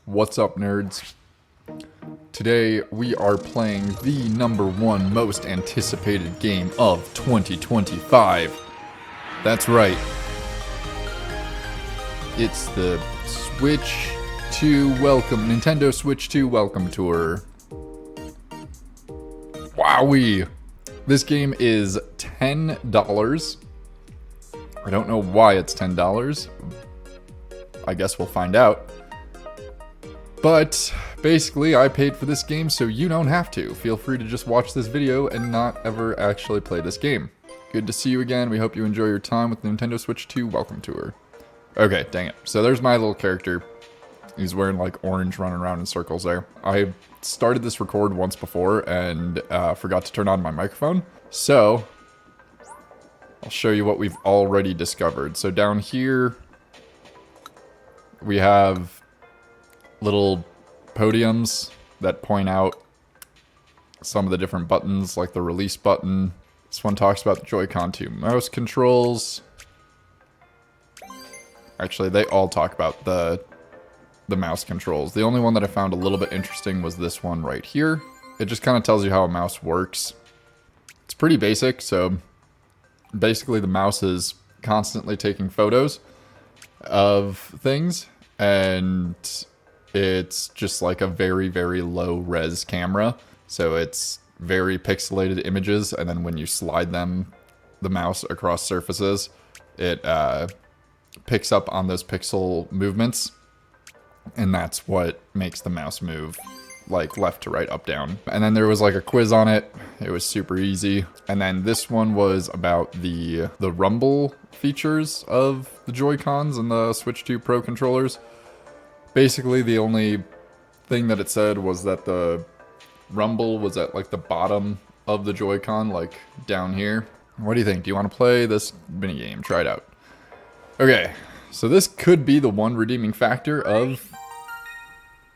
What's up, nerds? Today we are playing the #1 most anticipated game of 2025. That's right. It's the Switch 2 Nintendo Switch 2 Welcome Tour. Wowee! This game is $10. I don't know why it's $10. I guess we'll find out. But basically, I paid for this game, so you don't have to. Feel free to just watch this video and not ever actually play this game. Good to see you again. We hope you enjoy your time with the Nintendo Switch 2 Welcome Tour. Okay, dang it. So there's my little character. He's wearing like orange, running around in circles there. I started this record once before and forgot to turn on my microphone. So I'll show you what we've already discovered. So down here, we have little podiums that point out some of the different buttons, like the release button. This one talks about the Joy-Con 2 mouse controls. Actually, they all talk about the mouse controls. The only one that I found a little bit interesting was this one right here. It just kind of tells you how a mouse works. It's pretty basic, so basically the mouse is constantly taking photos of things, and it's just like a very, very low res camera. So it's very pixelated images, and then when you slide the mouse across surfaces, it picks up on those pixel movements, and that's what makes the mouse move like left to right, up, down. And then there was like a quiz on it. It was super easy. And then this one was about the rumble features of the Joy-Cons and the Switch 2 Pro controllers. Basically, the only thing that it said was that the rumble was at like the bottom of the Joy-Con, like down here. What do you think? Do you want to play this minigame? Try it out. Okay, so this could be the one redeeming factor of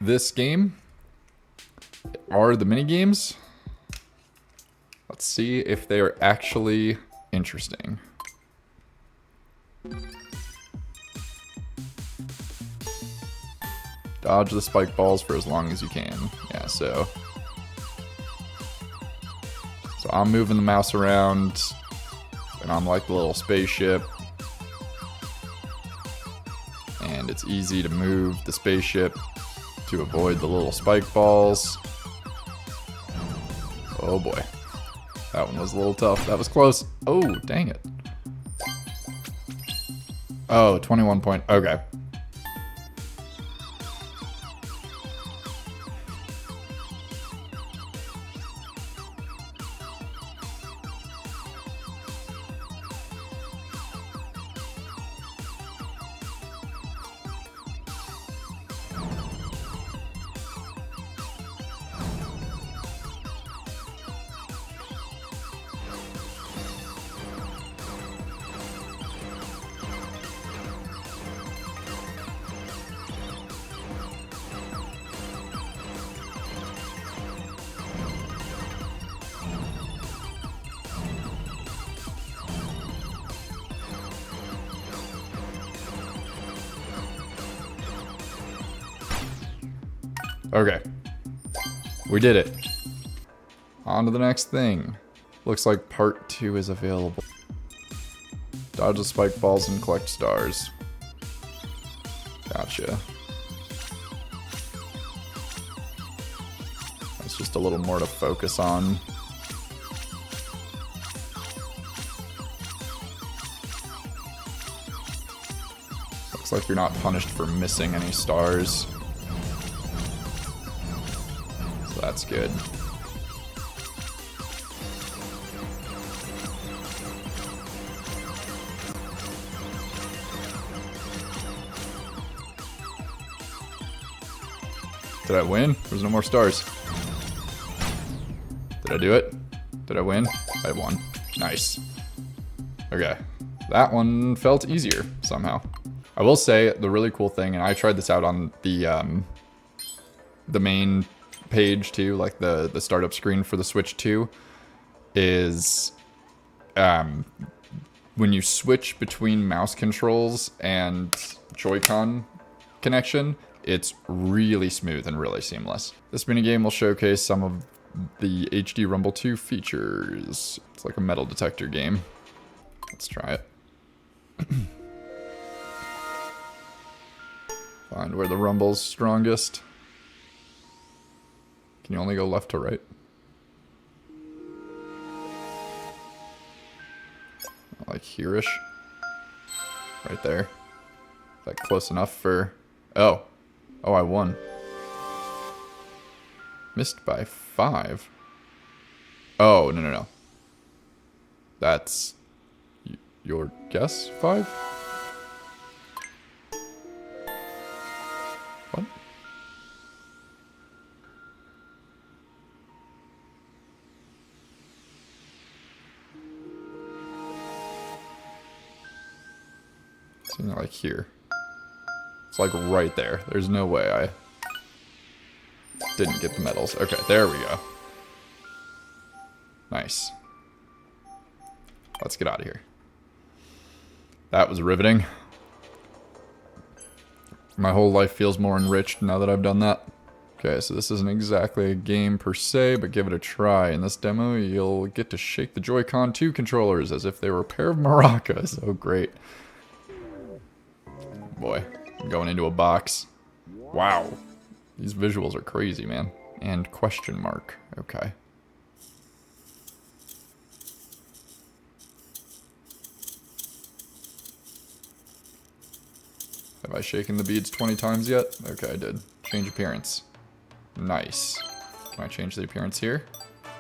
this game, are the minigames. Let's see if they are actually interesting. Dodge the spike balls for as long as you can. Yeah, so I'm moving the mouse around, and I'm like the little spaceship. And it's easy to move the spaceship to avoid the little spike balls. Oh boy. That one was a little tough. That was close. Oh, dang it. Oh, 21 point. Okay. Okay. We did it. On to the next thing. Looks like part 2 is available. Dodge the spike balls and collect stars. Gotcha. That's just a little more to focus on. Looks like you're not punished for missing any stars. That's good. Did I win? There's no more stars. Did I do it? Did I win? I won. Nice. Okay. That one felt easier somehow. I will say the really cool thing, and I tried this out on the main page too, like the startup screen for the Switch 2, is when you switch between mouse controls and Joy-Con connection, It's really smooth and really seamless. This minigame will showcase some of the HD Rumble 2 features. It's like a metal detector game. Let's try it. Find where the rumble's strongest. Can you only go left to right? Like here-ish. Right there. Is that close enough for... Oh. Oh, I won. Missed by 5. Oh, no. That's... your guess? 5? What? Something like here. It's like right there. There's no way I didn't get the medals. Okay, there we go. Nice. Let's get out of here. That was riveting. My whole life feels more enriched now that I've done that. Okay, so this isn't exactly a game per se, but give it a try. In this demo, you'll get to shake the Joy-Con 2 controllers as if they were a pair of maracas. Oh, great. Boy, I'm going into a box. Wow. These visuals are crazy, man. And question mark. Okay. Have I shaken the beads 20 times yet? Okay, I did. Change appearance. Nice. Can I change the appearance here?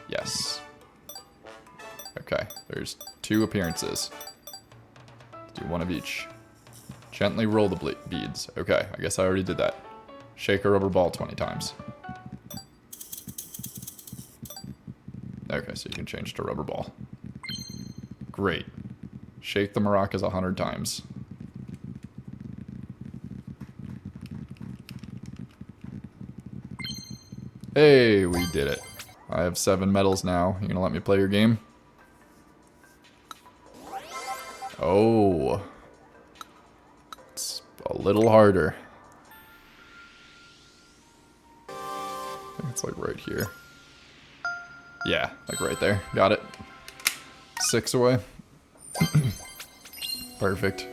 Yes. Okay, there's 2 appearances. Let's do one of each. Gently roll the beads. Okay, I guess I already did that. Shake a rubber ball 20 times. Okay, so you can change to rubber ball. Great. Shake the maracas 100 times. Hey, we did it. I have 7 medals now. You gonna let me play your game? Oh. It's a little harder. I think it's like right here. Yeah, like right there. Got it. 6 away. Perfect.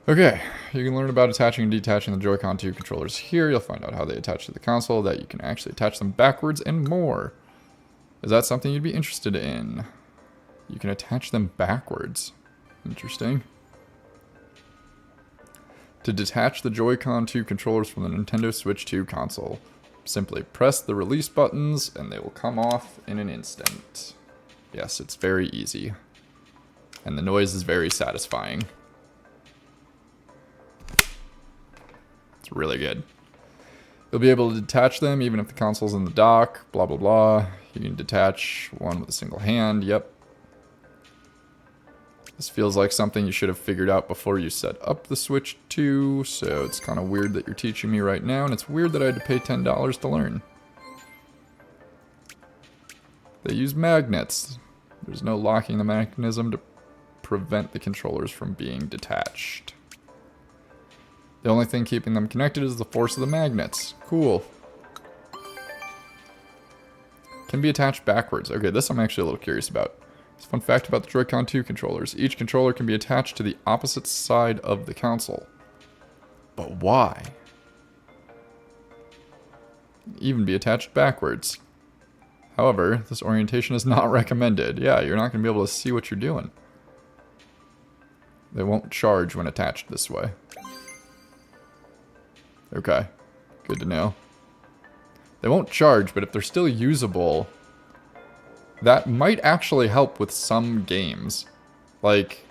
Okay, you can learn about attaching and detaching the Joy-Con 2 controllers here. You'll find out how they attach to the console, that you can actually attach them backwards, and more. Is that something you'd be interested in? You can attach them backwards. Interesting. To detach the Joy-Con 2 controllers from the Nintendo Switch 2 console, simply press the release buttons and they will come off in an instant. Yes, it's very easy. And the noise is very satisfying. It's really good. You'll be able to detach them even if the console's in the dock, blah blah blah. You can detach one with a single hand, yep. This feels like something you should have figured out before you set up the Switch 2, so it's kind of weird that you're teaching me right now, and it's weird that I had to pay $10 to learn. They use magnets. There's no locking the mechanism to prevent the controllers from being detached. The only thing keeping them connected is the force of the magnets. Cool. Can be attached backwards. Okay, this I'm actually a little curious about. It's a fun fact about the Joy-Con 2 controllers. Each controller can be attached to the opposite side of the console. But why? Even be attached backwards. However, this orientation is not recommended. Yeah, you're not going to be able to see what you're doing. They won't charge when attached this way. Okay, good to know. They won't charge, but if they're still usable, that might actually help with some games. Like,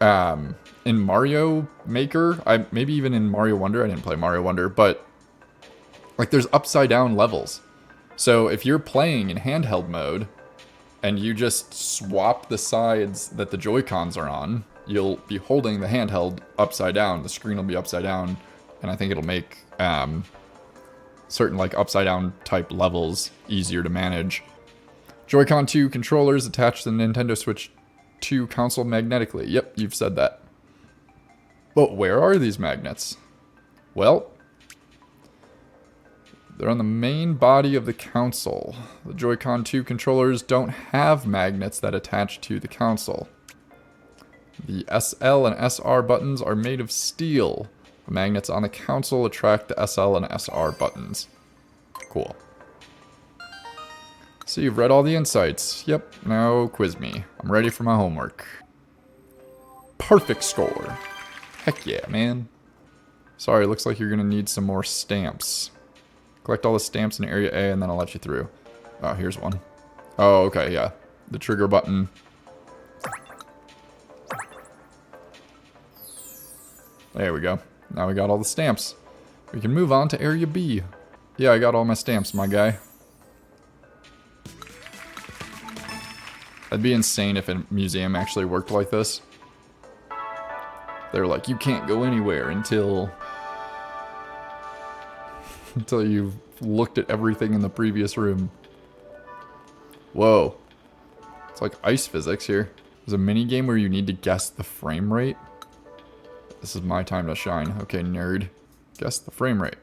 in Mario Maker, maybe even in Mario Wonder, I didn't play Mario Wonder, but like there's upside down levels. So if you're playing in handheld mode, and you just swap the sides that the Joy-Cons are on, you'll be holding the handheld upside down, the screen will be upside down, and I think it'll make certain like upside down type levels easier to manage. Joy-Con 2 controllers attach to the Nintendo Switch 2 console magnetically. Yep, you've said that. But where are these magnets? Well, They're on the main body of the console. The Joy-Con 2 controllers don't have magnets that attach to the console. The SL and SR buttons are made of steel. The magnets on the console attract the SL and SR buttons. Cool. So you've read all the insights. Yep, now quiz me. I'm ready for my homework. Perfect score. Heck yeah, man. Sorry, looks like you're gonna need some more stamps. Collect all the stamps in Area A and then I'll let you through. Oh, here's one. Oh, okay, yeah. The trigger button. There we go. Now we got all the stamps. We can move on to Area B. Yeah, I got all my stamps, my guy. That'd be insane if a museum actually worked like this. They're like, you can't go anywhere until you've looked at everything in the previous room. Whoa. It's like ice physics here. There's a mini game where you need to guess the frame rate. This is my time to shine. Okay, nerd. Guess the frame rate.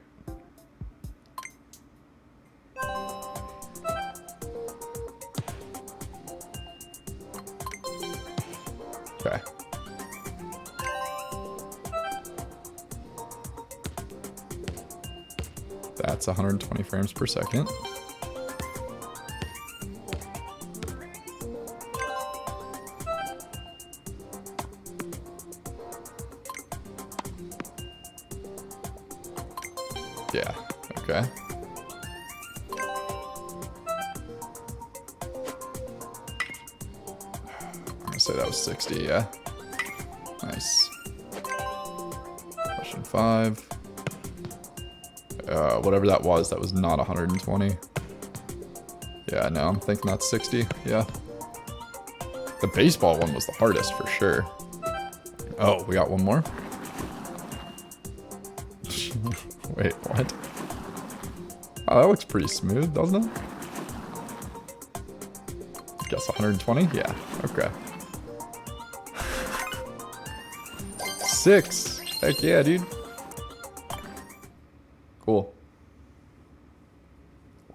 Okay. That's 120 frames per second. Yeah, okay. I'm gonna say that was 60, yeah. Nice. Question 5. Whatever that was not 120. Yeah, no, I'm thinking that's 60, yeah. The baseball one was the hardest for sure. Oh, we got one more? Wait, what? Oh, that looks pretty smooth, doesn't it? Guess 120? Yeah, okay. 6! Heck yeah, dude. Cool.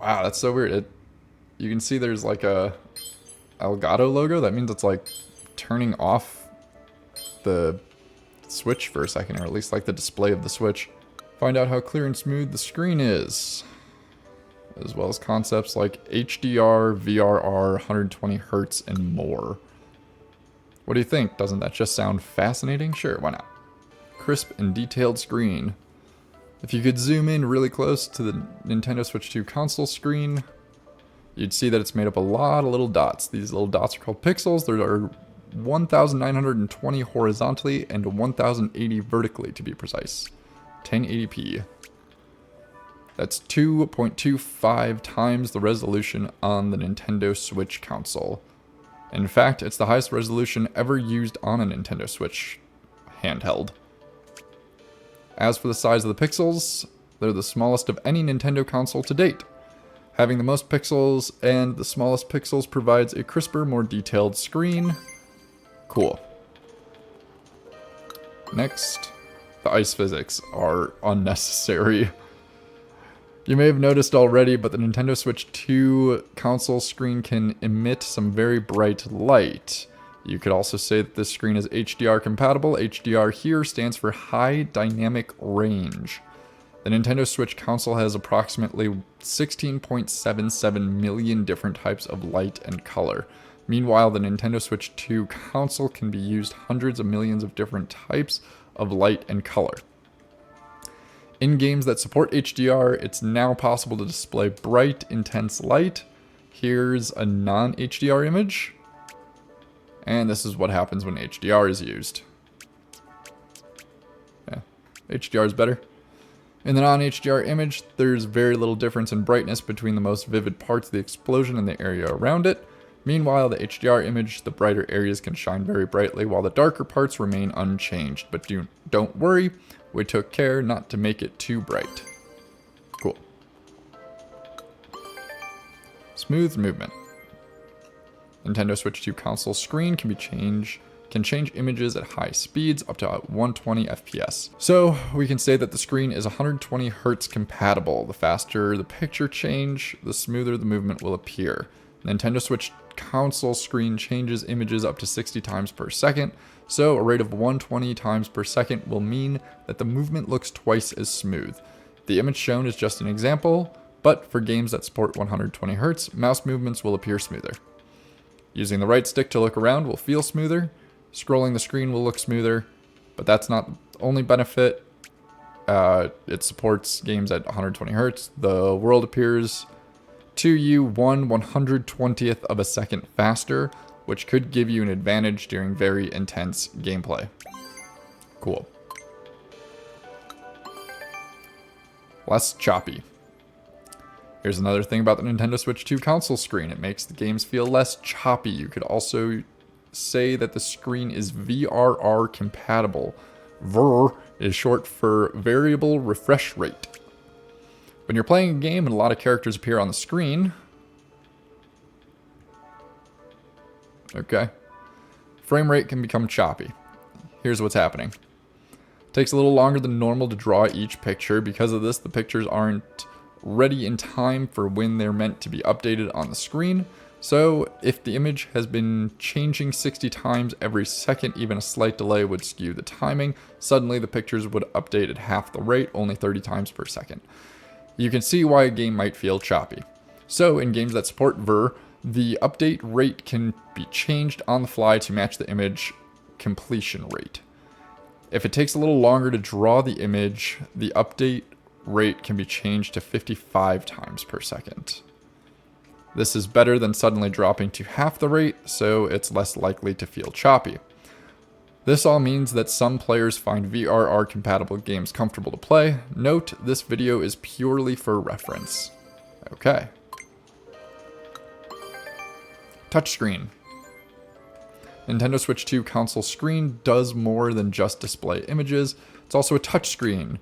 Wow, that's so weird. You can see there's like a Elgato logo. That means it's like turning off the switch for a second, or at least like the display of the switch. Find out how clear and smooth the screen is, as well as concepts like HDR, VRR, 120 Hertz, and more. What do you think? Doesn't that just sound fascinating? Sure, why not? Crisp and detailed screen. If you could zoom in really close to the Nintendo Switch 2 console screen, you'd see that it's made up a lot of little dots. These little dots are called pixels. There are 1,920 horizontally and 1,080 vertically, to be precise. 1080p. That's 2.25 times the resolution on the Nintendo Switch console. In fact, it's the highest resolution ever used on a Nintendo Switch handheld. As for the size of the pixels, they're the smallest of any Nintendo console to date. Having the most pixels and the smallest pixels provides a crisper, more detailed screen. Cool. Next, the ice physics are unnecessary. You may have noticed already, but the Nintendo Switch 2 console screen can emit some very bright light. You could also say that this screen is HDR compatible. HDR here stands for High Dynamic Range. The Nintendo Switch console has approximately 16.77 million different types of light and color. Meanwhile, the Nintendo Switch 2 console can be used hundreds of millions of different types of light and color. In games that support HDR, it's now possible to display bright, intense light. Here's a non-HDR image. And this is what happens when HDR is used. Yeah, HDR is better. In the non-HDR image, there's very little difference in brightness between the most vivid parts of the explosion and the area around it. Meanwhile, the HDR image, the brighter areas can shine very brightly while the darker parts remain unchanged. But don't worry, we took care not to make it too bright. Cool. Smooth movement. Nintendo Switch 2 console screen can be changed can change images at high speeds up to 120 FPS. So we can say that the screen is 120 Hz compatible. The faster the picture change, the smoother the movement will appear. Nintendo Switch console screen changes images up to 60 times per second, so a rate of 120 times per second will mean that the movement looks twice as smooth. The image shown is just an example, but for games that support 120 Hz, mouse movements will appear smoother. Using the right stick to look around will feel smoother, scrolling the screen will look smoother, but that's not the only benefit. It supports games at 120 Hz. The world appears to you 1/120th of a second faster, which could give you an advantage during very intense gameplay. Cool. Less choppy. Here's another thing about the Nintendo Switch 2 console screen. It makes the games feel less choppy. You could also say that the screen is VRR compatible. VRR is short for variable refresh rate. When you're playing a game and a lot of characters appear on the screen, okay, frame rate can become choppy. Here's what's happening. It takes a little longer than normal to draw each picture. Because of this, the pictures aren't ready in time for when they're meant to be updated on the screen. So if the image has been changing 60 times every second, even a slight delay would skew the timing. Suddenly the pictures would update at half the rate, only 30 times per second. You can see why a game might feel choppy. So in games that support VRR, the update rate can be changed on the fly to match the image completion rate. If it takes a little longer to draw the image, the update rate can be changed to 55 times per second. This is better than suddenly dropping to half the rate, so it's less likely to feel choppy. This all means that some players find VRR compatible games comfortable to play. Note, this video is purely for reference. Okay. Touchscreen. Nintendo Switch 2 console screen does more than just display images. It's also a touchscreen.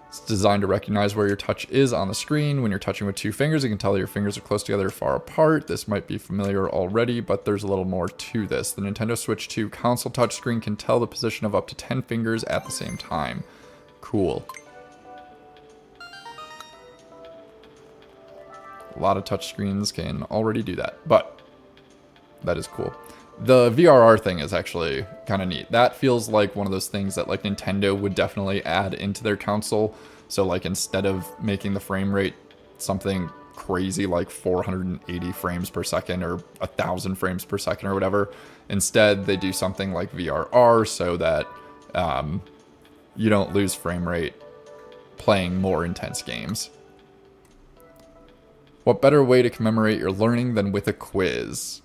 It's designed to recognize where your touch is on the screen. When you're touching with two fingers, it can tell your fingers are close together or far apart. This might be familiar already, but there's a little more to this. The Nintendo Switch 2 console touchscreen can tell the position of up to 10 fingers at the same time. Cool. A lot of touchscreens can already do that, but that is cool. The VRR thing is actually kind of neat. That feels like one of those things that like Nintendo would definitely add into their console. So like instead of making the frame rate something crazy like 480 frames per second or 1,000 frames per second or whatever, instead they do something like VRR so that you don't lose frame rate playing more intense games. What better way to commemorate your learning than with a quiz?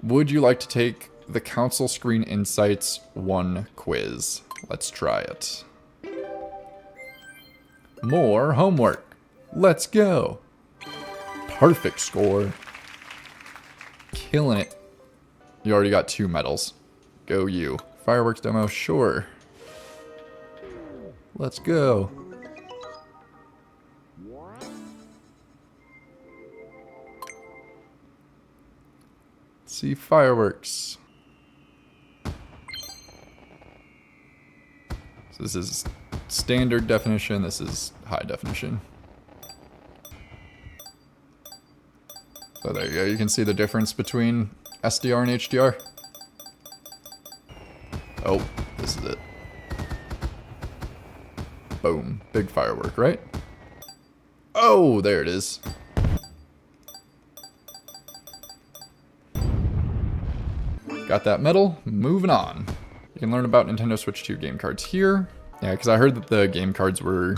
Would you like to take the Console Screen Insights 1 quiz? Let's try it. More homework. Let's go. Perfect score. Killing it. You already got 2 medals. Go you. Fireworks demo, sure. Let's go. See fireworks. So this is standard definition, this is high definition. So there you go, you can see the difference between SDR and HDR. Oh, this is it. Boom, big firework, right? Oh, there it is. Got that medal, moving on. You can learn about Nintendo Switch 2 game cards here. Yeah, because I heard that the game cards were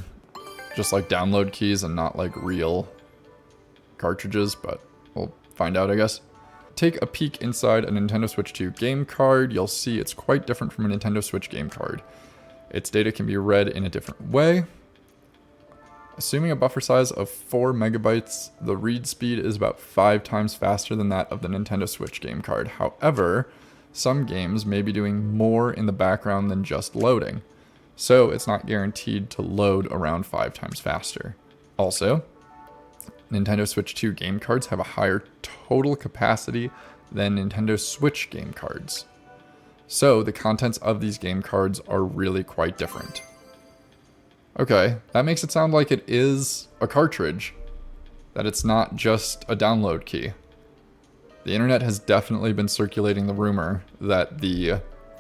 just like download keys and not like real cartridges, but we'll find out, I guess. Take a peek inside a Nintendo Switch 2 game card. You'll see it's quite different from a Nintendo Switch game card. Its data can be read in a different way. Assuming a buffer size of 4 megabytes, the read speed is about 5 times faster than that of the Nintendo Switch game card. However, some games may be doing more in the background than just loading, so it's not guaranteed to load around 5 times faster. Also, Nintendo Switch 2 game cards have a higher total capacity than Nintendo Switch game cards. So the contents of these game cards are really quite different. Okay, that makes it sound like it is a cartridge, that it's not just a download key. The internet has definitely been circulating the rumor that the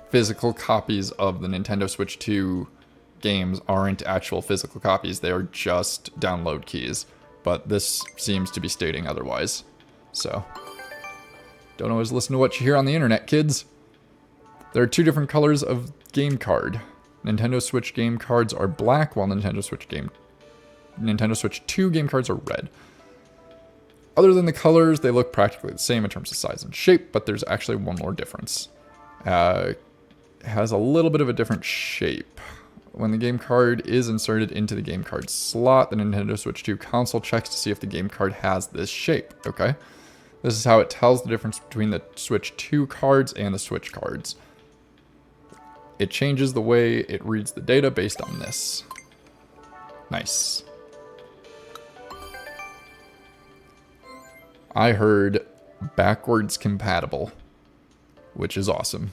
physical copies of the Nintendo Switch 2 games aren't actual physical copies, they are just download keys. But this seems to be stating otherwise. So, don't always listen to what you hear on the internet, kids. There are two different colors of game card. Nintendo Switch game cards are black, while Nintendo Switch 2 game cards are red. Other than the colors, they look practically the same in terms of size and shape, but there's actually one more difference. It has a little bit of a different shape. When the game card is inserted into the game card slot, the Nintendo Switch 2 console checks to see if the game card has this shape, okay? This is how it tells the difference between the Switch 2 cards and the Switch cards. It changes the way it reads the data based on this. Nice. I heard backwards compatible, which is awesome.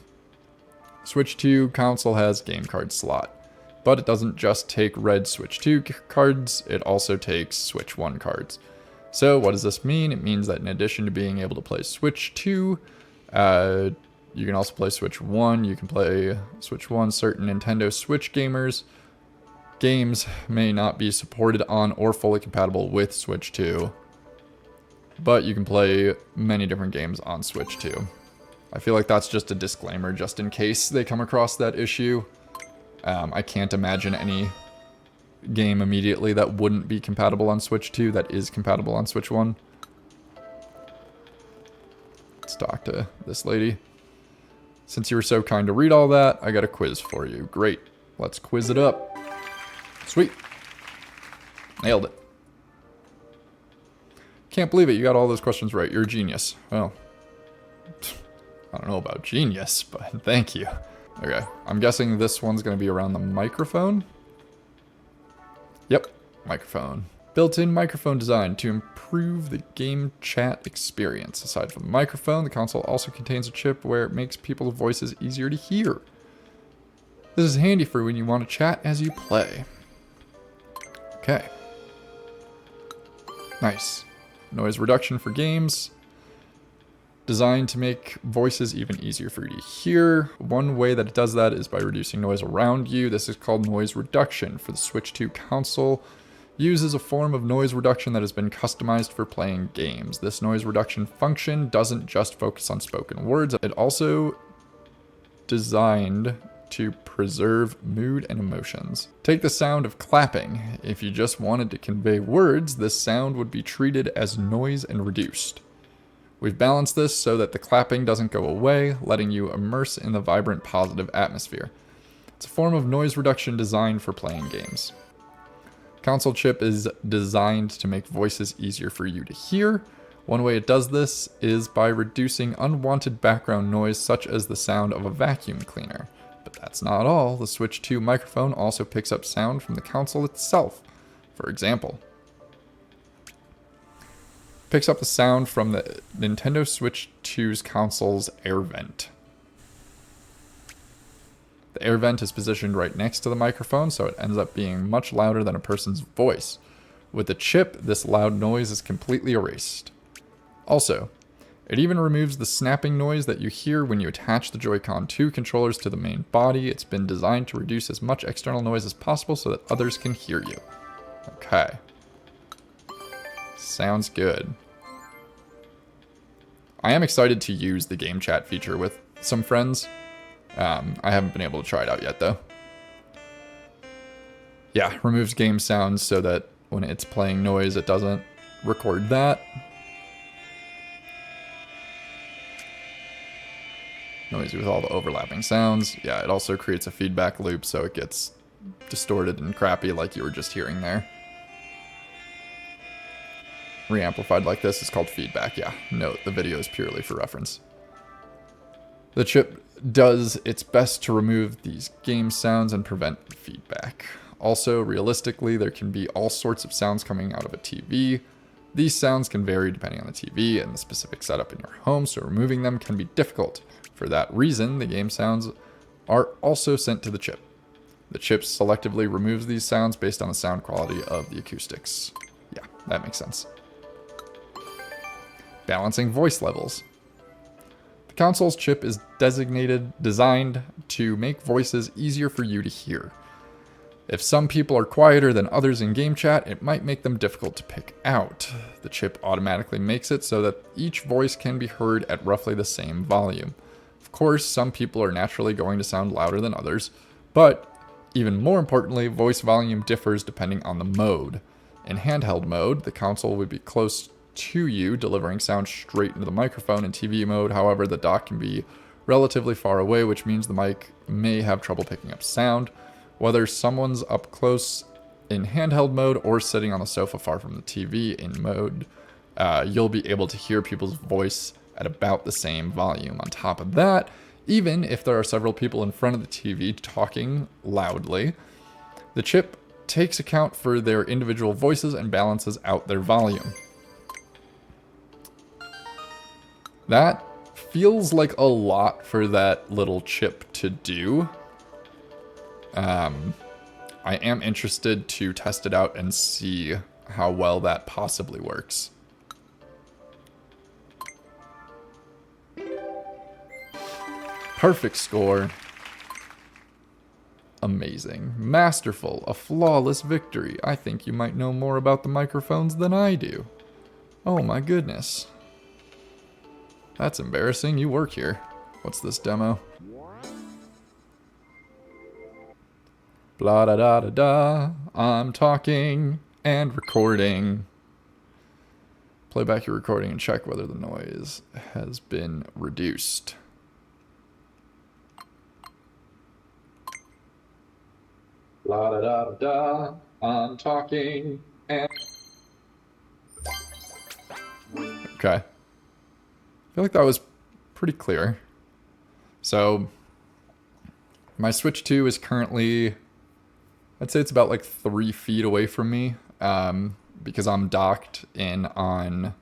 Switch 2 console has game card slot, but it doesn't just take red Switch 2 cards, it also takes Switch 1 cards. So what does this mean? It means that in addition to being able to play Switch 2, you can also play Switch 1, you can play Switch 1. Certain Nintendo Switch games may not be supported on or fully compatible with Switch 2, but you can play many different games on Switch 2. I feel like that's just a disclaimer just in case they come across that issue. I can't imagine any game immediately that wouldn't be compatible on Switch 2 that is compatible on Switch 1. Let's talk to this lady. Since you were so kind to read all that, I got a quiz for you. Great. Let's quiz it up. Sweet. Nailed it. Can't believe it. You got all those questions right. You're a genius. Well, I don't know about genius, but thank you. Okay. I'm guessing this one's going to be around the microphone. Yep. Microphone. Built-in microphone design to improve the game chat experience. Aside from the microphone, the console also contains a chip where it makes people's voices easier to hear. This is handy for when you want to chat as you play. Okay. Nice. Noise reduction for games. Designed to make voices even easier for you to hear. One way that it does that is by reducing noise around you. This is called noise reduction for the Switch 2 console. Uses a form of noise reduction that has been customized for playing games. This noise reduction function doesn't just focus on spoken words, it also designed to preserve mood and emotions. Take the sound of clapping. If you just wanted to convey words, this sound would be treated as noise and reduced. We've balanced this so that the clapping doesn't go away, letting you immerse in the vibrant, positive atmosphere. It's a form of noise reduction designed for playing games. Console chip is designed to make voices easier for you to hear. One way it does this is by reducing unwanted background noise such as the sound of a vacuum cleaner. But that's not all. The Switch 2 microphone also picks up sound from the console itself. For example, picks up the sound from the Nintendo Switch 2's console's air vent. The air vent is positioned right next to the microphone, so it ends up being much louder than a person's voice. With the chip, this loud noise is completely erased. Also, it even removes the snapping noise that you hear when you attach the Joy-Con 2 controllers to the main body. It's been designed to reduce as much external noise as possible so that others can hear you. Okay. Sounds good. I am excited to use the game chat feature with some friends. I haven't been able to try it out yet, though. Yeah, removes game sounds so that when it's playing noise, it doesn't record that. Noisy with all the overlapping sounds. Yeah, it also creates a feedback loop so it gets distorted and crappy like you were just hearing there. Reamplified like this is called feedback, yeah. Note, the video is purely for reference. The chip does its best to remove these game sounds and prevent feedback. Also, realistically, there can be all sorts of sounds coming out of a TV. These sounds can vary depending on the TV and the specific setup in your home, so removing them can be difficult. For that reason, the game sounds are also sent to the chip. The chip selectively removes these sounds based on the sound quality of the acoustics. Yeah, that makes sense. Balancing voice levels. The console's chip is designed to make voices easier for you to hear. If some people are quieter than others in game chat, it might make them difficult to pick out. The chip automatically makes it so that each voice can be heard at roughly the same volume. Of course, some people are naturally going to sound louder than others, but even more importantly, voice volume differs depending on the mode. In handheld mode, the console would be close to you, delivering sound straight into the microphone. In TV mode, however, the dock can be relatively far away, which means the mic may have trouble picking up sound. Whether someone's up close in handheld mode or sitting on the sofa far from the TV in mode, you'll be able to hear people's voice at about the same volume. On top of that, even if there are several people in front of the TV talking loudly, the chip takes account for their individual voices and balances out their volume. That feels like a lot for that little chip to do. I am interested to test it out and see how well that possibly works. Perfect score. Amazing. Masterful. A flawless victory. I think you might know more about the microphones than I do. Oh my goodness. That's embarrassing. You work here. What's this demo? Blah da da da da. I'm talking and recording. Play back your recording and check whether the noise has been reduced. Blah da da da da. I'm talking and. Okay. I feel like that was pretty clear. So, my Switch 2 is currently, I'd say it's about like 3 feet away from me, because I'm docked in on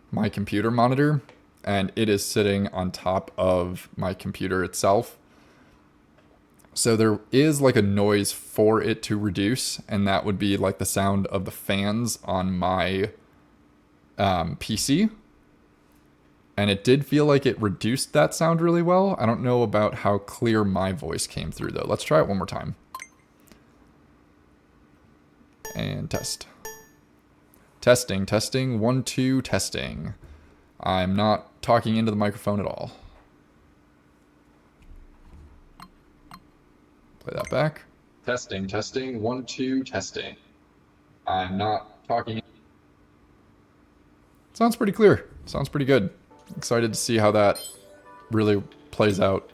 my computer monitor, and it is sitting on top of my computer itself. So there is like a noise for it to reduce, and that would be like the sound of the fans on my PC. And it did feel like it reduced that sound really well. I don't know about how clear my voice came through though. Let's try it one more time. And test. Testing, testing, 1, 2, testing. I'm not talking into the microphone at all. Play that back. Testing, testing, 1, 2, testing. I'm not talking. Sounds pretty clear. Sounds pretty good. Excited to see how that really plays out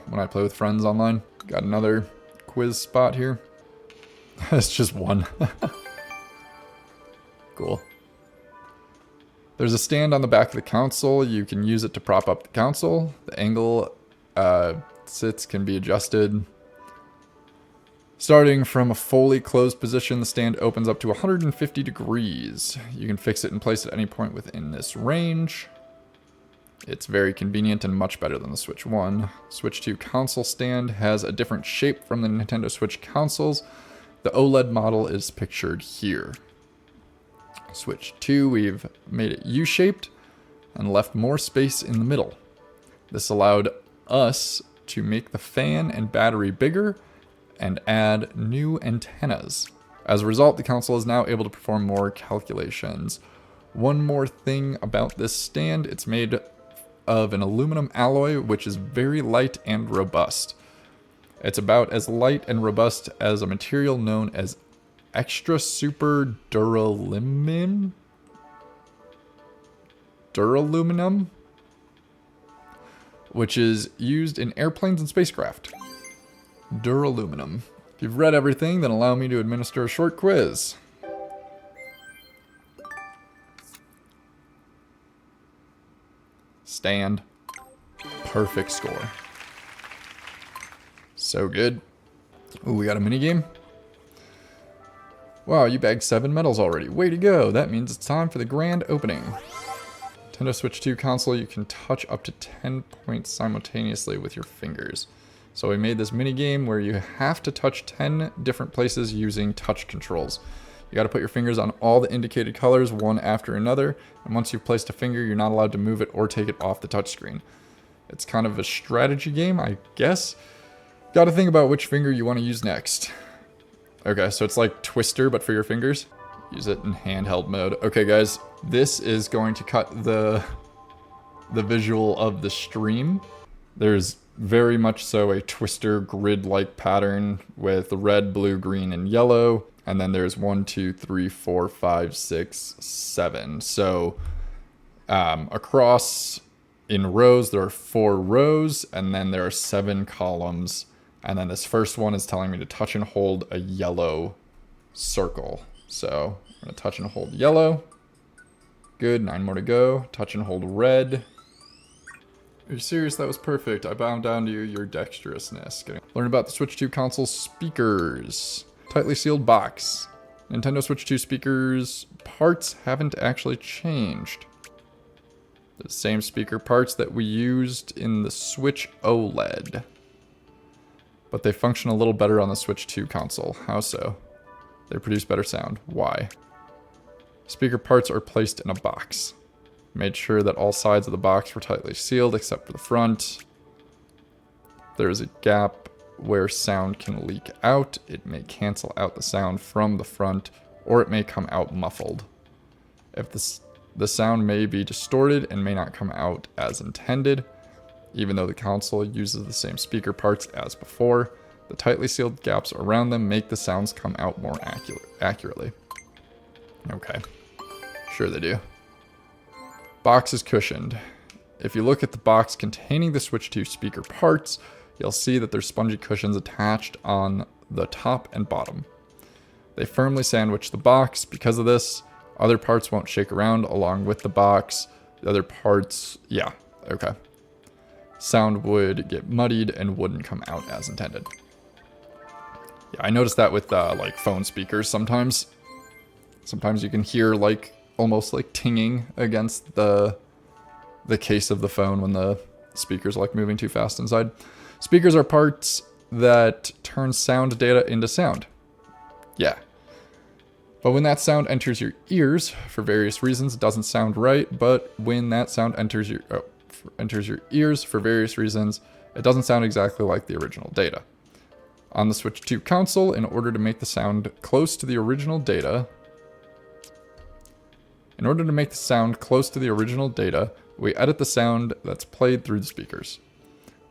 when I play with friends online. Got another quiz spot here. It's just one. Cool. There's a stand on the back of the console. You can use it to prop up the console. The angle sits can be adjusted. Starting from a fully closed position, the stand opens up to 150 degrees. You can fix it and place it at any point within this range. It's very convenient and much better than the Switch 1. Switch 2 console stand has a different shape from the Nintendo Switch consoles. The OLED model is pictured here. Switch 2, we've made it U-shaped and left more space in the middle. This allowed us to make the fan and battery bigger and add new antennas. As a result, the console is now able to perform more calculations. One more thing about this stand, it's made of an aluminum alloy, which is very light and robust. It's about as light and robust as a material known as extra super duralumin? Duraluminum? Which is used in airplanes and spacecraft. Duraluminum. If you've read everything, then allow me to administer a short quiz. Stand. Perfect score. So good. Ooh, we got a minigame. Wow, you bagged 7 medals already. Way to go. That means it's time for the grand opening. Nintendo Switch 2 console, you can touch up to 10 points simultaneously with your fingers. So we made this mini game where you have to touch 10 different places using touch controls. You gotta put your fingers on all the indicated colors one after another, and once you've placed a finger, you're not allowed to move it or take it off the touchscreen. It's kind of a strategy game, I guess. Gotta think about which finger you want to use next. Okay, so it's like Twister, but for your fingers. Use it in handheld mode. Okay, guys, this is going to cut the visual of the stream. There's very much so a Twister grid-like pattern with red, blue, green, and yellow. And then there's 1, 2, 3, 4, 5, 6, 7. So across in rows, there are 4 rows, and then there are 7 columns. And then this first one is telling me to touch and hold a yellow circle. So I'm going to touch and hold yellow. Good, 9 more to go. Touch and hold red. Are you serious? That was perfect. I bow down to you, your dexterousness. Learn about the Switch 2 console speakers. Tightly sealed box. Nintendo Switch 2 speakers parts haven't actually changed. The same speaker parts that we used in the Switch OLED. But they function a little better on the Switch 2 console. How so? They produce better sound. Why? Speaker parts are placed in a box. Made sure that all sides of the box were tightly sealed except for the front. There is a gap where sound can leak out. It may cancel out the sound from the front, or it may come out muffled. If the sound may be distorted and may not come out as intended, even though the console uses the same speaker parts as before, the tightly sealed gaps around them make the sounds come out more accurately. Okay. Sure they do. Box is cushioned. If you look at the box containing the Switch 2 speaker parts, you'll see that there's spongy cushions attached on the top and bottom. They firmly sandwich the box. Because of this, other parts won't shake around along with the box. The other parts, yeah, okay. Sound would get muddied and wouldn't come out as intended. Yeah, I noticed that with like phone speakers sometimes. Sometimes you can hear like almost like tinging against the case of the phone when the speaker's like moving too fast inside. Speakers are parts that turn sound data into sound. Yeah. But when that sound enters your ears, for various reasons, it doesn't sound right. But when that sound enters your ears, for various reasons, it doesn't sound exactly like the original data. On the Switch 2 console, in order to make the sound close to the original data, we edit the sound that's played through the speakers.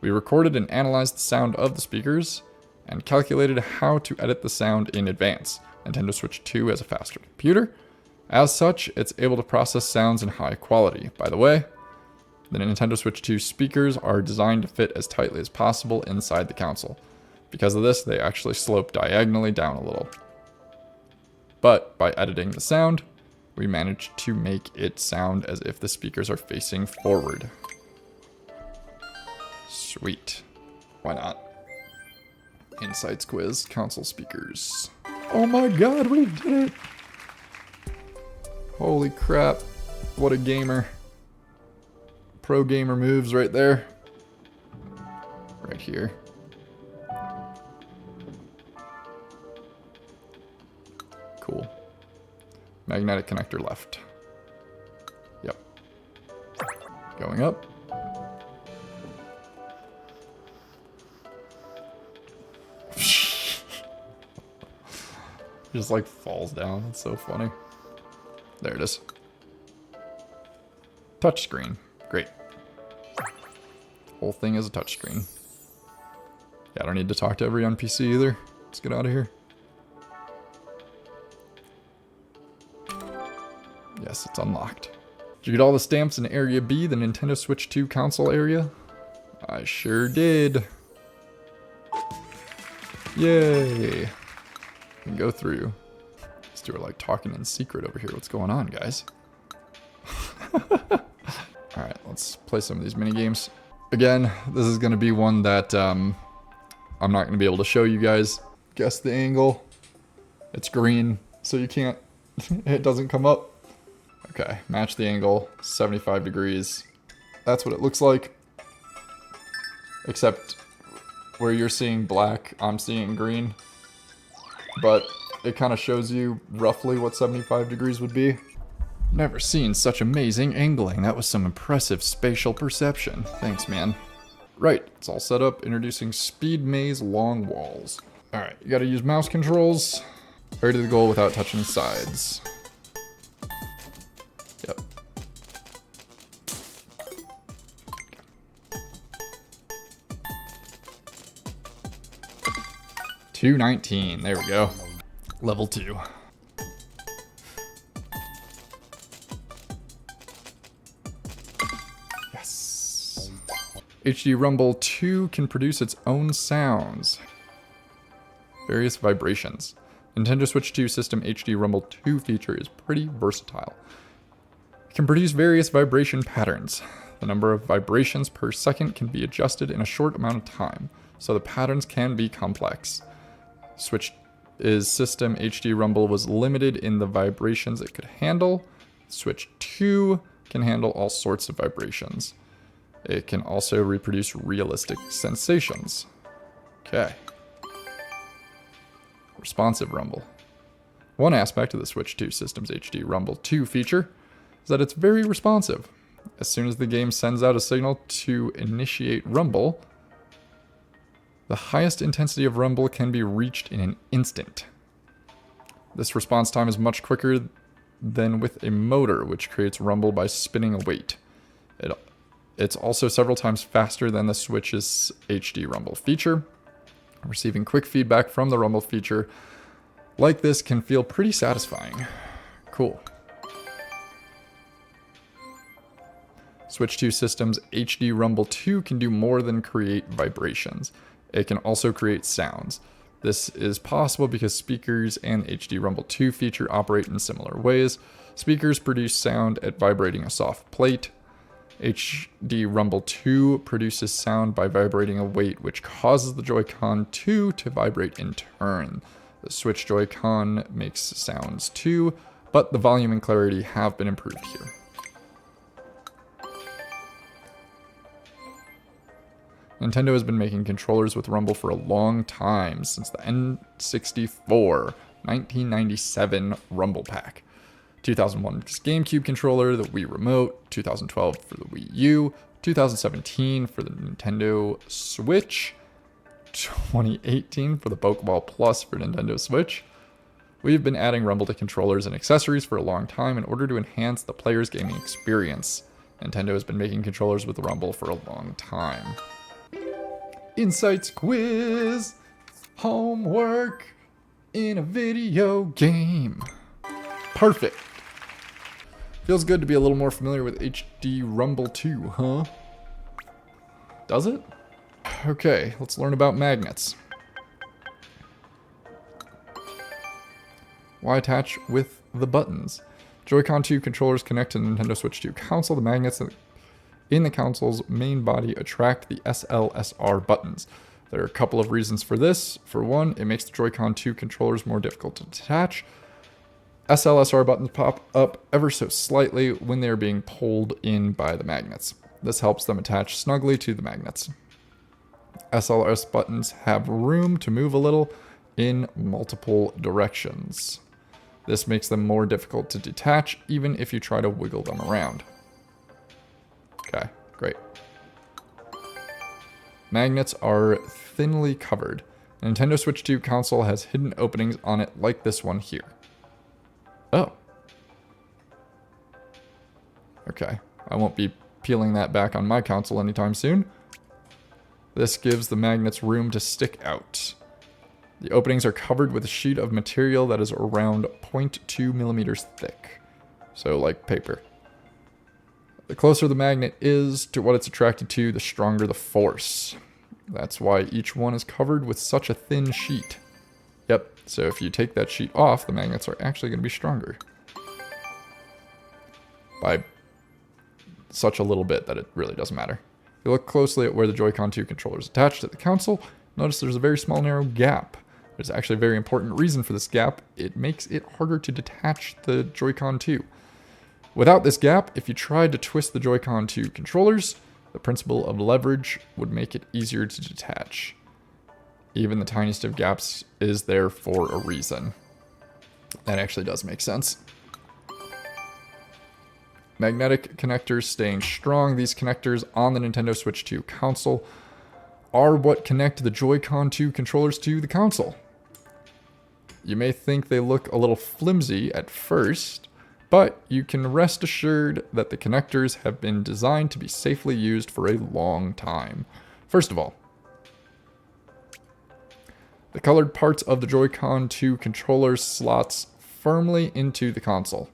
We recorded and analyzed the sound of the speakers and calculated how to edit the sound in advance. Nintendo Switch 2 has a faster computer. As such, it's able to process sounds in high quality. By the way, the Nintendo Switch 2 speakers are designed to fit as tightly as possible inside the console. Because of this, they actually slope diagonally down a little. But by editing the sound, we managed to make it sound as if the speakers are facing forward. Sweet. Why not? Insights quiz, console speakers. Oh my god, we did it! Holy crap. What a gamer. Pro gamer moves right there. Right here. Cool. Magnetic connector left. Yep. Going up. Just like falls down. That's so funny. There it is. Touchscreen. Great. Whole thing is a touchscreen. Yeah, I don't need to talk to every NPC either. Let's get out of here. Yes, it's unlocked. Did you get all the stamps in Area B, the Nintendo Switch 2 console area? I sure did. Yay. We can go through. These two are like talking in secret over here. What's going on, guys? Alright, let's play some of these mini games. Again, this is going to be one that I'm not going to be able to show you guys. Guess the angle. It's green, so you can't, it doesn't come up. Okay, match the angle, 75 degrees. That's what it looks like. Except where you're seeing black, I'm seeing green. But it kind of shows you roughly what 75 degrees would be. Never seen such amazing angling. That was some impressive spatial perception. Thanks, man. Right, it's all set up. Introducing Speed Maze Long Walls. Alright, you gotta use mouse controls. Right to the goal without touching sides. Yep. $2.19. There we go. Level 2. Yes. HD Rumble 2 can produce its own sounds. Various vibrations. Nintendo Switch 2 System HD Rumble 2 feature is pretty versatile. It can produce various vibration patterns. The number of vibrations per second can be adjusted in a short amount of time, so the patterns can be complex. Switch is System HD Rumble was limited in the vibrations it could handle. Switch 2 can handle all sorts of vibrations. It can also reproduce realistic sensations. Okay. Responsive Rumble. One aspect of the Switch 2 System's HD Rumble 2 feature is that it's very responsive. As soon as the game sends out a signal to initiate Rumble, the highest intensity of rumble can be reached in an instant. This response time is much quicker than with a motor, which creates rumble by spinning a weight. It's also several times faster than the Switch's HD Rumble feature. Receiving quick feedback from the Rumble feature like this can feel pretty satisfying. Cool. Switch 2 System's HD Rumble 2 can do more than create vibrations. It can also create sounds. This is possible because speakers and HD Rumble 2 feature operate in similar ways. Speakers produce sound at vibrating a soft plate. HD Rumble 2 produces sound by vibrating a weight, which causes the Joy-Con 2 to vibrate in turn. The Switch Joy-Con makes sounds too, but the volume and clarity have been improved here. Nintendo has been making controllers with rumble for a long time, since the N64 1997 Rumble Pack. 2001 GameCube controller, the Wii Remote, 2012 for the Wii U, 2017 for the Nintendo Switch, 2018 for the Pokeball Plus for Nintendo Switch. We've been adding rumble to controllers and accessories for a long time in order to enhance the player's gaming experience. Nintendo has been making controllers with rumble for a long time. Insights quiz, homework in a video game. Perfect. Feels good to be a little more familiar with HD Rumble 2, huh? Does it? Okay, let's learn about magnets. Why attach with the buttons? Joy-Con 2 controllers connect to the Nintendo Switch 2 console. The magnets in the console's main body attract the SLSR buttons. There are a couple of reasons for this. For one, it makes the Joy-Con 2 controllers more difficult to detach. SLSR buttons pop up ever so slightly when they are being pulled in by the magnets. This helps them attach snugly to the magnets. SLS buttons have room to move a little in multiple directions. This makes them more difficult to detach even if you try to wiggle them around. Okay, great. Magnets are thinly covered. The Nintendo Switch 2 console has hidden openings on it like this one here. Oh. Okay, I won't be peeling that back on my console anytime soon. This gives the magnets room to stick out. The openings are covered with a sheet of material that is around 0.2 millimeters thick. So like paper. The closer the magnet is to what it's attracted to, the stronger the force. That's why each one is covered with such a thin sheet. Yep, so if you take that sheet off, the magnets are actually going to be stronger. By such a little bit that it really doesn't matter. If you look closely at where the Joy-Con 2 controller is attached to the console, notice there's a very small narrow gap. There's actually a very important reason for this gap. It makes it harder to detach the Joy-Con 2. Without this gap, if you tried to twist the Joy-Con 2 controllers, the principle of leverage would make it easier to detach. Even the tiniest of gaps is there for a reason. That actually does make sense. Magnetic connectors staying strong. These connectors on the Nintendo Switch 2 console are what connect the Joy-Con 2 controllers to the console. You may think they look a little flimsy at first, but you can rest assured that the connectors have been designed to be safely used for a long time. First of all, the colored parts of the Joy-Con 2 controller slots firmly into the console.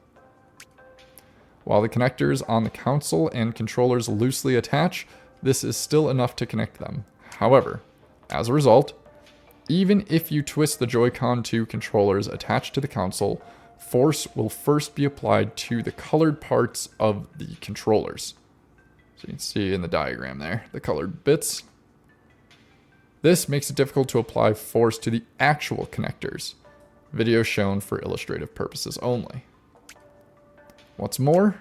While the connectors on the console and controllers loosely attach, this is still enough to connect them. However, as a result, even if you twist the Joy-Con 2 controllers attached to the console, force will first be applied to the colored parts of the controllers. So you can see in the diagram there, the colored bits. This makes it difficult to apply force to the actual connectors. Video shown for illustrative purposes only. What's more,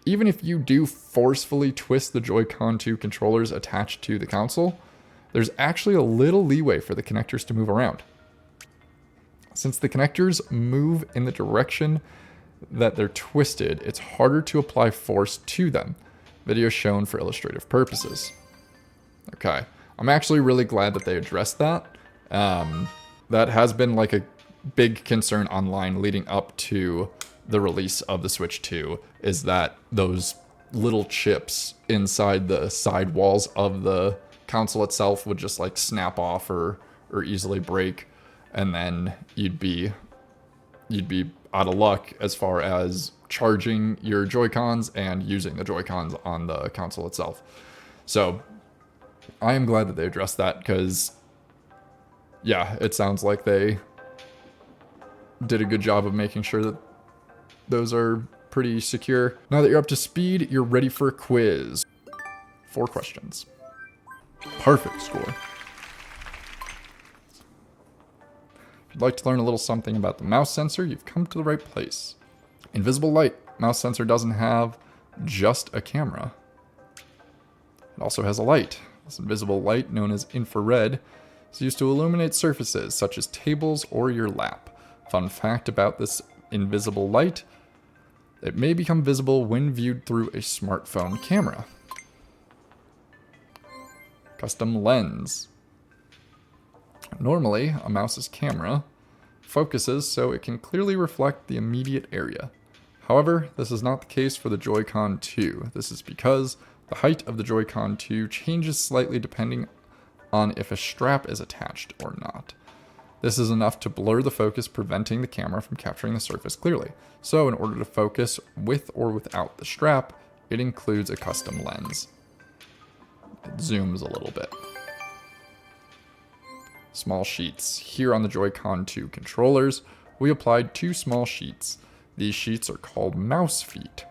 even if you do forcefully twist the Joy-Con 2 controllers attached to the console, there's actually a little leeway for the connectors to move around. Since the connectors move in the direction that they're twisted, it's harder to apply force to them. Video shown for illustrative purposes. Okay, I'm actually really glad that they addressed that. That has been like a big concern online leading up to the release of the Switch 2, is that those little chips inside the side walls of the console itself would just like snap off or easily break, and then you'd be out of luck as far as charging your Joy-Cons and using the Joy-Cons on the console itself. So I am glad that they addressed that, because yeah, it sounds like they did a good job of making sure that those are pretty secure. Now that you're up to speed, you're ready for a quiz. 4 questions. Perfect score. If you'd like to learn a little something about the mouse sensor, you've come to the right place. Invisible light. Mouse sensor doesn't have just a camera. It also has a light. This invisible light, known as infrared, is used to illuminate surfaces such as tables or your lap. Fun fact about this invisible light: it may become visible when viewed through a smartphone camera. Custom lens. Normally, a mouse's camera focuses so it can clearly reflect the immediate area. However, this is not the case for the Joy-Con 2. This is because the height of the Joy-Con 2 changes slightly depending on if a strap is attached or not. This is enough to blur the focus, preventing the camera from capturing the surface clearly. So in order to focus with or without the strap, it includes a custom lens. It zooms a little bit. Small sheets. Here on the Joy-Con 2 controllers, we applied 2 small sheets. These sheets are called mouse feet.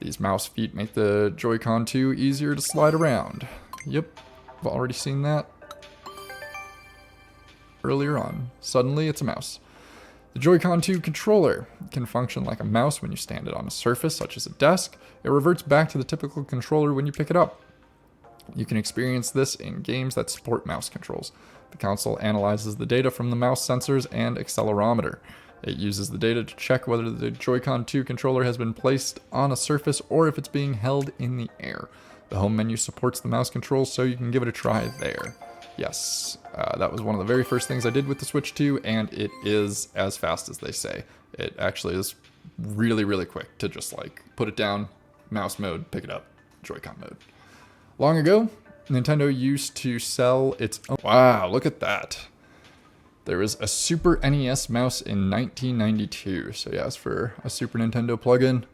These mouse feet make the Joy-Con 2 easier to slide around. Yep, I've already seen that earlier on. Suddenly it's a mouse. The Joy-Con 2 controller can function like a mouse when you stand it on a surface such as a desk. It reverts back to the typical controller when you pick it up. You can experience this in games that support mouse controls. The console analyzes the data from the mouse sensors and accelerometer. It uses the data to check whether the Joy-Con 2 controller has been placed on a surface or if it's being held in the air. The home menu supports the mouse controls, so you can give it a try there. Yes, that was one of the very first things I did with the Switch 2, and it is as fast as they say. It actually is really, really quick to just like put it down, mouse mode, pick it up, Joy-Con mode. Long ago, Nintendo used to sell its own... Wow, look at that. There was a Super NES mouse in 1992. So yes, for a Super Nintendo plug-in.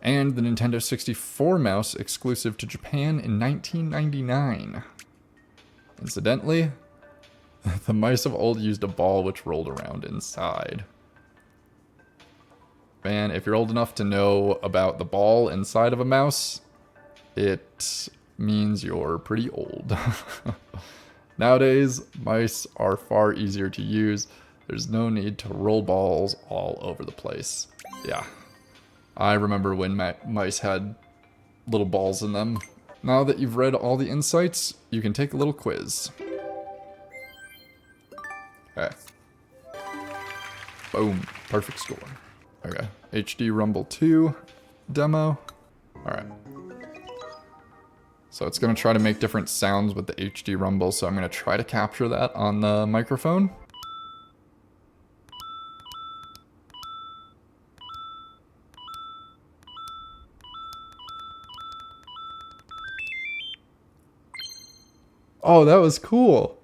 And the Nintendo 64 mouse exclusive to Japan in 1999. Incidentally, the mice of old used a ball which rolled around inside. Man, if you're old enough to know about the ball inside of a mouse, it means you're pretty old. Nowadays, mice are far easier to use. There's no need to roll balls all over the place. Yeah. I remember when mice had little balls in them. Now that you've read all the insights, you can take a little quiz. Okay. Boom. Perfect score. Okay. HD Rumble 2 demo. Alright. So it's going to try to make different sounds with the HD Rumble, so I'm going to try to capture that on the microphone. Oh, that was cool.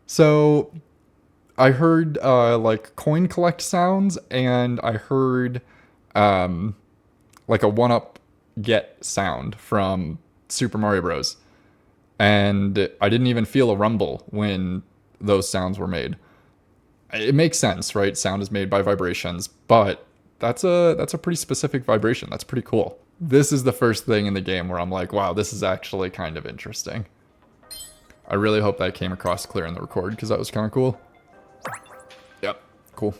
So I heard like coin collect sounds, and I heard like a one-up get sound from Super Mario Bros. And I didn't even feel a rumble when those sounds were made. It makes sense, right? Sound is made by vibrations, but that's a pretty specific vibration. That's pretty cool. This is the first thing in the game where I'm like, wow, this is actually kind of interesting. I really hope that came across clear in the record, because that was kind of cool. Yep, cool.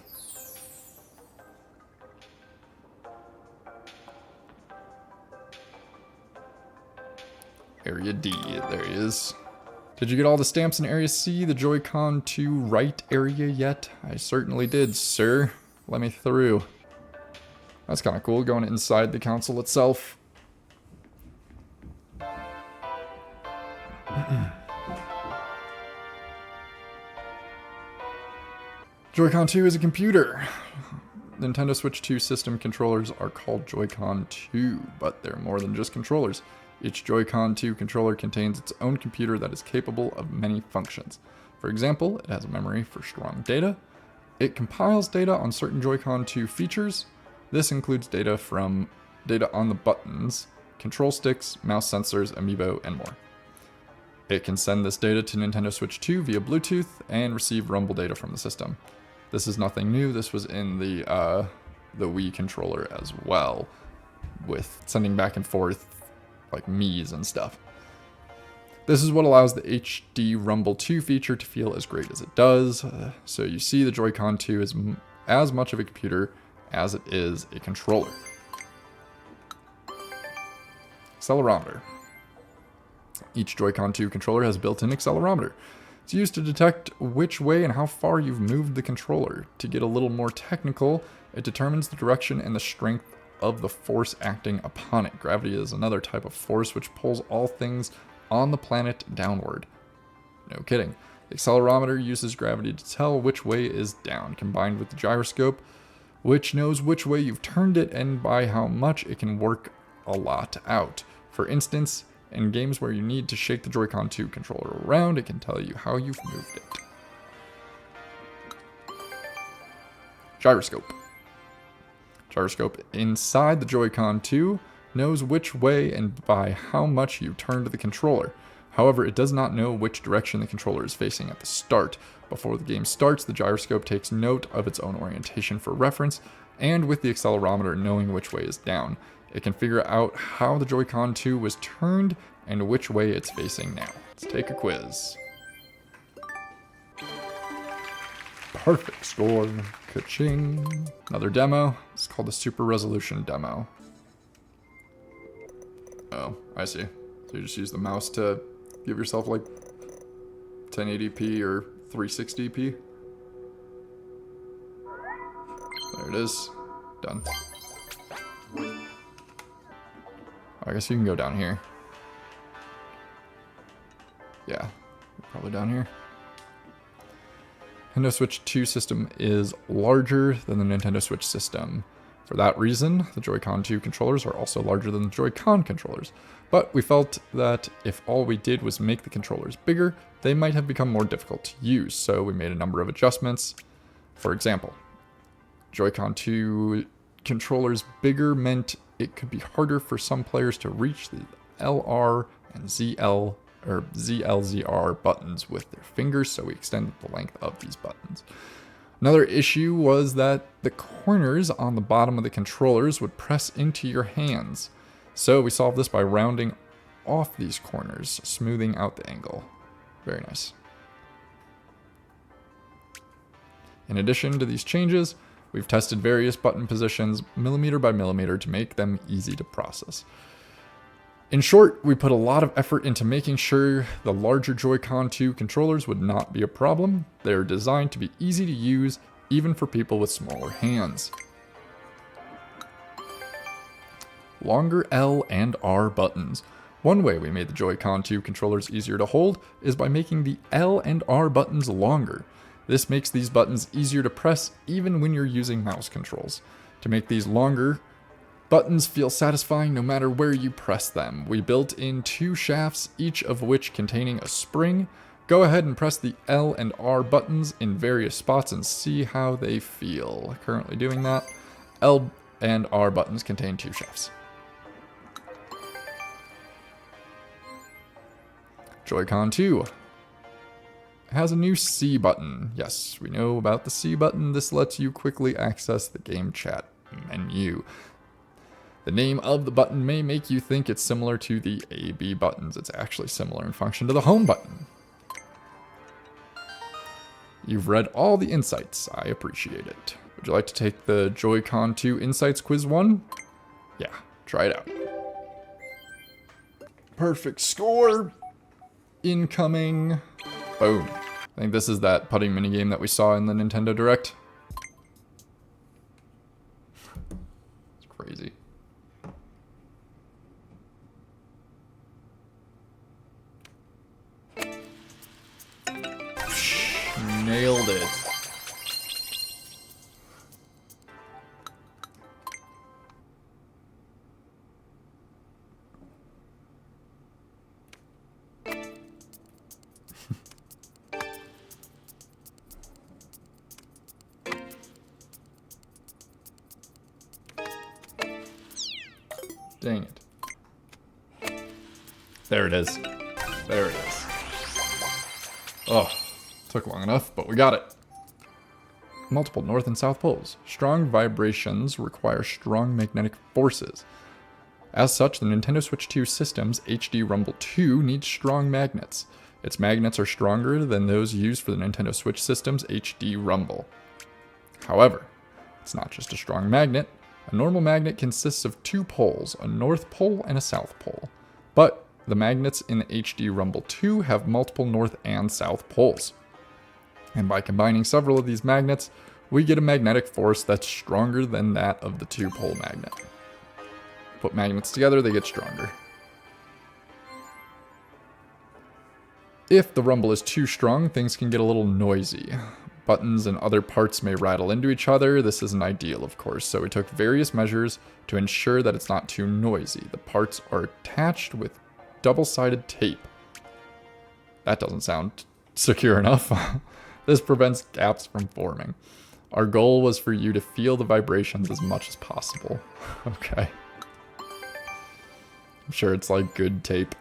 Area D, there he is. Did you get all the stamps in Area C, the Joy-Con 2 right area yet? I certainly did, sir. Let me through. That's kind of cool, going inside the console itself. Joy-Con 2 is a computer. Nintendo Switch 2 system controllers are called Joy-Con 2, but they're more than just controllers. Each Joy-Con 2 controller contains its own computer that is capable of many functions. For example, it has a memory for storing data. It compiles data on certain Joy-Con 2 features. This includes data on the buttons, control sticks, mouse sensors, amiibo, and more. It can send this data to Nintendo Switch 2 via Bluetooth and receive rumble data from the system. This is nothing new. This was in the Wii controller as well, with sending back and forth like Mii's and stuff. This is what allows the HD Rumble 2 feature to feel as great as it does. So you see the Joy-Con 2 is as much of a computer as it is a controller. Accelerometer. Each Joy-Con 2 controller has a built-in accelerometer. It's used to detect which way and how far you've moved the controller. To get a little more technical, it determines the direction and the strength of the force acting upon it. Gravity is another type of force which pulls all things on the planet downward. No kidding. The accelerometer uses gravity to tell which way is down, combined with the gyroscope, which knows which way you've turned it and by how much it can work a lot out. For instance, in games where you need to shake the Joy-Con 2 controller around, it can tell you how you've moved it. Gyroscope. Gyroscope inside the Joy-Con 2 knows which way and by how much you turned the controller. However, it does not know which direction the controller is facing at the start. Before the game starts, the gyroscope takes note of its own orientation for reference, and with the accelerometer knowing which way is down, it can figure out how the Joy-Con 2 was turned and which way it's facing now. Let's take a quiz. Perfect score. Ka-ching. Another demo. It's called the Super Resolution Demo. Oh, I see. So you just use the mouse to give yourself like 1080p or 360p. There it is. Done. I guess you can go down here. Yeah, probably down here. Nintendo Switch 2 system is larger than the Nintendo Switch system. For that reason, the Joy-Con 2 controllers are also larger than the Joy-Con controllers. But we felt that if all we did was make the controllers bigger, they might have become more difficult to use, so we made a number of adjustments. For example, Joy-Con 2 controllers bigger meant it could be harder for some players to reach the LR and ZL or ZLZR buttons with their fingers, so we extended the length of these buttons. Another issue was that the corners on the bottom of the controllers would press into your hands. So we solved this by rounding off these corners, smoothing out the angle. Very nice. In addition to these changes, we've tested various button positions millimeter by millimeter to make them easy to process. In short, we put a lot of effort into making sure the larger Joy-Con 2 controllers would not be a problem. They are designed to be easy to use, even for people with smaller hands. Longer L and R buttons. One way we made the Joy-Con 2 controllers easier to hold is by making the L and R buttons longer. This makes these buttons easier to press even when you're using mouse controls. To make these longer, buttons feel satisfying no matter where you press them. We built in 2 shafts, each of which containing a spring. Go ahead and press the L and R buttons in various spots and see how they feel. Currently doing that. L and R buttons contain 2 shafts. Joy-Con 2 has a new C button. Yes, we know about the C button. This lets you quickly access the game chat menu. The name of the button may make you think it's similar to the A, B buttons. It's actually similar in function to the home button. You've read all the insights. I appreciate it. Would you like to take the Joy-Con 2 Insights Quiz 1? Yeah, try it out. Perfect score! Incoming. Boom. I think this is that putting minigame that we saw in the Nintendo Direct. It's crazy. Nailed it. Dang it. There it is. There it is. Oh, took long enough, but we got it. Multiple north and south poles. Strong vibrations require strong magnetic forces. As such, the Nintendo Switch 2 system's HD Rumble 2 needs strong magnets. Its magnets are stronger than those used for the Nintendo Switch system's HD Rumble. However, it's not just a strong magnet. A normal magnet consists of 2 poles, a north pole and a south pole. But the magnets in the HD Rumble 2 have multiple north and south poles. And by combining several of these magnets, we get a magnetic force that's stronger than that of the 2-pole magnet. Put magnets together, they get stronger. If the Rumble is too strong, things can get a little noisy. Buttons and other parts may rattle into each other. This isn't ideal, of course, so we took various measures to ensure that it's not too noisy. The parts are attached with double-sided tape. That doesn't sound secure enough. This prevents gaps from forming. Our goal was for you to feel the vibrations as much as possible. Okay. I'm sure it's like good tape.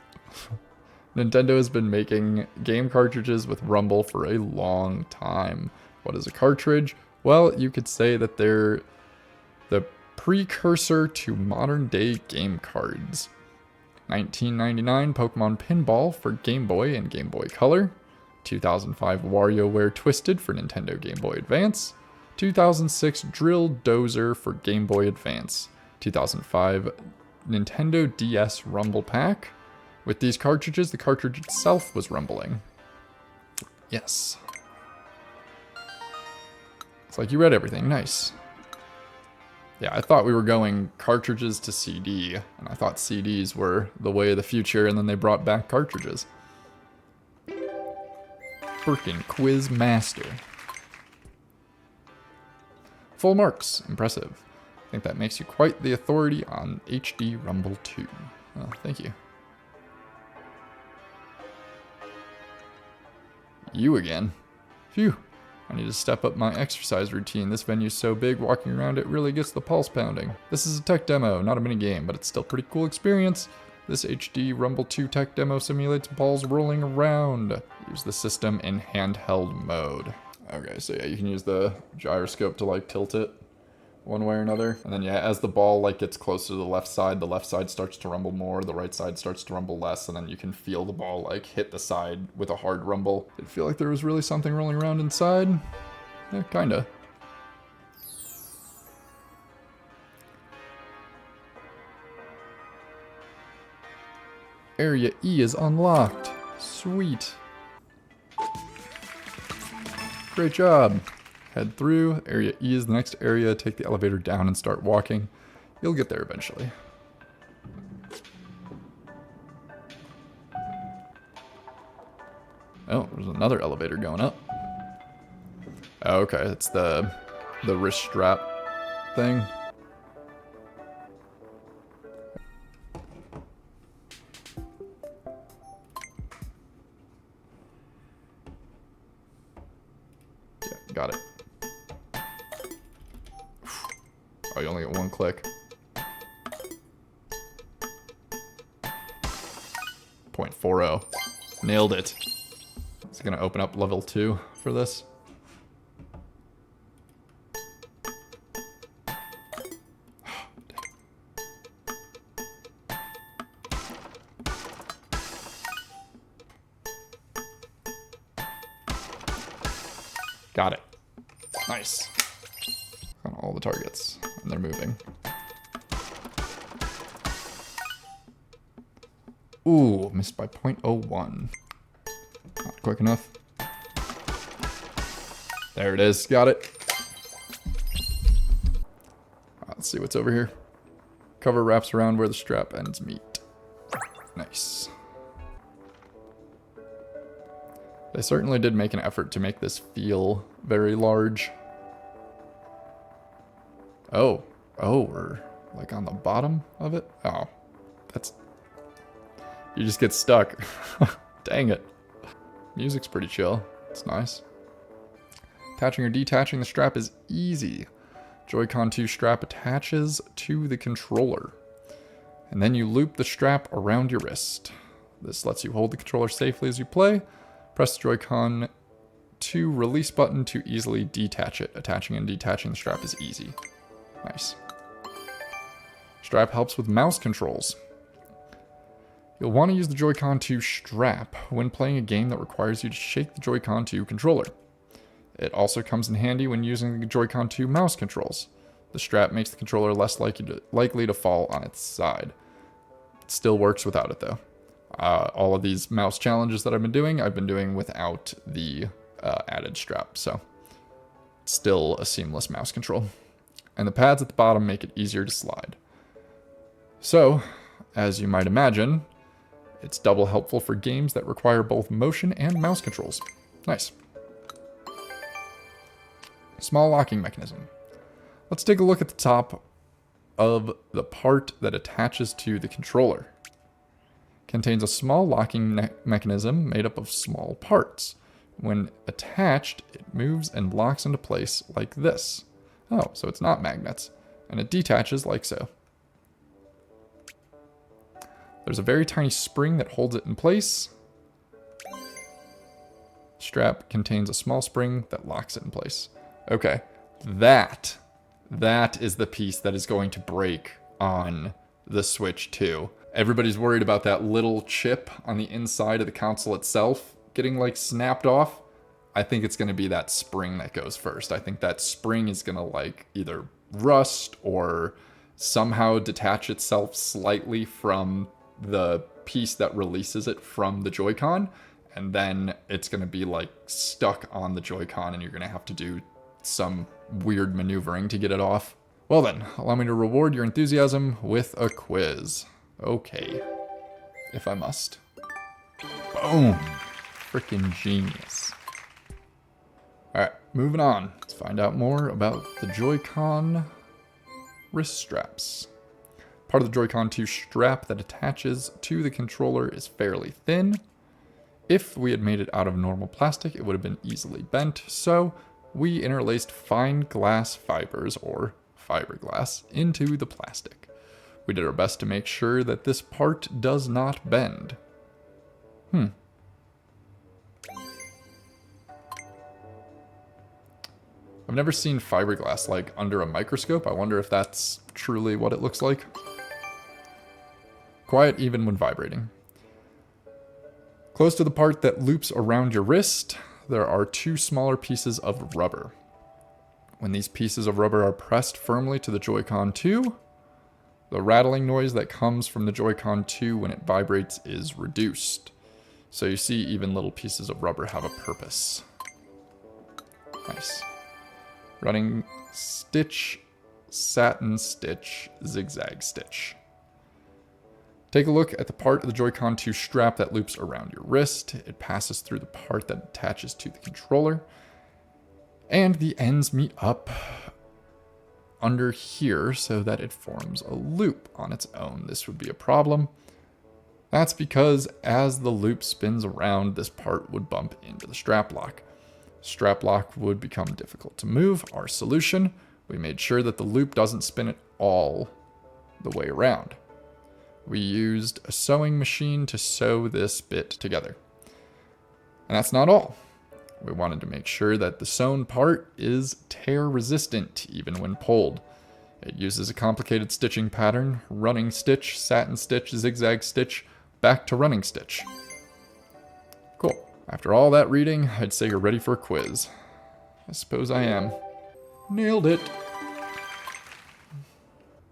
Nintendo has been making game cartridges with Rumble for a long time. What is a cartridge? Well, you could say that they're the precursor to modern-day game cards. 1999 Pokemon Pinball for Game Boy and Game Boy Color. 2005 WarioWare Twisted for Nintendo Game Boy Advance. 2006 Drill Dozer for Game Boy Advance. 2005 Nintendo DS Rumble Pack. With these cartridges, the cartridge itself was rumbling. Yes. It's like you read everything. Nice. Yeah, I thought we were going cartridges to CD, and I thought CDs were the way of the future, and then they brought back cartridges. Frickin' Quiz Master. Full marks. Impressive. I think that makes you quite the authority on HD Rumble 2. Oh, thank you. You again. Phew. I need to step up my exercise routine. This venue's so big, walking around it really gets the pulse pounding. This is a tech demo, not a minigame, but it's still a pretty cool experience. This HD Rumble 2 tech demo simulates balls rolling around. Use the system in handheld mode. Okay, so yeah, you can use the gyroscope to like tilt it. one way or another. And then yeah, as the ball like gets closer to the left side starts to rumble more, the right side starts to rumble less, and then you can feel the ball like hit the side with a hard rumble. Did it feel like there was really something rolling around inside? Yeah, kinda. Area E is unlocked. Sweet. Great job. Head through. Area E is the next area. Take the elevator down and start walking. You'll get there eventually. Oh, there's another elevator going up. Oh, okay, it's the wrist strap thing. Yeah, got it. Oh, you only get one click. 0.40. Nailed it. It's gonna open up level 2 for this. Got it. Nice. On all the targets, and they're moving. Ooh, missed by 0.01. Not quick enough. There it is. Got it. Let's see what's over here. Cover wraps around where the strap ends meet. Nice. They certainly did make an effort to make this feel very large. Oh. Oh, we're like on the bottom of it? Oh. That's... You just get stuck. Dang it. Music's pretty chill. It's nice. Attaching or detaching the strap is easy. Joy-Con 2 strap attaches to the controller. And then you loop the strap around your wrist. This lets you hold the controller safely as you play. Press the Joy-Con 2 release button to easily detach it. Attaching and detaching the strap is easy. Nice. Strap helps with mouse controls. You'll want to use the Joy-Con 2 strap when playing a game that requires you to shake the Joy-Con 2 controller. It also comes in handy when using the Joy-Con 2 mouse controls. The strap makes the controller less likely to fall on its side. It still works without it though. All of these mouse challenges that I've been doing without the added strap, so it's still a seamless mouse control. And the pads at the bottom make it easier to slide. So, as you might imagine, it's double helpful for games that require both motion and mouse controls. Nice. Small locking mechanism. Let's take a look at the top of the part that attaches to the controller. Contains a small locking mechanism made up of small parts. When attached, it moves and locks into place like this. Oh, so it's not magnets. And it detaches like so. There's a very tiny spring that holds it in place. Strap contains a small spring that locks it in place. Okay, that is the piece that is going to break on the Switch 2. Everybody's worried about that little chip on the inside of the console itself getting like snapped off. I think it's going to be that spring that goes first. I think that spring is going to like either rust or somehow detach itself slightly from the piece that releases it from the Joy-Con, and then it's going to be like stuck on the Joy-Con and you're going to have to do some weird maneuvering to get it off. Well then, allow me to reward your enthusiasm with a quiz. Okay. If I must. Boom. Freaking genius. Alright, moving on. Let's find out more about the Joy-Con wrist straps. Part of the Joy-Con 2 strap that attaches to the controller is fairly thin. If we had made it out of normal plastic, it would have been easily bent, so we interlaced fine glass fibers, or fiberglass, into the plastic. We did our best to make sure that this part does not bend. I've never seen fiberglass like under a microscope. I wonder if that's truly what it looks like. Quiet even when vibrating. Close to the part that loops around your wrist, there are two smaller pieces of rubber. When these pieces of rubber are pressed firmly to the Joy-Con 2, the rattling noise that comes from the Joy-Con 2 when it vibrates is reduced. So you see even little pieces of rubber have a purpose. Nice. Running stitch, satin stitch, zigzag stitch. Take a look at the part of the Joy-Con 2 strap that loops around your wrist. It passes through the part that attaches to the controller. And the ends meet up under here so that it forms a loop on its own. This would be a problem. That's because as the loop spins around, this part would bump into the strap lock. Strap lock would become difficult to move. Our solution, we made sure that the loop doesn't spin it all the way around. We used a sewing machine to sew this bit together. And that's not all. We wanted to make sure that the sewn part is tear resistant even when pulled. It uses a complicated stitching pattern: running stitch, satin stitch, zigzag stitch, back to running stitch. Cool. After all that reading, I'd say you're ready for a quiz. I suppose I am. Nailed it.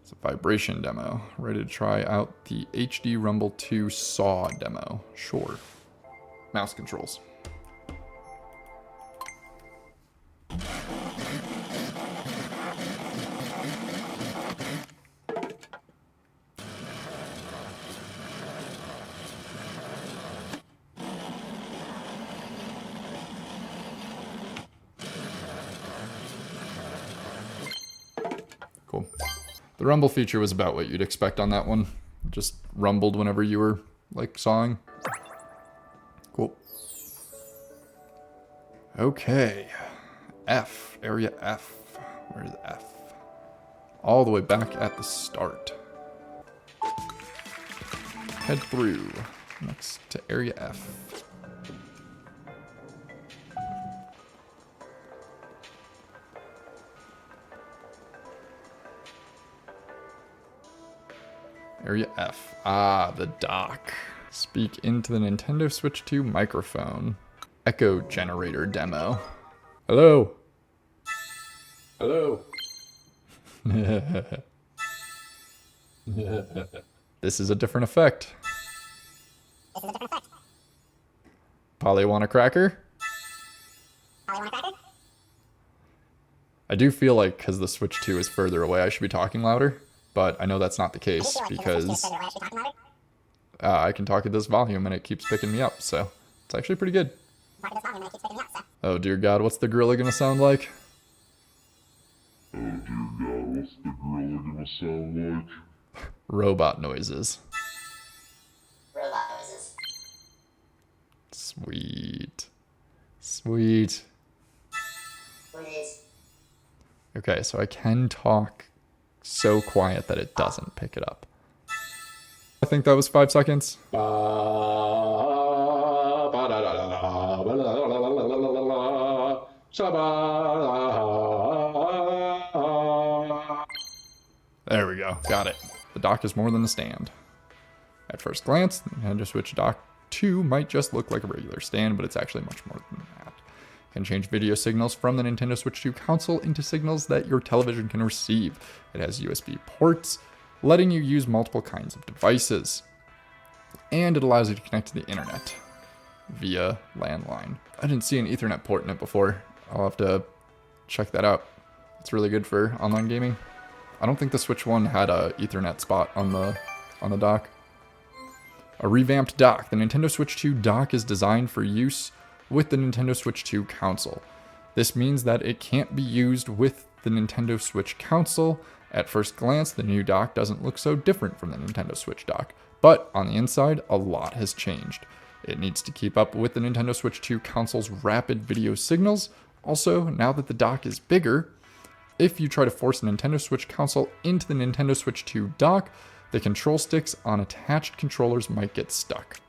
It's a vibration demo. Ready to try out the HD Rumble 2 Saw demo. Sure. Mouse controls. Cool. The rumble feature was about what you'd expect on that one. Just rumbled whenever you were, like, sawing. Cool. Okay. F. Area F. Where's F? All the way back at the start. Head through. Next to Area F. Area F. Ah, the dock. Speak into the Nintendo Switch 2 microphone. Echo generator demo. Hello. Hello. This is a different effect. Polly want a cracker? I do feel like because the Switch 2 is further away, I should be talking louder. But I know that's not the case because I can talk at this volume and it keeps picking me up, so it's actually pretty good. Oh dear God, what's the gorilla gonna sound like? Oh dear God, what's the gorilla gonna sound like? Robot noises. Robot noises. Sweet. Sweet. Please. Okay, so I can talk so quiet that it doesn't pick it up. I think that was 5 seconds. There we go, got it. The dock is more than a stand. At first glance, the Nintendo Switch Dock 2 might just look like a regular stand, but it's actually much more than that. It can change video signals from the Nintendo Switch 2 console into signals that your television can receive. It has USB ports, letting you use multiple kinds of devices. And it allows you to connect to the internet via landline. I didn't see an Ethernet port in it before. I'll have to check that out. It's really good for online gaming. I don't think the Switch 1 had a Ethernet spot on the dock. A revamped dock. The Nintendo Switch 2 dock is designed for use with the Nintendo Switch 2 console. This means that it can't be used with the Nintendo Switch console. At first glance, the new dock doesn't look so different from the Nintendo Switch dock, but on the inside, a lot has changed. It needs to keep up with the Nintendo Switch 2 console's rapid video signals. Also, now that the dock is bigger, if you try to force a Nintendo Switch console into the Nintendo Switch 2 dock, the control sticks on attached controllers might get stuck.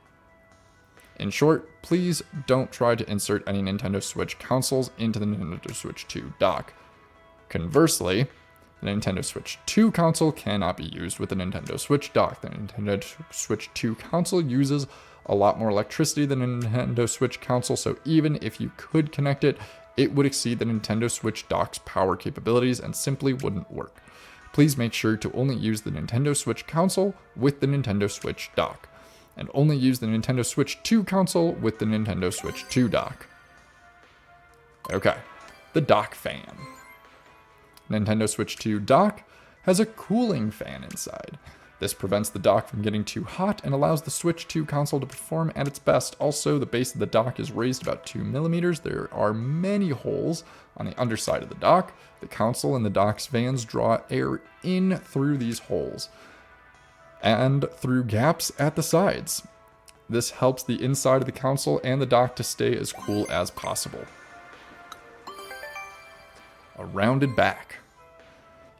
In short, please don't try to insert any Nintendo Switch consoles into the Nintendo Switch 2 dock. Conversely, the Nintendo Switch 2 console cannot be used with the Nintendo Switch dock. The Nintendo Switch 2 console uses a lot more electricity than a Nintendo Switch console, so even if you could connect it, it would exceed the Nintendo Switch dock's power capabilities and simply wouldn't work. Please make sure to only use the Nintendo Switch console with the Nintendo Switch dock, and only use the Nintendo Switch 2 console with the Nintendo Switch 2 dock. Okay, the dock fan. Nintendo Switch 2 dock has a cooling fan inside. This prevents the dock from getting too hot and allows the Switch 2 console to perform at its best. Also, the base of the dock is raised about 2 millimeters. There are many holes on the underside of the dock. The console and the dock's fans draw air in through these holes and through gaps at the sides. This helps the inside of the console and the dock to stay as cool as possible. A rounded back.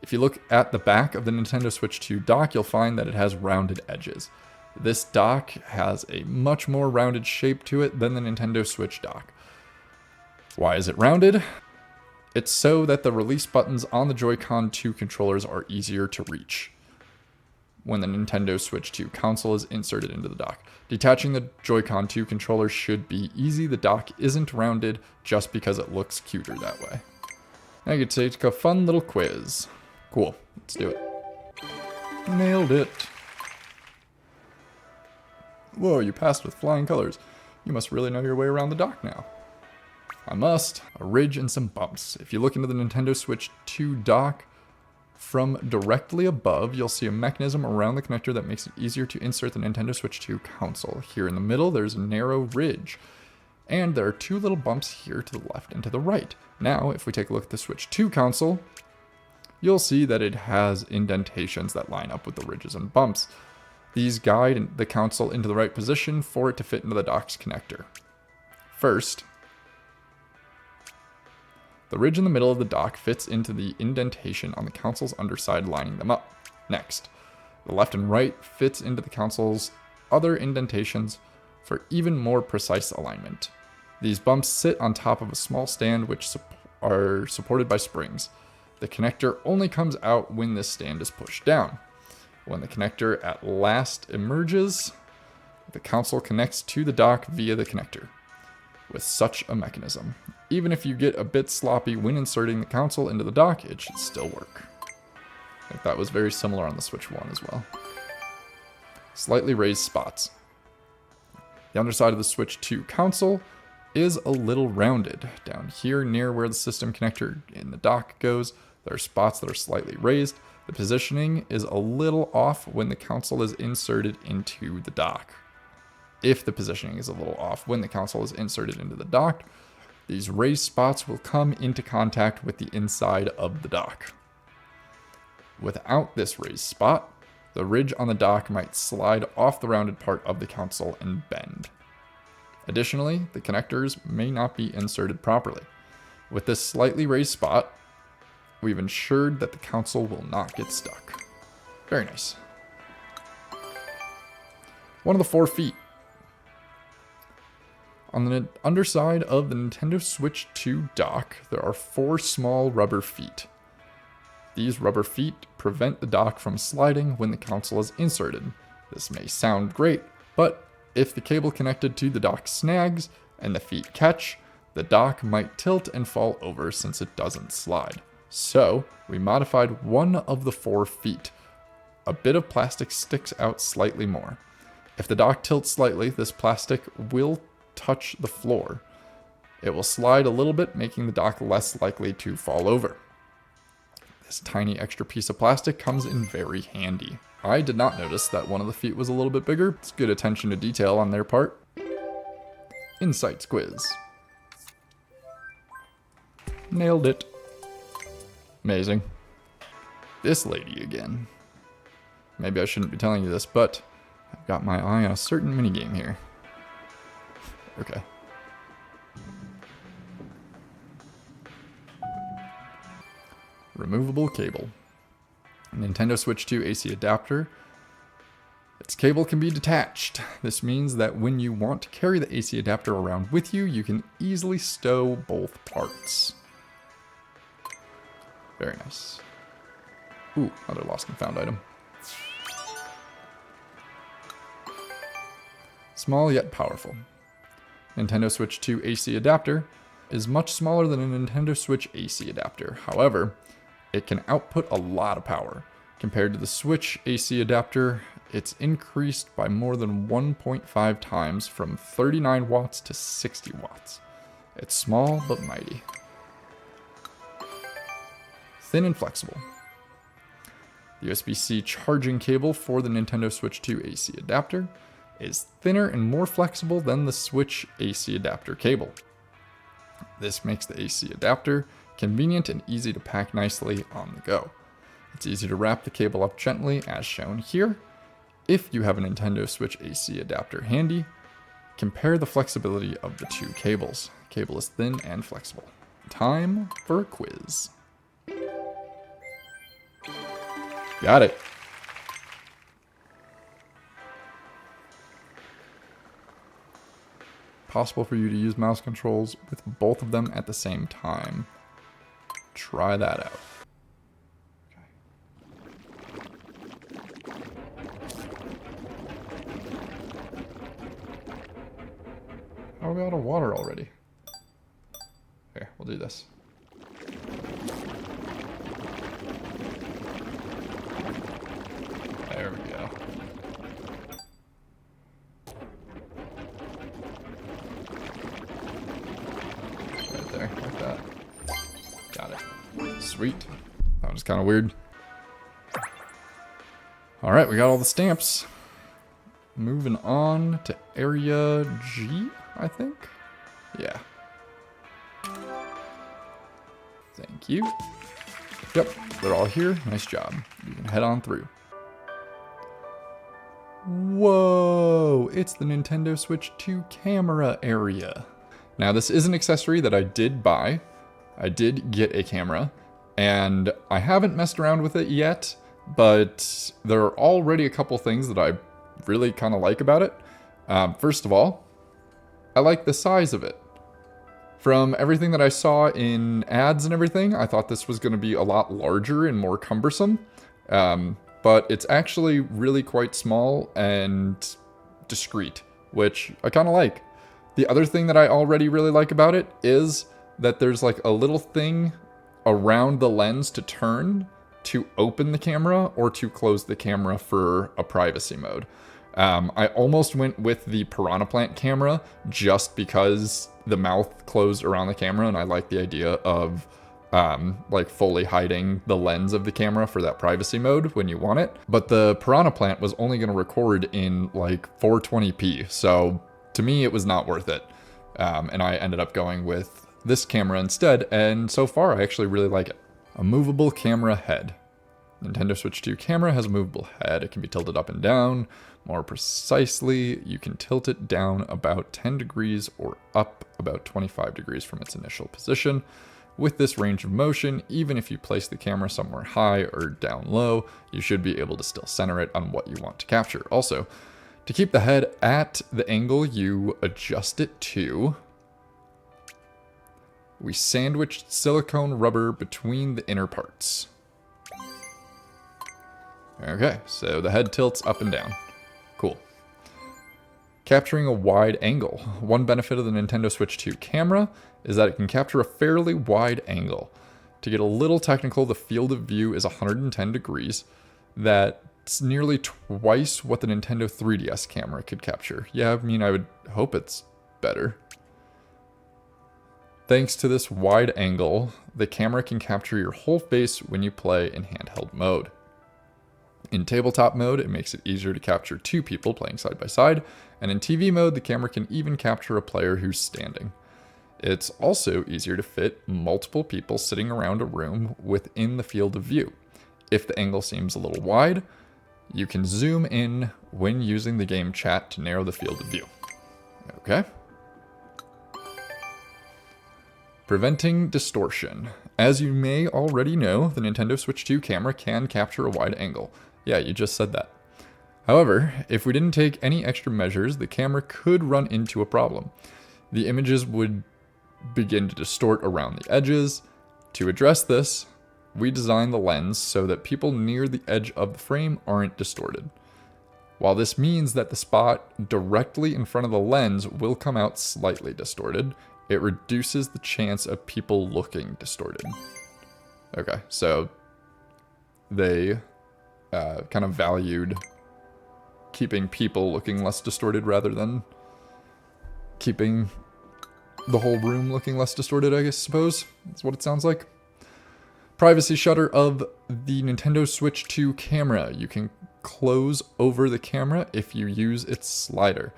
If you look at the back of the Nintendo Switch 2 dock, you'll find that it has rounded edges. This dock has a much more rounded shape to it than the Nintendo Switch dock. Why is it rounded? It's so that the release buttons on the Joy-Con 2 controllers are easier to reach when the Nintendo Switch 2 console is inserted into the dock. Detaching the Joy-Con 2 controller should be easy. The dock isn't rounded just because it looks cuter that way. Now you can take a fun little quiz. Cool, let's do it. Nailed it. Whoa, you passed with flying colors. You must really know your way around the dock now. I must. A ridge and some bumps. If you look into the Nintendo Switch 2 dock, from directly above, you'll see a mechanism around the connector that makes it easier to insert the Nintendo Switch 2 console. Here in the middle, there's a narrow ridge. And there are 2 little bumps here to the left and to the right. Now, if we take a look at the Switch 2 console, you'll see that it has indentations that line up with the ridges and bumps. These guide the console into the right position for it to fit into the dock's connector. First, the ridge in the middle of the dock fits into the indentation on the console's underside, lining them up. Next, the left and right fits into the console's other indentations for even more precise alignment. These bumps sit on top of a small stand which are supported by springs. The connector only comes out when this stand is pushed down. When the connector at last emerges, the console connects to the dock via the connector. With such a mechanism, even if you get a bit sloppy when inserting the console into the dock, it should still work. I think that was very similar on the Switch 1 as well. Slightly raised spots. The underside of the Switch 2 console is a little rounded. Down here near where the system connector in the dock goes, there are spots that are slightly raised. The positioning is a little off when the console is inserted into the dock. If the positioning is a little off when the console is inserted into the dock, these raised spots will come into contact with the inside of the dock. Without this raised spot, the ridge on the dock might slide off the rounded part of the console and bend. Additionally, the connectors may not be inserted properly. With this slightly raised spot, we've ensured that the console will not get stuck. Very nice. One of the 4 feet. On the underside of the Nintendo Switch 2 dock, there are 4 small rubber feet. These rubber feet prevent the dock from sliding when the console is inserted. This may sound great, but if the cable connected to the dock snags and the feet catch, the dock might tilt and fall over since it doesn't slide. So, we modified one of the 4 feet. A bit of plastic sticks out slightly more. If the dock tilts slightly, this plastic will touch the floor. It will slide a little bit, making the dock less likely to fall over. This tiny extra piece of plastic comes in very handy. I did not notice that one of the feet was a little bit bigger. It's good attention to detail on their part. Insights quiz. Nailed it. Amazing. This lady again. Maybe I shouldn't be telling you this, but I've got my eye on a certain minigame here. Okay. Removable cable. Nintendo Switch 2 AC adapter. Its cable can be detached. This means that when you want to carry the AC adapter around with you, you can easily stow both parts. Very nice. Ooh, another lost and found item. Small yet powerful. Nintendo Switch 2 AC adapter is much smaller than a Nintendo Switch AC adapter. However, it can output a lot of power. Compared to the Switch AC adapter, it's increased by more than 1.5 times from 39 watts to 60 watts. It's small but mighty. Thin and flexible. The USB-C charging cable for the Nintendo Switch 2 AC adapter is thinner and more flexible than the Switch AC adapter cable. This makes the AC adapter convenient and easy to pack nicely on the go. It's easy to wrap the cable up gently as shown here. If you have a Nintendo Switch AC adapter handy, compare the flexibility of the two cables. The cable is thin and flexible. Time for a quiz. Got it. Possible for you to use mouse controls with both of them at the same time. Try that out. How are we out of water already? Here, we'll do this. There we go. Right there, like that. Got it. Sweet. That was kind of weird. Alright, we got all the stamps. Moving on to area G, I think? Yeah. Thank you. Yep, they're all here. Nice job. You can head on through. Whoa! It's the Nintendo Switch 2 camera area. Now, this is an accessory that I did buy. I did get a camera, and I haven't messed around with it yet, but there are already a couple things that I really kind of like about it. First of all, I like the size of it. From everything that I saw in ads and everything, I thought this was going to be a lot larger and more cumbersome. But it's actually really quite small and discreet, which I kind of like. The other thing that I already really like about it is that there's like a little thing around the lens to turn to open the camera or to close the camera for a privacy mode. I almost went with the Piranha Plant camera just because the mouth closed around the camera, and I like the idea of like fully hiding the lens of the camera for that privacy mode when you want it. But the Piranha Plant was only going to record in like 420p, so to me it was not worth it. And I ended up going with this camera instead, and so far I actually really like it. A movable camera head. Nintendo Switch 2 camera has a movable head. It can be tilted up and down. More precisely, you can tilt it down about 10 degrees or up about 25 degrees from its initial position. With this range of motion, even if you place the camera somewhere high or down low, you should be able to still center it on what you want to capture. Also, to keep the head at the angle you adjust it to, we sandwiched silicone rubber between the inner parts. Okay, so the head tilts up and down. Cool. Capturing a wide angle. One benefit of the Nintendo Switch 2 camera is that it can capture a fairly wide angle. To get a little technical, the field of view is 110 degrees. That's nearly twice what the Nintendo 3DS camera could capture. Yeah, I mean, I would hope it's better. Thanks to this wide angle, the camera can capture your whole face when you play in handheld mode. In tabletop mode, it makes it easier to capture two people playing side by side, and in TV mode, the camera can even capture a player who's standing. It's also easier to fit multiple people sitting around a room within the field of view. If the angle seems a little wide, you can zoom in when using the game chat to narrow the field of view. Okay. Preventing distortion. As you may already know, the Nintendo Switch 2 camera can capture a wide angle. Yeah, you just said that. However, if we didn't take any extra measures, the camera could run into a problem. The images would begin to distort around the edges. To address this, we designed the lens so that people near the edge of the frame aren't distorted. While this means that the spot directly in front of the lens will come out slightly distorted, it reduces the chance of people looking distorted. Okay, so they kind of valued keeping people looking less distorted rather than keeping the whole room looking less distorted, I suppose. That's what it sounds like. Privacy shutter of the Nintendo Switch 2 camera. You can close over the camera if you use its slider.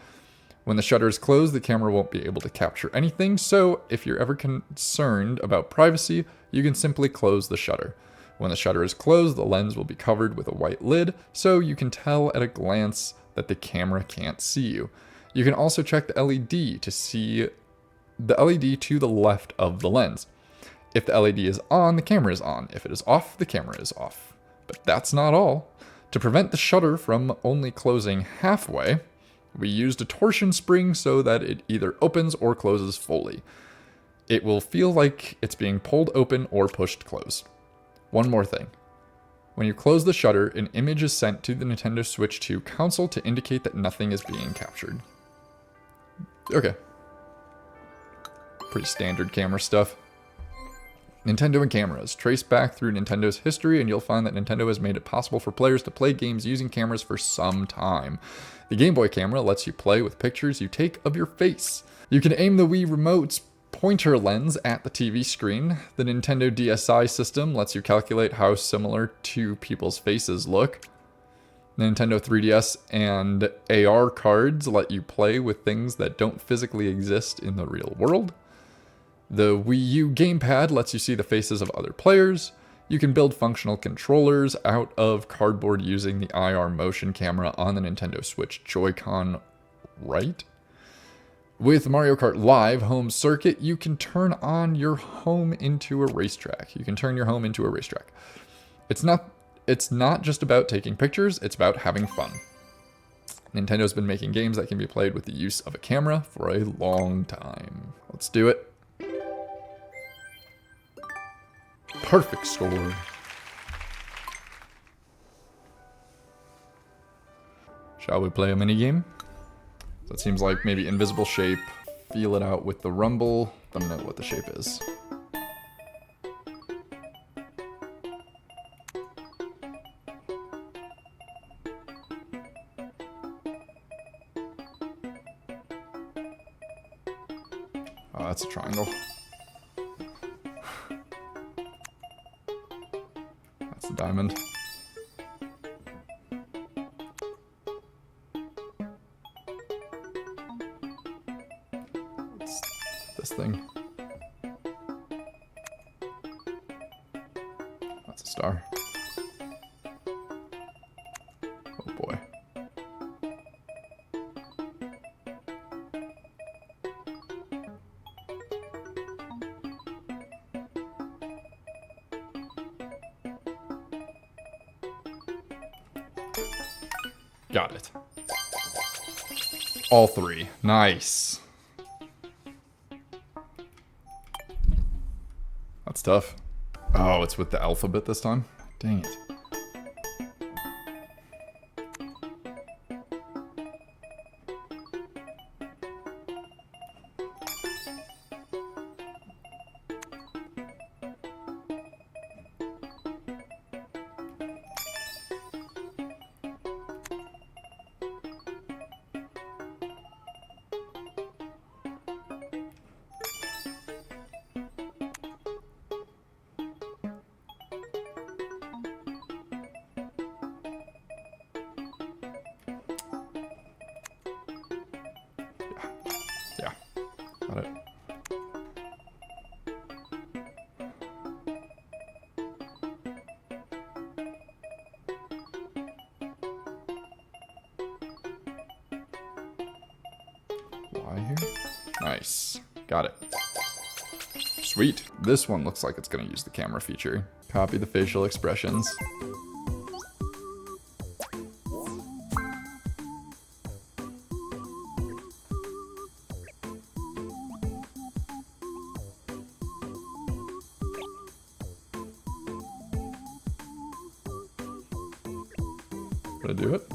When the shutter is closed, the camera won't be able to capture anything, so if you're ever concerned about privacy, you can simply close the shutter. When the shutter is closed, the lens will be covered with a white lid, so you can tell at a glance that the camera can't see you. You can also check the LED to see the LED to the left of the lens. If the LED is on, the camera is on. If it is off, the camera is off. But that's not all. To prevent the shutter from only closing halfway, we used a torsion spring so that it either opens or closes fully. It will feel like it's being pulled open or pushed closed. One more thing. When you close the shutter, an image is sent to the Nintendo Switch 2 console to indicate that nothing is being captured. Okay. Pretty standard camera stuff. Nintendo and cameras. Trace back through Nintendo's history and you'll find that Nintendo has made it possible for players to play games using cameras for some time. The Game Boy camera lets you play with pictures you take of your face. You can aim the Wii Remote's pointer lens at the TV screen. The Nintendo DSi system lets you calculate how similar two people's faces look. The Nintendo 3DS and AR cards let you play with things that don't physically exist in the real world. The Wii U gamepad lets you see the faces of other players. You can build functional controllers out of cardboard using the IR motion camera on the Nintendo Switch Joy-Con, right? With Mario Kart Live Home Circuit, you can turn on your home into a racetrack. You can turn your home into a racetrack. It's not just about taking pictures, it's about having fun. Nintendo's been making games that can be played with the use of a camera for a long time. Let's do it. Perfect score. Shall we play a minigame? That seems like maybe invisible shape. Feel it out with the rumble. Don't know what the shape is. Oh, that's a triangle. That's a diamond. It's this thing. That's a star. Oh boy. Got it. All three. Nice. That's tough. Oh, it's with the alphabet this time? Dang it. Yeah. Got it. Y here? Nice. Got it. Sweet. This one looks like it's going to use the camera feature. Copy the facial expressions. Did I do it?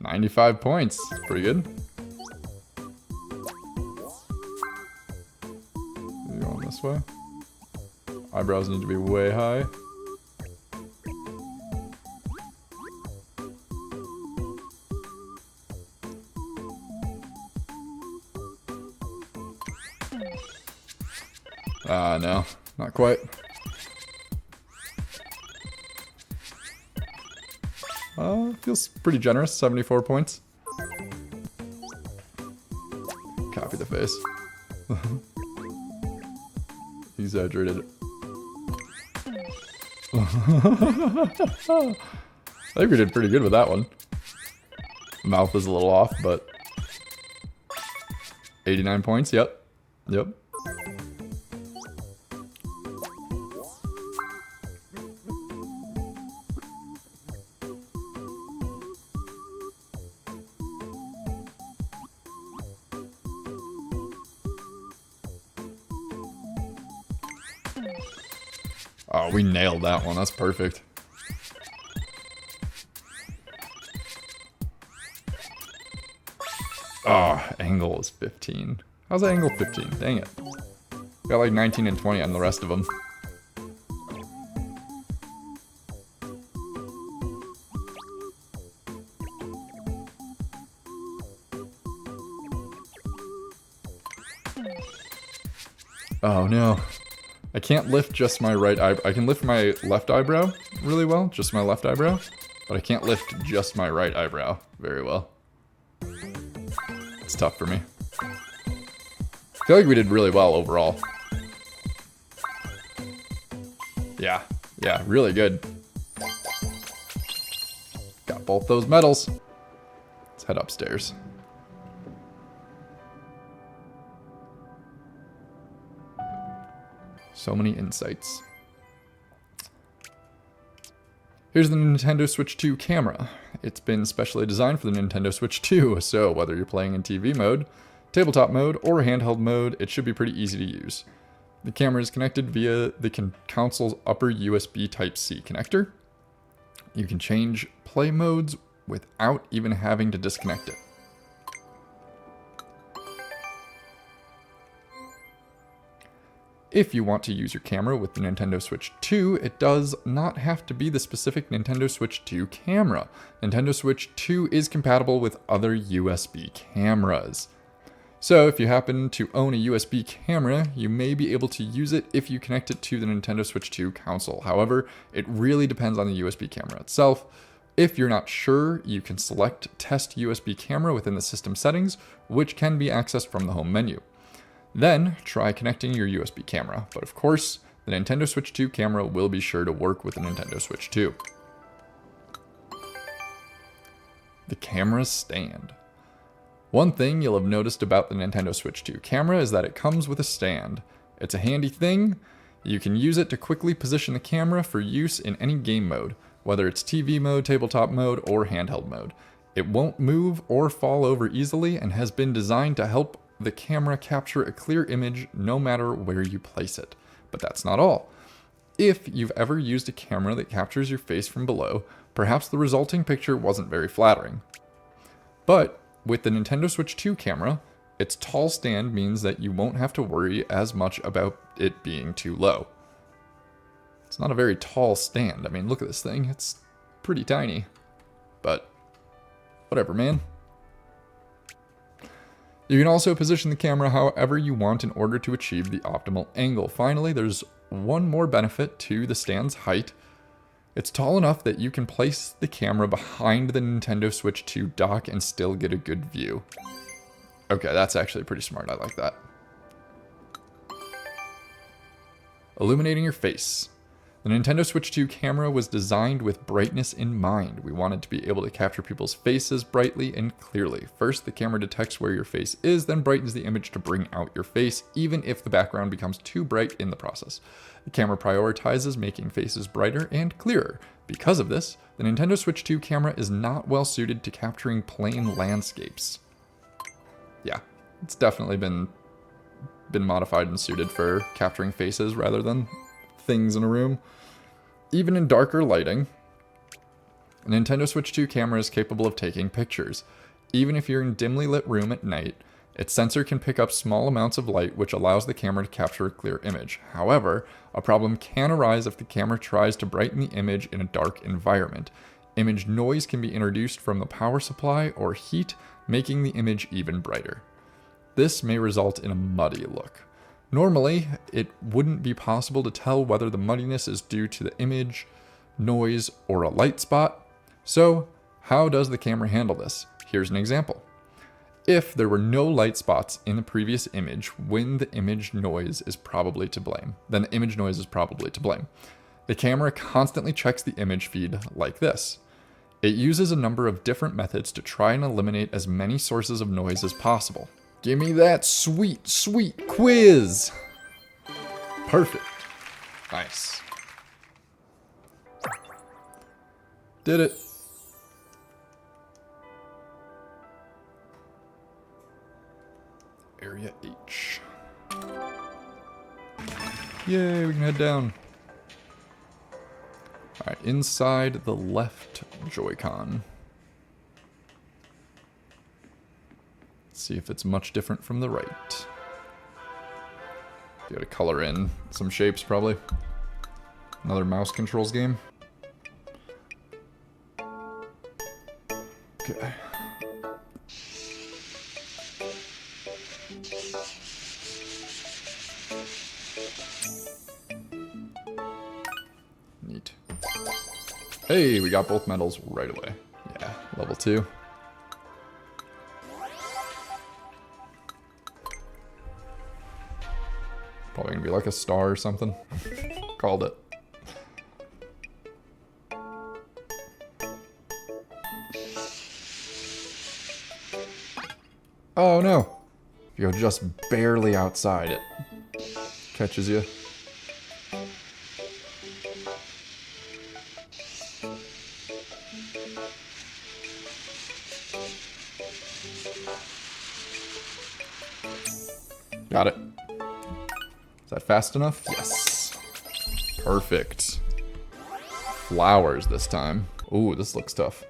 $95. Pretty good. You going this way? Eyebrows need to be way high. No, not quite. Feels pretty generous, 74 points. Copy the face. Exaggerated. I think we did pretty good with that one. Mouth is a little off, but 89 points, yep. Yep. Oh, we nailed that one. That's perfect. Oh, angle is 15. How's that angle 15? Dang it. Got like 19 and 20 on the rest of them. Oh no. I can't lift just my right eyebrow. I can lift my left eyebrow really well, just my left eyebrow, but I can't lift just my right eyebrow very well. It's tough for me. I feel like we did really well overall. Yeah, really good. Got both those medals. Let's head upstairs. So many insights. Here's the Nintendo Switch 2 camera. It's been specially designed for the Nintendo Switch 2, so whether you're playing in TV mode, tabletop mode, or handheld mode, it should be pretty easy to use. The camera is connected via the console's upper USB Type-C connector. You can change play modes without even having to disconnect it. If you want to use your camera with the Nintendo Switch 2, it does not have to be the specific Nintendo Switch 2 camera. Nintendo Switch 2 is compatible with other USB cameras. So if you happen to own a USB camera, you may be able to use it if you connect it to the Nintendo Switch 2 console. However, it really depends on the USB camera itself. If you're not sure, you can select Test USB Camera within the system settings, which can be accessed from the home menu. Then, try connecting your USB camera, but of course, the Nintendo Switch 2 camera will be sure to work with the Nintendo Switch 2. The camera stand. One thing you'll have noticed about the Nintendo Switch 2 camera is that it comes with a stand. It's a handy thing. You can use it to quickly position the camera for use in any game mode, whether it's TV mode, tabletop mode, or handheld mode. It won't move or fall over easily and has been designed to help the camera capture a clear image no matter where you place it. But that's not all. If you've ever used a camera that captures your face from below, perhaps the resulting picture wasn't very flattering. But with the Nintendo Switch 2 camera, its tall stand means that you won't have to worry as much about it being too low. It's not a very tall stand. I mean, look at this thing. It's pretty tiny. But whatever, man. You can also position the camera however you want in order to achieve the optimal angle. Finally, there's one more benefit to the stand's height. It's tall enough that you can place the camera behind the Nintendo Switch 2 dock and still get a good view. Okay, that's actually pretty smart. I like that. Illuminating your face. The Nintendo Switch 2 camera was designed with brightness in mind. We wanted to be able to capture people's faces brightly and clearly. First, the camera detects where your face is, then brightens the image to bring out your face, even if the background becomes too bright in the process. The camera prioritizes making faces brighter and clearer. Because of this, the Nintendo Switch 2 camera is not well suited to capturing plain landscapes. It's definitely been modified and suited for capturing faces rather than things in a room. Even in darker lighting, a Nintendo Switch 2 camera is capable of taking pictures. Even if you're in a dimly lit room at night, its sensor can pick up small amounts of light, which allows the camera to capture a clear image. However, a problem can arise if the camera tries to brighten the image in a dark environment. Image noise can be introduced from the power supply or heat, making the image even brighter. This may result in a muddy look. Normally, it wouldn't be possible to tell whether the muddiness is due to the image, noise, or a light spot. So, how does the camera handle this? Here's an example. If there were no light spots in the previous image when the image noise is probably to blame, then the image noise is probably to blame. The camera constantly checks the image feed like this. It uses a number of different methods to try and eliminate as many sources of noise as possible. Give me that sweet, sweet quiz! Perfect. Nice. Did it. Area H. Yay, we can head down. Alright, inside the left Joy-Con. Let's see if it's much different from the right. You gotta color in some shapes, probably. Another mouse controls game. Okay. Neat. Hey, we got both medals right away. Yeah, level 2. Probably gonna be like a star or something. Called it. Oh no! If you're just barely outside, it catches you. Got it. Is that fast enough? Yes. Perfect. Flowers this time. Ooh, this looks tough.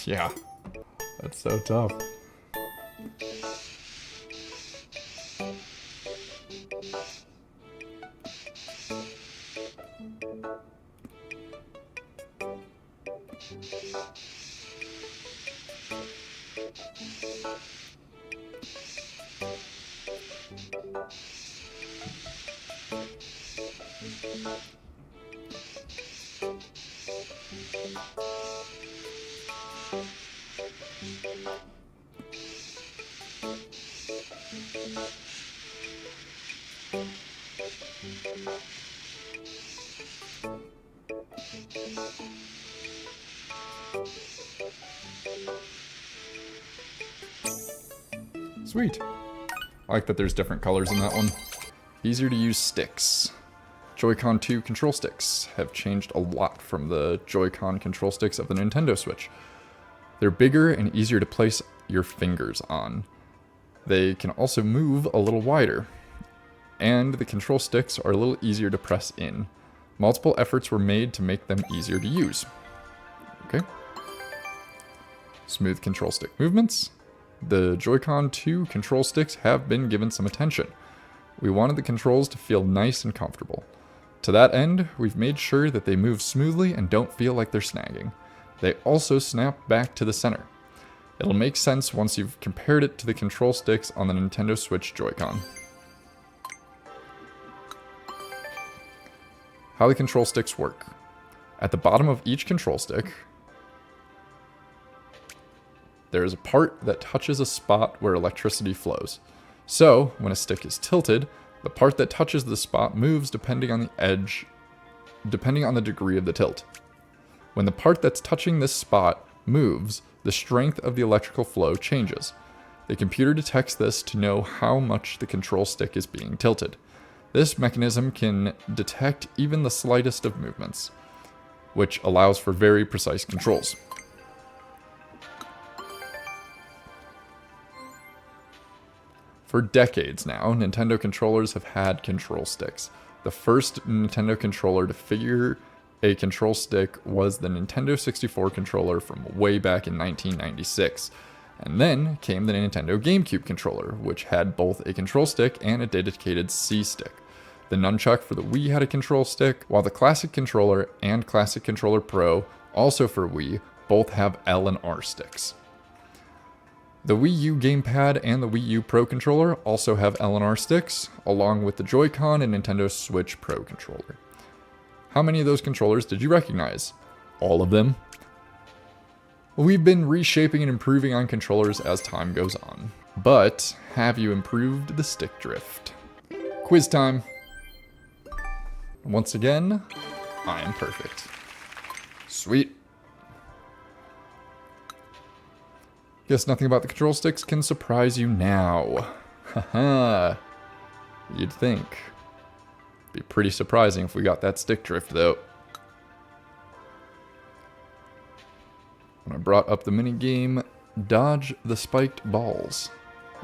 Yeah. That's so tough. Sweet. I like that there's different colors in that one. Easier to use sticks. Joy-Con 2 control sticks have changed a lot from the Joy-Con control sticks of the Nintendo Switch. They're bigger and easier to place your fingers on. They can also move a little wider. And the control sticks are a little easier to press in. Multiple efforts were made to make them easier to use. Okay. Smooth control stick movements. The Joy-Con 2 control sticks have been given some attention. We wanted the controls to feel nice and comfortable. To that end, we've made sure that they move smoothly and don't feel like they're snagging. They also snap back to the center. It'll make sense once you've compared it to the control sticks on the Nintendo Switch Joy-Con. How the control sticks work. At the bottom of each control stick, there is a part that touches a spot where electricity flows. So, when a stick is tilted, the part that touches the spot moves depending on the degree of the tilt. When the part that's touching this spot moves, the strength of the electrical flow changes. The computer detects this to know how much the control stick is being tilted. This mechanism can detect even the slightest of movements, which allows for very precise controls. For decades now, Nintendo controllers have had control sticks. The first Nintendo controller to figure a control stick was the Nintendo 64 controller from way back in 1996. And then came the Nintendo GameCube controller, which had both a control stick and a dedicated C-stick. The Nunchuck for the Wii had a control stick, while the Classic Controller and Classic Controller Pro, also for Wii, both have L and R sticks. The Wii U gamepad and the Wii U Pro controller also have L and R sticks, along with the Joy-Con and Nintendo Switch Pro controller. How many of those controllers did you recognize? All of them? We've been reshaping and improving on controllers as time goes on. But have you improved the stick drift? Quiz time. Once again, I am perfect. Sweet. Guess nothing about the control sticks can surprise you now. Haha. You'd think. Be pretty surprising if we got that stick drift though. When I brought up the minigame, dodge the spiked balls.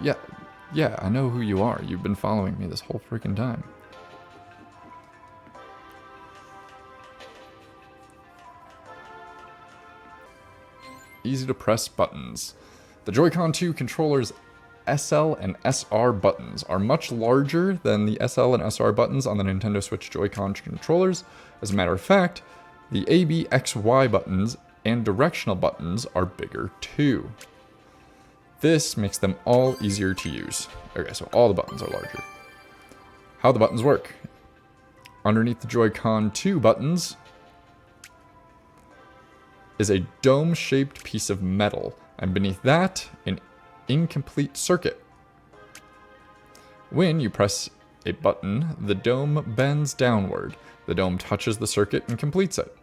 Yeah, I know who you are. You've been following me this whole freaking time. Easy to press buttons. The Joy-Con 2 controller's SL and SR buttons are much larger than the SL and SR buttons on the Nintendo Switch Joy-Con controllers. As a matter of fact, the ABXY buttons and directional buttons are bigger too. This makes them all easier to use. Okay, so all the buttons are larger. How the buttons work. Underneath the Joy-Con 2 buttons is a dome-shaped piece of metal, and beneath that, an incomplete circuit. When you press a button, the dome bends downward. The dome touches the circuit and completes it.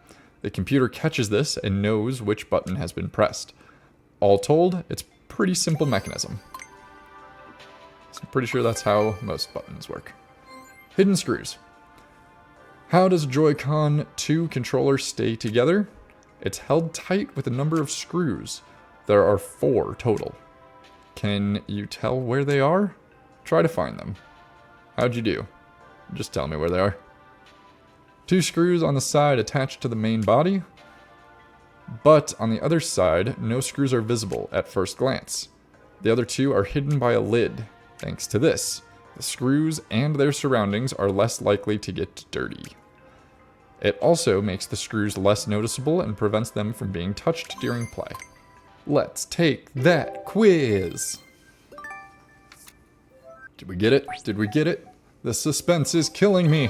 The computer catches this and knows which button has been pressed. All told, it's a pretty simple mechanism. So I'm pretty sure that's how most buttons work. Hidden screws. How does a Joy-Con 2 controller stay together? It's held tight with a number of screws. There are 4 total. Can you tell where they are? Try to find them. How'd you do? Just tell me where they are. 2 screws on the side attached to the main body, but on the other side, no screws are visible at first glance. The other 2 are hidden by a lid. Thanks to this, the screws and their surroundings are less likely to get dirty. It also makes the screws less noticeable and prevents them from being touched during play. Let's take that quiz! Did we get it? Did we get it? The suspense is killing me!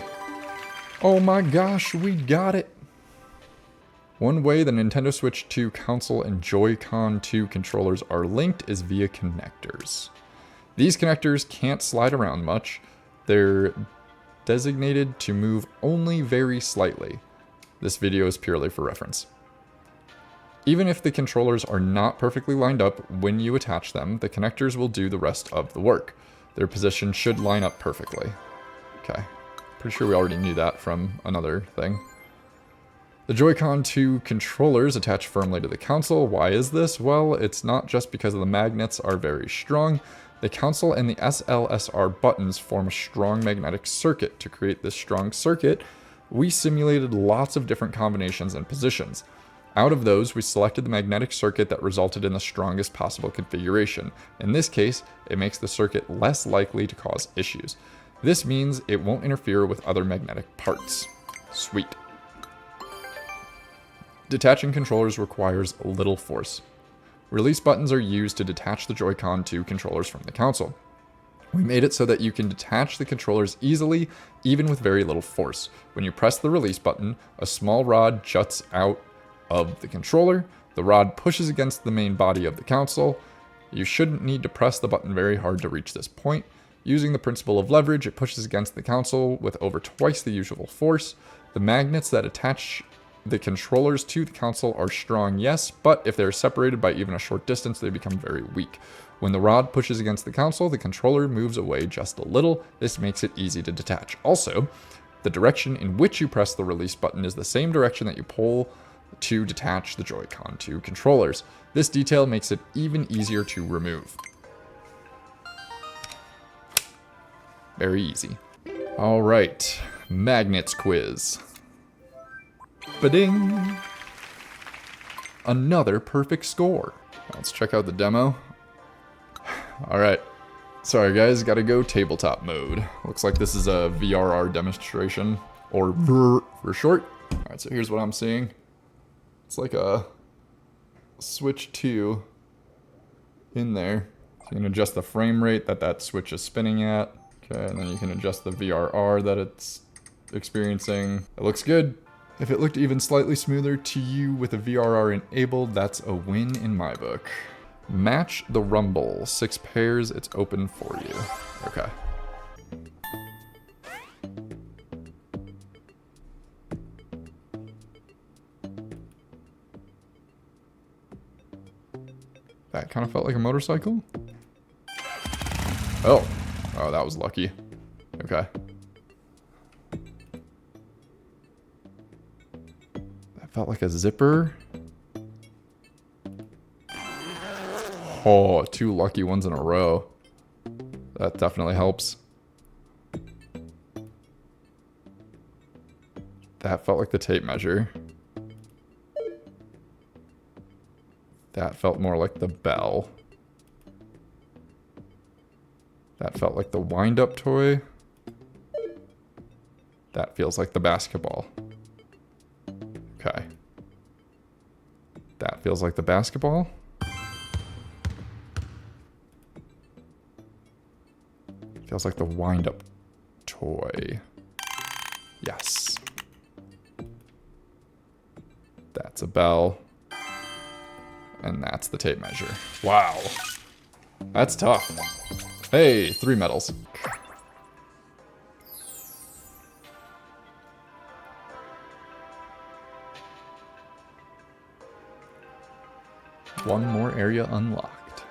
Oh my gosh, we got it! One way the Nintendo Switch 2 console and Joy-Con 2 controllers are linked is via connectors. These connectors can't slide around much. They're designated to move only very slightly. This video is purely for reference. Even if the controllers are not perfectly lined up when you attach them, the connectors will do the rest of the work. Their position should line up perfectly. Okay. Pretty sure we already knew that from another thing. The Joy-Con 2 controllers attach firmly to the console. Why is this? Well, it's not just because the magnets are very strong. The console and the SLSR buttons form a strong magnetic circuit. To create this strong circuit, we simulated lots of different combinations and positions. Out of those, we selected the magnetic circuit that resulted in the strongest possible configuration. In this case, it makes the circuit less likely to cause issues. This means it won't interfere with other magnetic parts. Sweet. Detaching controllers requires little force. Release buttons are used to detach the Joy-Con 2 controllers from the console. We made it so that you can detach the controllers easily, even with very little force. When you press the release button, a small rod juts out of the controller. The rod pushes against the main body of the console. You shouldn't need to press the button very hard to reach this point. Using the principle of leverage, it pushes against the console with over twice the usual force. The magnets that attach the controllers to the console are strong, yes, but if they're separated by even a short distance, they become very weak. When the rod pushes against the console, the controller moves away just a little. This makes it easy to detach. Also, the direction in which you press the release button is the same direction that you pull to detach the Joy-Con 2 controllers. This detail makes it even easier to remove. Very easy. All right, magnets quiz. Ba-ding! Another perfect score. Let's check out the demo. All right. Sorry guys, gotta go tabletop mode. Looks like this is a VRR demonstration, or VRR for short. All right, so here's what I'm seeing. It's like a Switch 2 in there. So you can adjust the frame rate that that Switch is spinning at. Okay, and then you can adjust the VRR that it's experiencing. It looks good. If it looked even slightly smoother to you with the VRR enabled, that's a win in my book. Match the rumble. 6 pairs, it's open for you. Okay. That kind of felt like a motorcycle. Oh. Oh, that was lucky. Okay. That felt like a zipper. Oh, 2 lucky ones in a row. That definitely helps. That felt like the tape measure. That felt more like the bell. That felt like the wind-up toy. That feels like the basketball. Okay. That feels like the basketball. Feels like the wind-up toy. Yes. That's a bell. And that's the tape measure. Wow. That's tough. Hey, 3 medals. One more area unlocked.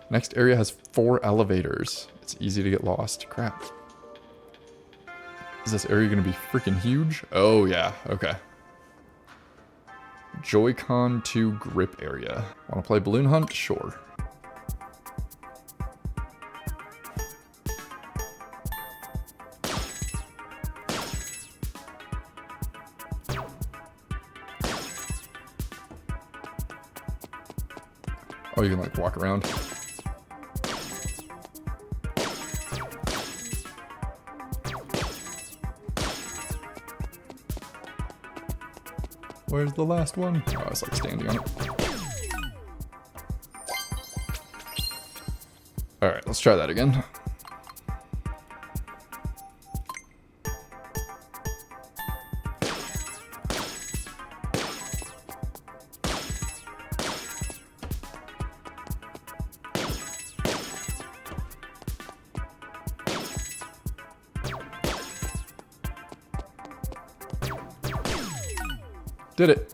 Next area has 4 elevators. It's easy to get lost. Crap. Is this area gonna be freaking huge? Oh yeah, okay. Joy-Con 2 grip area. Wanna play balloon hunt? Sure. Oh, you can like walk around. Where's the last one? Oh, I was like standing on it. Alright, let's try that again. Did it.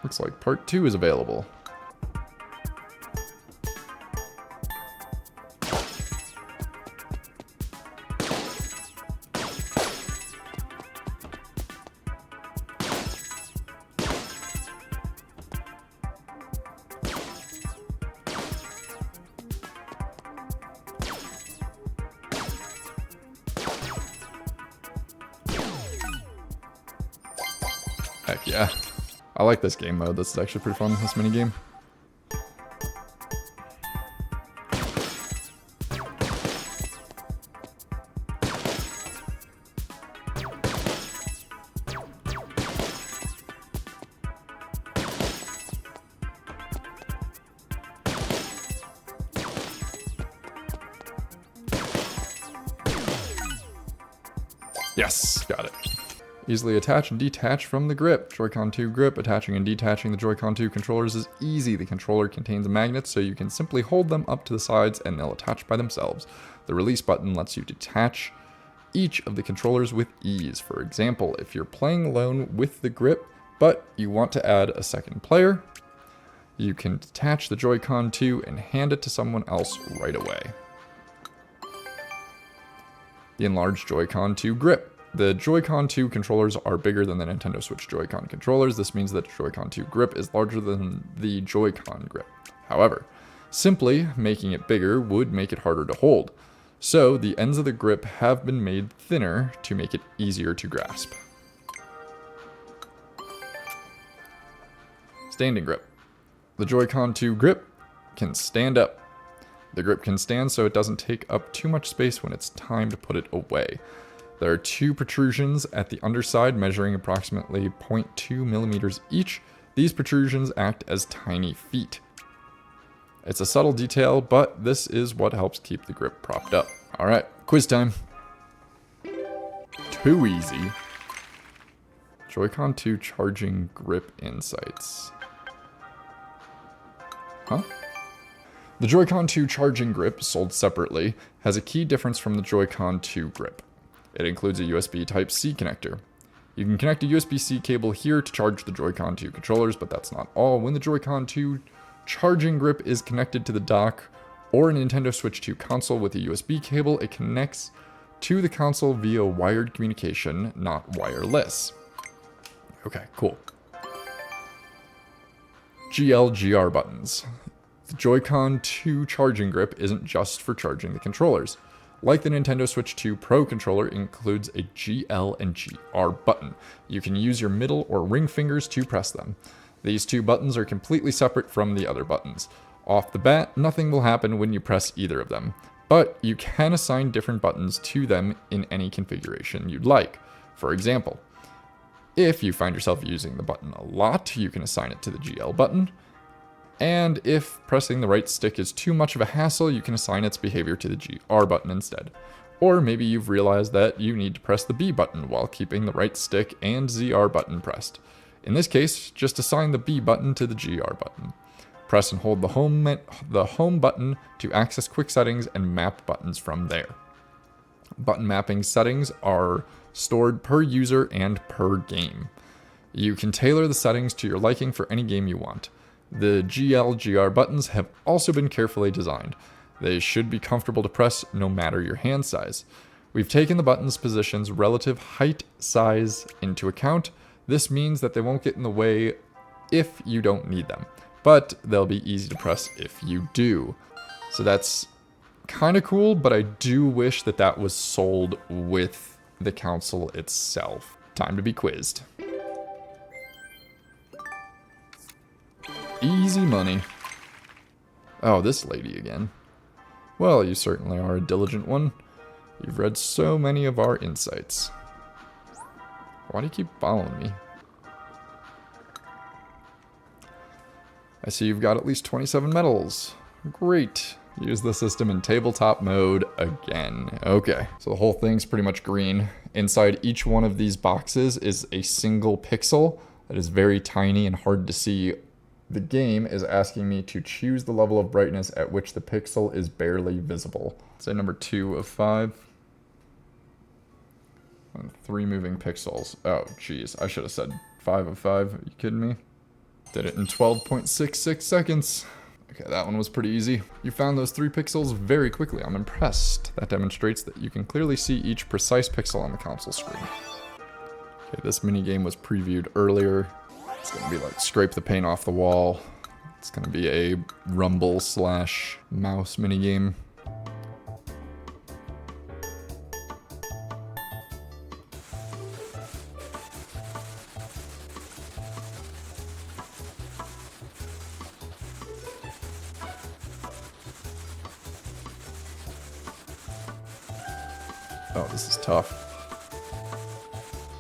Looks like part 2 is available. Heck yeah. I like this game mode. This is actually pretty fun, this minigame. Yes, got it. Easily attach and detach from the grip. Joy-Con 2 grip. Attaching and detaching the Joy-Con 2 controllers is easy. The controller contains magnets, so you can simply hold them up to the sides and they'll attach by themselves. The release button lets you detach each of the controllers with ease. For example, if you're playing alone with the grip, but you want to add a second player, you can detach the Joy-Con 2 and hand it to someone else right away. The enlarged Joy-Con 2 grip. The Joy-Con 2 controllers are bigger than the Nintendo Switch Joy-Con controllers. This means that the Joy-Con 2 grip is larger than the Joy-Con grip. However, simply making it bigger would make it harder to hold. So the ends of the grip have been made thinner to make it easier to grasp. Standing grip. The Joy-Con 2 grip can stand up. The grip can stand so it doesn't take up too much space when it's time to put it away. There are 2 protrusions at the underside measuring approximately 0.2 millimeters each. These protrusions act as tiny feet. It's a subtle detail, but this is what helps keep the grip propped up. Alright, quiz time. Too easy. Joy-Con 2 charging grip insights. Huh? The Joy-Con 2 charging grip, sold separately, has a key difference from the Joy-Con 2 grip. It includes a USB Type-C connector. You can connect a USB-C cable here to charge the Joy-Con 2 controllers, but that's not all. When the Joy-Con 2 charging grip is connected to the dock or a Nintendo Switch 2 console with a USB cable, it connects to the console via wired communication, not wireless. Okay, cool. GL/GR buttons. The Joy-Con 2 charging grip isn't just for charging the controllers. Like the Nintendo Switch 2 Pro controller, it includes a GL and GR button. You can use your middle or ring fingers to press them. These 2 buttons are completely separate from the other buttons. Off the bat, nothing will happen when you press either of them, but you can assign different buttons to them in any configuration you'd like. For example, if you find yourself using the button a lot, you can assign it to the GL button. And if pressing the right stick is too much of a hassle, you can assign its behavior to the GR button instead. Or maybe you've realized that you need to press the B button while keeping the right stick and ZR button pressed. In this case, just assign the B button to the GR button. Press and hold the home button to access quick settings and map buttons from there. Button mapping settings are stored per user and per game. You can tailor the settings to your liking for any game you want. The GL/GR buttons have also been carefully designed. They should be comfortable to press no matter your hand size. We've taken the button's position's relative height size into account. This means that they won't get in the way if you don't need them, but they'll be easy to press if you do. So that's kind of cool, but I do wish that that was sold with the console itself. Time to be quizzed. Easy money. Oh, this lady again. Well, you certainly are a diligent one. You've read so many of our insights. Why do you keep following me? I see you've got at least 27 medals. Great. Use the system in tabletop mode again. Okay, so the whole thing's pretty much green. Inside each one of these boxes is a single pixel that is very tiny and hard to see. The game is asking me to choose the level of brightness at which the pixel is barely visible. Say number 2 of 5. And 3 moving pixels. Oh, geez. I should have said 5 of 5. Are you kidding me? Did it in 12.66 seconds. Okay, that one was pretty easy. You found those 3 pixels very quickly. I'm impressed. That demonstrates that you can clearly see each precise pixel on the console screen. Okay, this minigame was previewed earlier. It's gonna be like scrape the paint off the wall. It's gonna be a rumble/mouse minigame. Oh, this is tough.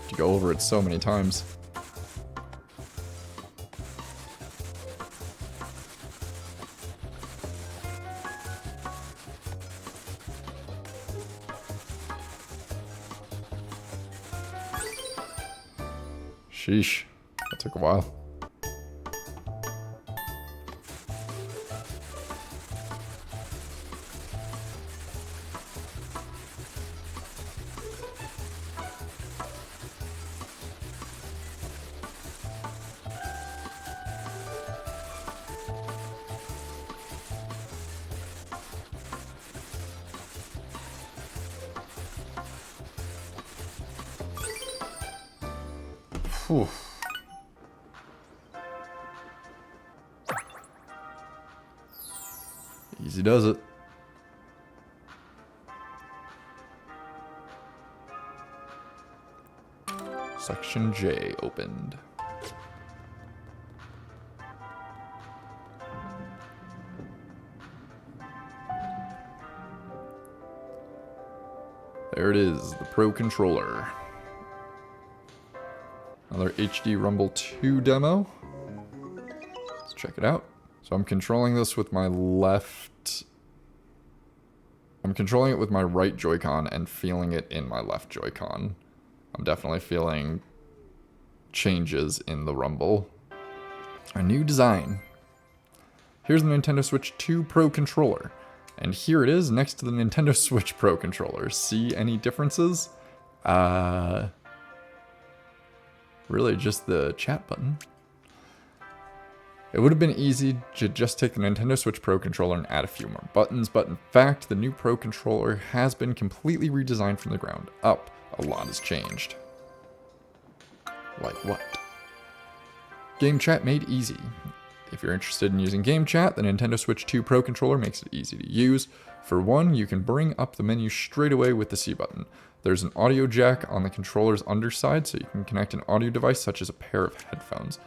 You go over it so many times. Sheesh, that took a while. Whew. Easy does it. Section J opened. There it is, the Pro Controller. Another HD Rumble 2 demo. Let's check it out. So I'm controlling this with my left... I'm controlling it with my right Joy-Con and feeling it in my left Joy-Con. I'm definitely feeling changes in the Rumble. A new design. Here's the Nintendo Switch 2 Pro Controller. And here it is next to the Nintendo Switch Pro Controller. See any differences? Really just the chat button. It would have been easy to just take the Nintendo Switch Pro Controller and add a few more buttons, but in fact, the new Pro Controller has been completely redesigned from the ground up. A lot has changed. Like what? Game chat made easy. If you're interested in using game chat, the Nintendo Switch 2 Pro Controller makes it easy to use. For one, you can bring up the menu straight away with the C button. There's an audio jack on the controller's underside, so you can connect an audio device such as a pair of headphones.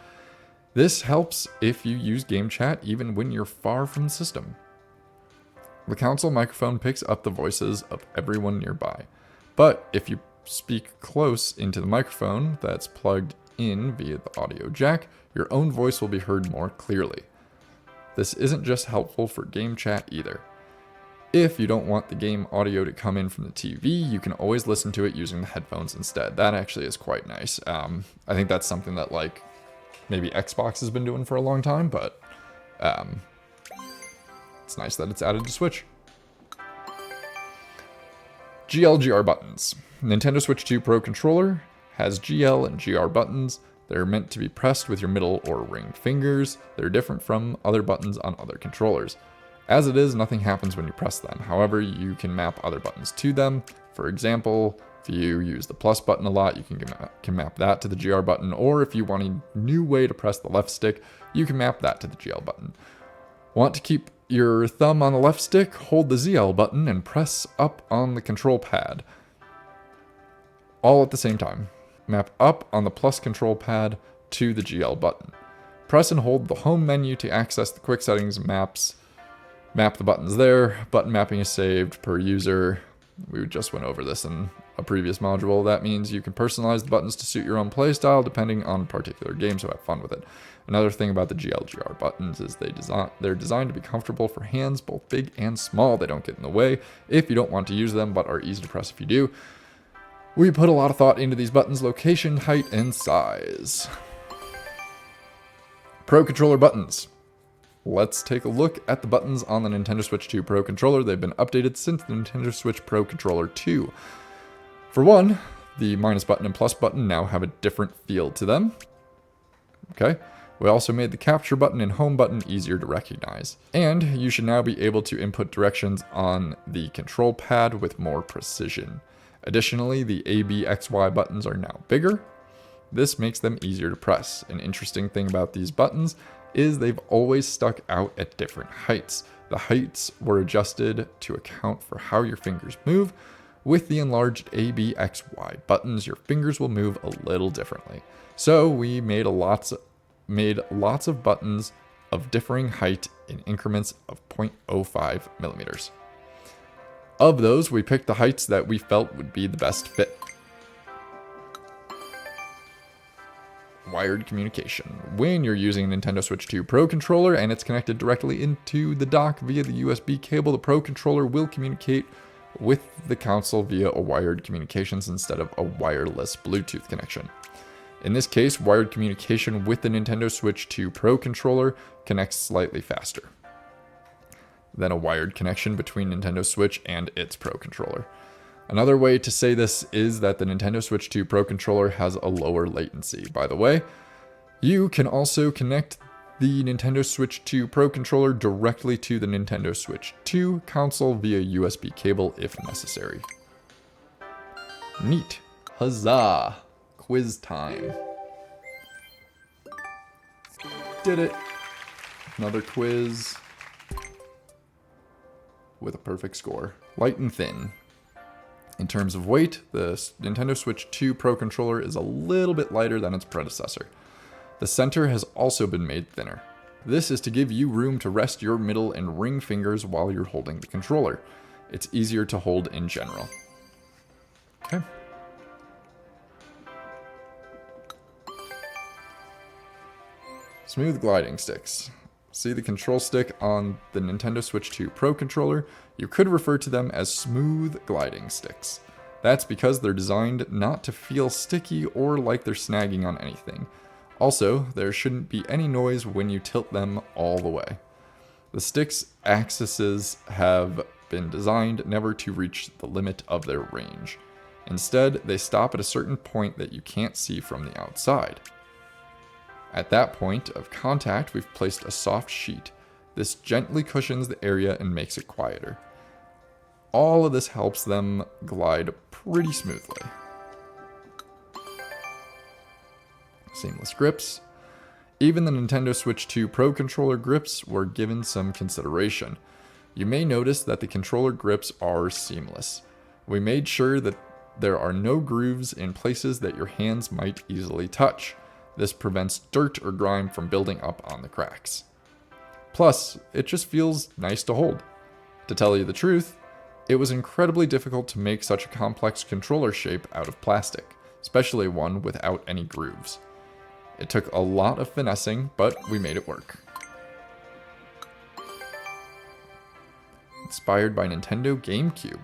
This helps if you use game chat even when you're far from the system. The console microphone picks up the voices of everyone nearby. But if you speak close into the microphone that's plugged in via the audio jack, your own voice will be heard more clearly. This isn't just helpful for game chat either. If you don't want the game audio to come in from the TV, you can always listen to it using the headphones instead. That actually is quite nice. I think that's something that like maybe Xbox has been doing for a long time, but it's nice that it's added to Switch. GL/GR buttons. Nintendo Switch 2 Pro Controller has GL and GR buttons. They're meant to be pressed with your middle or ringed fingers. They're different from other buttons on other controllers. As it is, nothing happens when you press them. However, you can map other buttons to them. For example, if you use the plus button a lot, you can map that to the GR button, or if you want a new way to press the left stick, you can map that to the GL button. Want to keep your thumb on the left stick? Hold the ZL button and press up on the control pad. All at the same time. Map up on the plus control pad to the GL button. Press and hold the home menu to access the quick settings maps. Map the buttons there. Button mapping is saved per user. We just went over this in a previous module. That means you can personalize the buttons to suit your own playstyle depending on a particular game, so have fun with it. Another thing about the GL/GR buttons is they're designed to be comfortable for hands, both big and small. They don't get in the way if you don't want to use them, but are easy to press if you do. We put a lot of thought into these buttons' location, height, and size. Pro Controller buttons. Let's take a look at the buttons on the Nintendo Switch 2 Pro Controller. They've been updated since the Nintendo Switch Pro Controller 2. For one, the minus button and plus button now have a different feel to them. Okay. We also made the capture button and home button easier to recognize. And you should now be able to input directions on the control pad with more precision. Additionally, the A, B, X, Y buttons are now bigger. This makes them easier to press. An interesting thing about these buttons is they've always stuck out at different heights. The heights were adjusted to account for how your fingers move. With the enlarged A, B, X, Y buttons, your fingers will move a little differently. So we made lots of buttons of differing height in increments of 0.05 millimeters. Of those, we picked the heights that we felt would be the best fit. Wired communication. When you're using a Nintendo Switch 2 Pro Controller and it's connected directly into the dock via the USB cable, the Pro Controller will communicate with the console via a wired communications instead of a wireless Bluetooth connection. In this case, wired communication with the Nintendo Switch 2 Pro Controller connects slightly faster than a wired connection between Nintendo Switch and its Pro Controller. Another way to say this is that the Nintendo Switch 2 Pro Controller has a lower latency. By the way, you can also connect the Nintendo Switch 2 Pro Controller directly to the Nintendo Switch 2 console via USB cable if necessary. Neat. Huzzah! Quiz time. did it. Another quiz with a perfect score. Light and thin. In terms of weight, the Nintendo Switch 2 Pro controller is a little bit lighter than its predecessor. The center has also been made thinner. This is to give you room to rest your middle and ring fingers while you're holding the controller. It's easier to hold in general. Okay. Smooth gliding sticks. See the control stick on the Nintendo Switch 2 Pro controller? You could refer to them as smooth gliding sticks. That's because they're designed not to feel sticky or like they're snagging on anything. Also, there shouldn't be any noise when you tilt them all the way. The stick's axes have been designed never to reach the limit of their range. Instead, they stop at a certain point that you can't see from the outside. At that point of contact, we've placed a soft sheet. This gently cushions the area and makes it quieter. All of this helps them glide pretty smoothly. Seamless grips. Even the Nintendo Switch 2 Pro controller grips were given some consideration. You may notice that the controller grips are seamless. We made sure that there are no grooves in places that your hands might easily touch. This prevents dirt or grime from building up on the cracks. Plus, it just feels nice to hold. To tell you the truth, it was incredibly difficult to make such a complex controller shape out of plastic, especially one without any grooves. It took a lot of finessing, but we made it work. Inspired by Nintendo GameCube.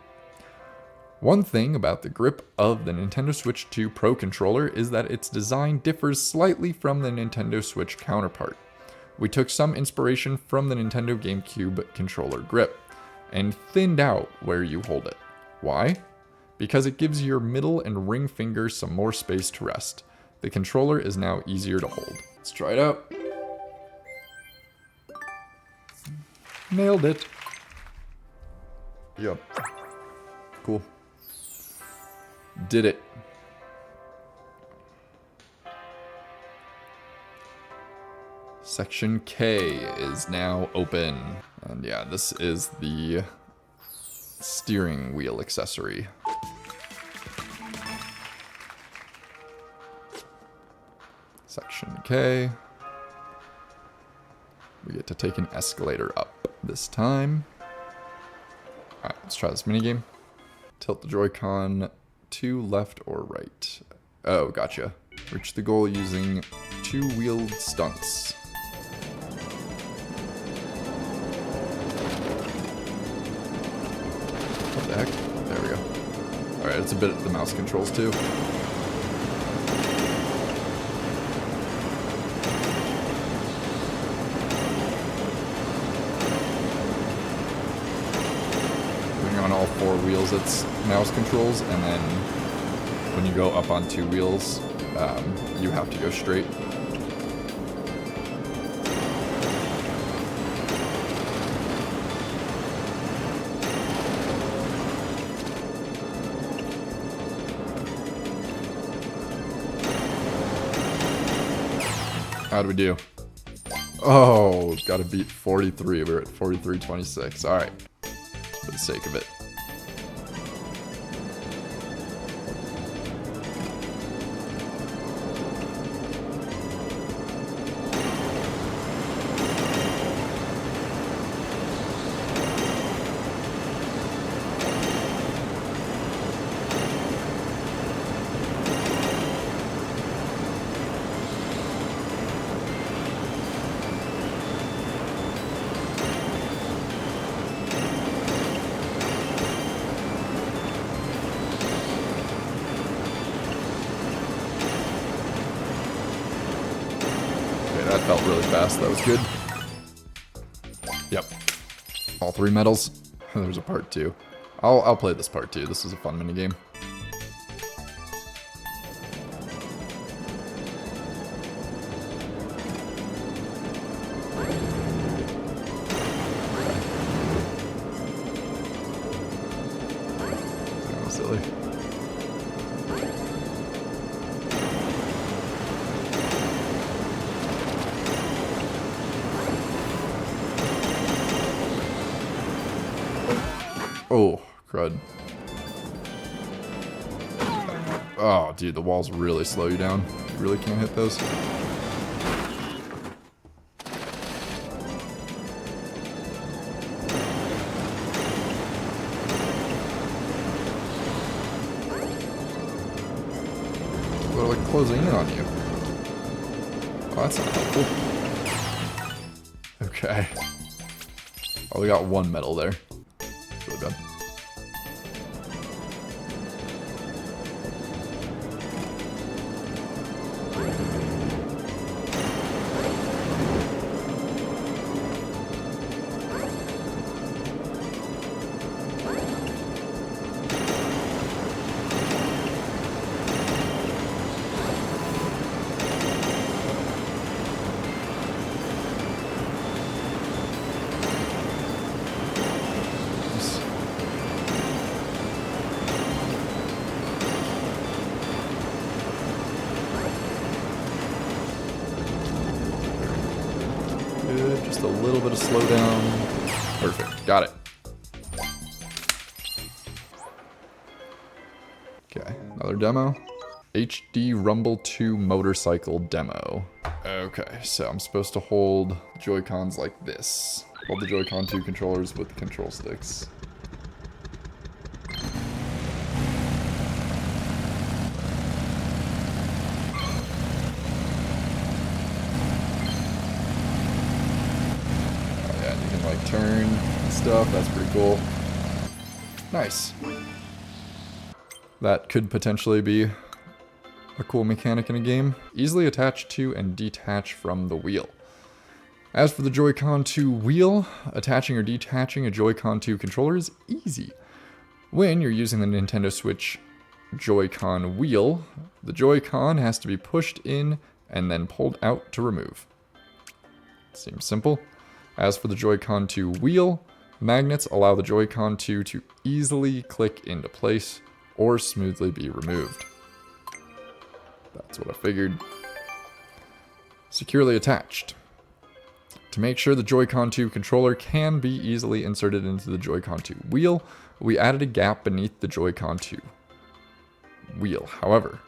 One thing about the grip of the Nintendo Switch 2 Pro controller is that its design differs slightly from the Nintendo Switch counterpart. We took some inspiration from the Nintendo GameCube controller grip, and thinned out where you hold it. Why? Because it gives your middle and ring fingers some more space to rest. The controller is now easier to hold. Let's try it out. Nailed it. Yep. Cool. Did it. Section K is now open. And yeah, this is the steering wheel accessory. Section K. We get to take an escalator up this time. Alright, let's try this minigame. Tilt the Joy-Con to left or right. Oh, gotcha. Reach the goal using two-wheeled stunts. What the heck? There we go. Alright, it's a bit of the mouse controls too. On all four wheels, it's mouse controls, and then when you go up on two wheels, you have to go straight. How do we do? Oh, gotta beat 43. We're at 43.26. All right. For the sake of it. That felt really fast. That was good. Yep. All three medals. There's a part 2. I'll play this part 2. This is a fun minigame. Kind of silly. Oh, crud. Oh, dude, the walls really slow you down. You really can't hit those. They're like closing in on you. Oh, that's not helpful. Okay. Oh, we got one medal there. Really bad. Good, just a little bit of slowdown. Perfect, got it. Okay, another demo. HD Rumble 2 motorcycle demo. Okay, so I'm supposed to hold Joy-Cons like this. Hold the Joy-Con 2 controllers with the control sticks. Turn and stuff. That's pretty cool. Nice. That could potentially be a cool mechanic in a game. Easily attach to and detach from the wheel. As for the Joy-Con 2 wheel, attaching or detaching a Joy-Con 2 controller is easy. When you're using the Nintendo Switch Joy-Con wheel, the Joy-Con has to be pushed in and then pulled out to remove. Seems simple. As for the Joy-Con 2 wheel, magnets allow the Joy-Con 2 to easily click into place or smoothly be removed. That's what I figured. Securely attached. To make sure the Joy-Con 2 controller can be easily inserted into the Joy-Con 2 wheel, we added a gap beneath the Joy-Con 2 wheel. However,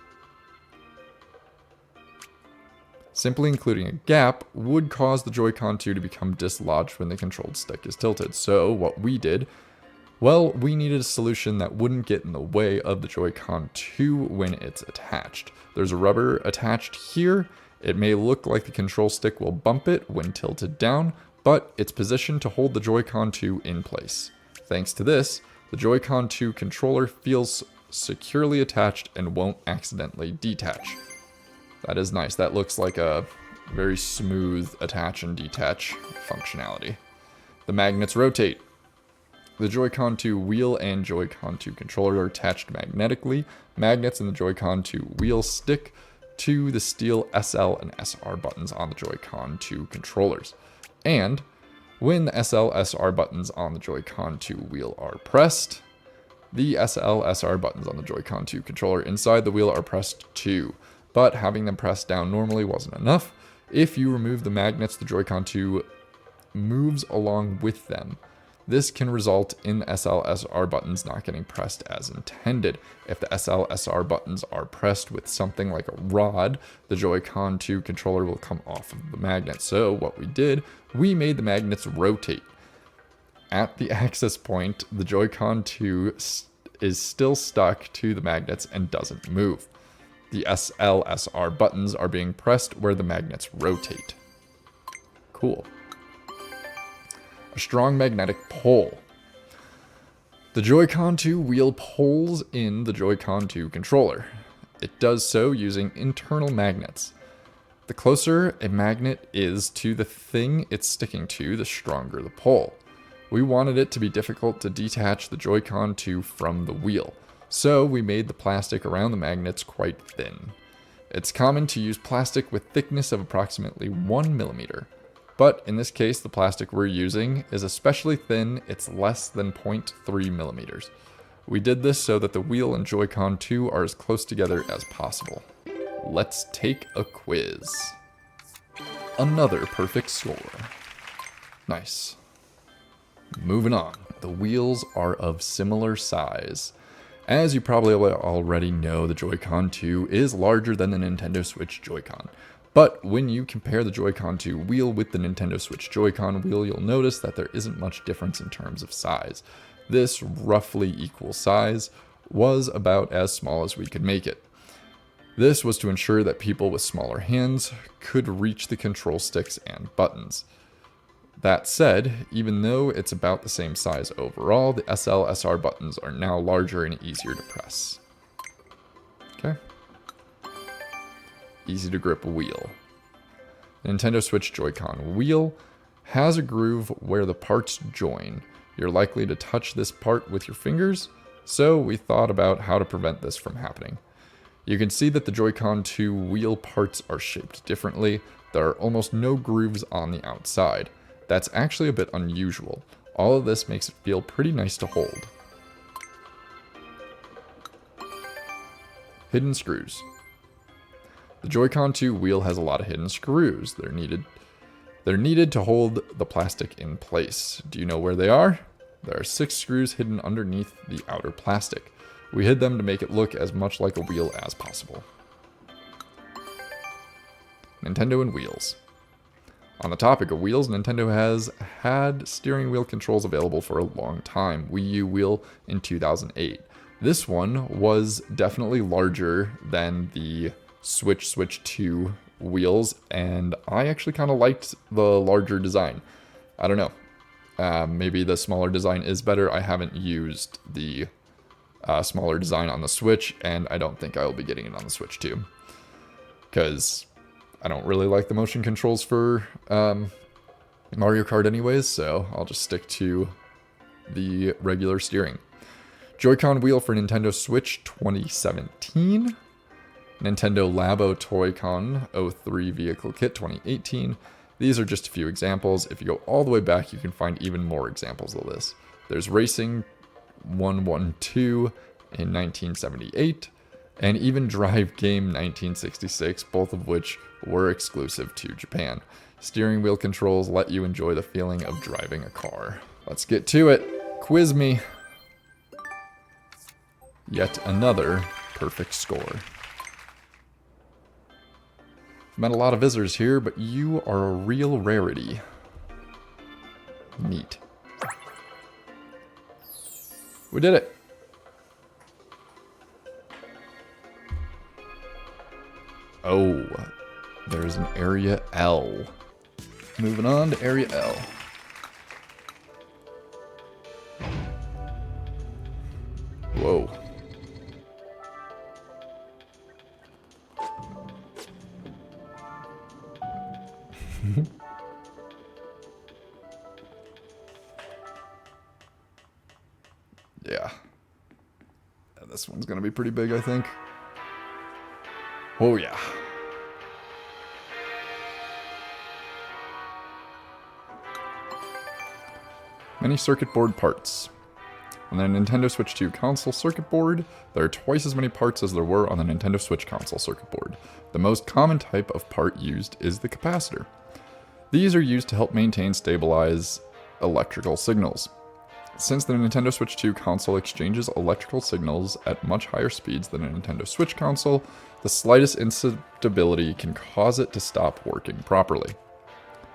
simply including a gap would cause the Joy-Con 2 to become dislodged when the controlled stick is tilted. So what we did, well, we needed a solution that wouldn't get in the way of the Joy-Con 2 when it's attached. There's a rubber attached here. It may look like the control stick will bump it when tilted down, but it's positioned to hold the Joy-Con 2 in place. Thanks to this, the Joy-Con 2 controller feels securely attached and won't accidentally detach. That is nice. That looks like a very smooth attach and detach functionality. The magnets rotate. The Joy-Con 2 wheel and Joy-Con 2 controller are attached magnetically. Magnets in the Joy-Con 2 wheel stick to the steel SL and SR buttons on the Joy-Con 2 controllers. And when the SL, SR buttons on the Joy-Con 2 wheel are pressed, the SL, SR buttons on the Joy-Con 2 controller inside the wheel are pressed too. But having them pressed down normally wasn't enough. If you remove the magnets, the Joy-Con 2 moves along with them. This can result in the SL/SR buttons not getting pressed as intended. If the SL/SR buttons are pressed with something like a rod, the Joy-Con 2 controller will come off of the magnet. So what we did, we made the magnets rotate. At the access point, the Joy-Con 2 is still stuck to the magnets and doesn't move. The SL/SR buttons are being pressed where the magnets rotate. Cool. A strong magnetic pull. The Joy-Con 2 wheel pulls in the Joy-Con 2 controller. It does so using internal magnets. The closer a magnet is to the thing it's sticking to, the stronger the pull. We wanted it to be difficult to detach the Joy-Con 2 from the wheel, so we made the plastic around the magnets quite thin. It's common to use plastic with thickness of approximately 1 millimeter. But in this case, the plastic we're using is especially thin. It's less than 0.3 millimeters. We did this so that the wheel and Joy-Con 2 are as close together as possible. Let's take a quiz. Another perfect score. Nice. Moving on. the wheels are of similar size. As you probably already know, the Joy-Con 2 is larger than the Nintendo Switch Joy-Con. But when you compare the Joy-Con 2 wheel with the Nintendo Switch Joy-Con wheel, you'll notice that there isn't much difference in terms of size. This roughly equal size was about as small as we could make it. This was to ensure that people with smaller hands could reach the control sticks and buttons. That said, even though it's about the same size overall, the SL/SR buttons are now larger and easier to press. Okay. Easy to grip wheel. Nintendo Switch Joy-Con wheel has a groove where the parts join. You're likely to touch this part with your fingers, so we thought about how to prevent this from happening. You can see that the Joy-Con 2 wheel parts are shaped differently. There are almost no grooves on the outside. That's actually a bit unusual. All of this makes it feel pretty nice to hold. Hidden screws. The Joy-Con 2 wheel has a lot of hidden screws. They're needed to hold the plastic in place. Do you know where they are? There are 6 screws hidden underneath the outer plastic. We hid them to make it look as much like a wheel as possible. Nintendo and wheels. On the topic of wheels, Nintendo has had steering wheel controls available for a long time. Wii U wheel in 2008. This one was definitely larger than the Switch 2 wheels, and I actually kind of liked the larger design. I don't know. Maybe the smaller design is better. I haven't used the smaller design on the Switch, and I don't think I will be getting it on the Switch 2. Because I don't really like the motion controls for Mario Kart anyways, so I'll just stick to the regular steering. Joy-Con wheel for Nintendo Switch 2017. Nintendo Labo Toy-Con 03 Vehicle Kit 2018. These are just a few examples. If you go all the way back, you can find even more examples of this. There's Racing 112 in 1978, and even Drive Game 1966, both of which were exclusive to Japan. Steering wheel controls let you enjoy the feeling of driving a car. Let's get to it. Quiz me. Yet another perfect score. Met a lot of visitors here, but you are a real rarity. Neat. We did it. Oh, there's an Area L. Moving on to Area L. Whoa. Yeah. This one's gonna be pretty big, I think. Oh yeah. Many circuit board parts. On the Nintendo Switch 2 console circuit board, there are twice as many parts as there were on the Nintendo Switch console circuit board. The most common type of part used is the capacitor. These are used to help stabilize electrical signals. Since the Nintendo Switch 2 console exchanges electrical signals at much higher speeds than a Nintendo Switch console, the slightest instability can cause it to stop working properly.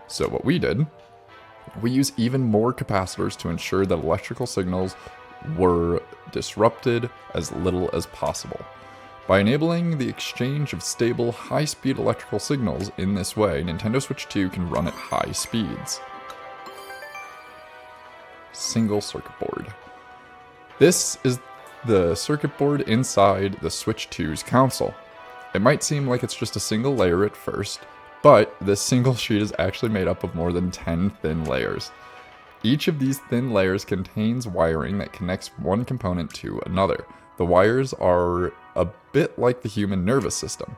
So what we did, we use even more capacitors to ensure that electrical signals were disrupted as little as possible. By enabling the exchange of stable, high-speed electrical signals in this way, Nintendo Switch 2 can run at high speeds. Single circuit board. This is the circuit board inside the Switch 2's console. It might seem like it's just a single layer at first, but this single sheet is actually made up of more than 10 thin layers. Each of these thin layers contains wiring that connects one component to another. The wires are a bit like the human nervous system.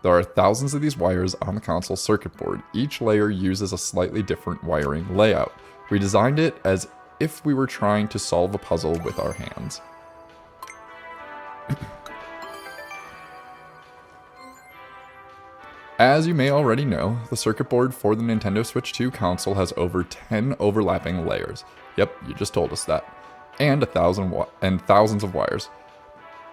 There are thousands of these wires on the console circuit board. Each layer uses a slightly different wiring layout. We designed it as if we were trying to solve a puzzle with our hands. As you may already know, the circuit board for the Nintendo Switch 2 console has over 10 overlapping layers. Yep, you just told us that. And thousands of wires.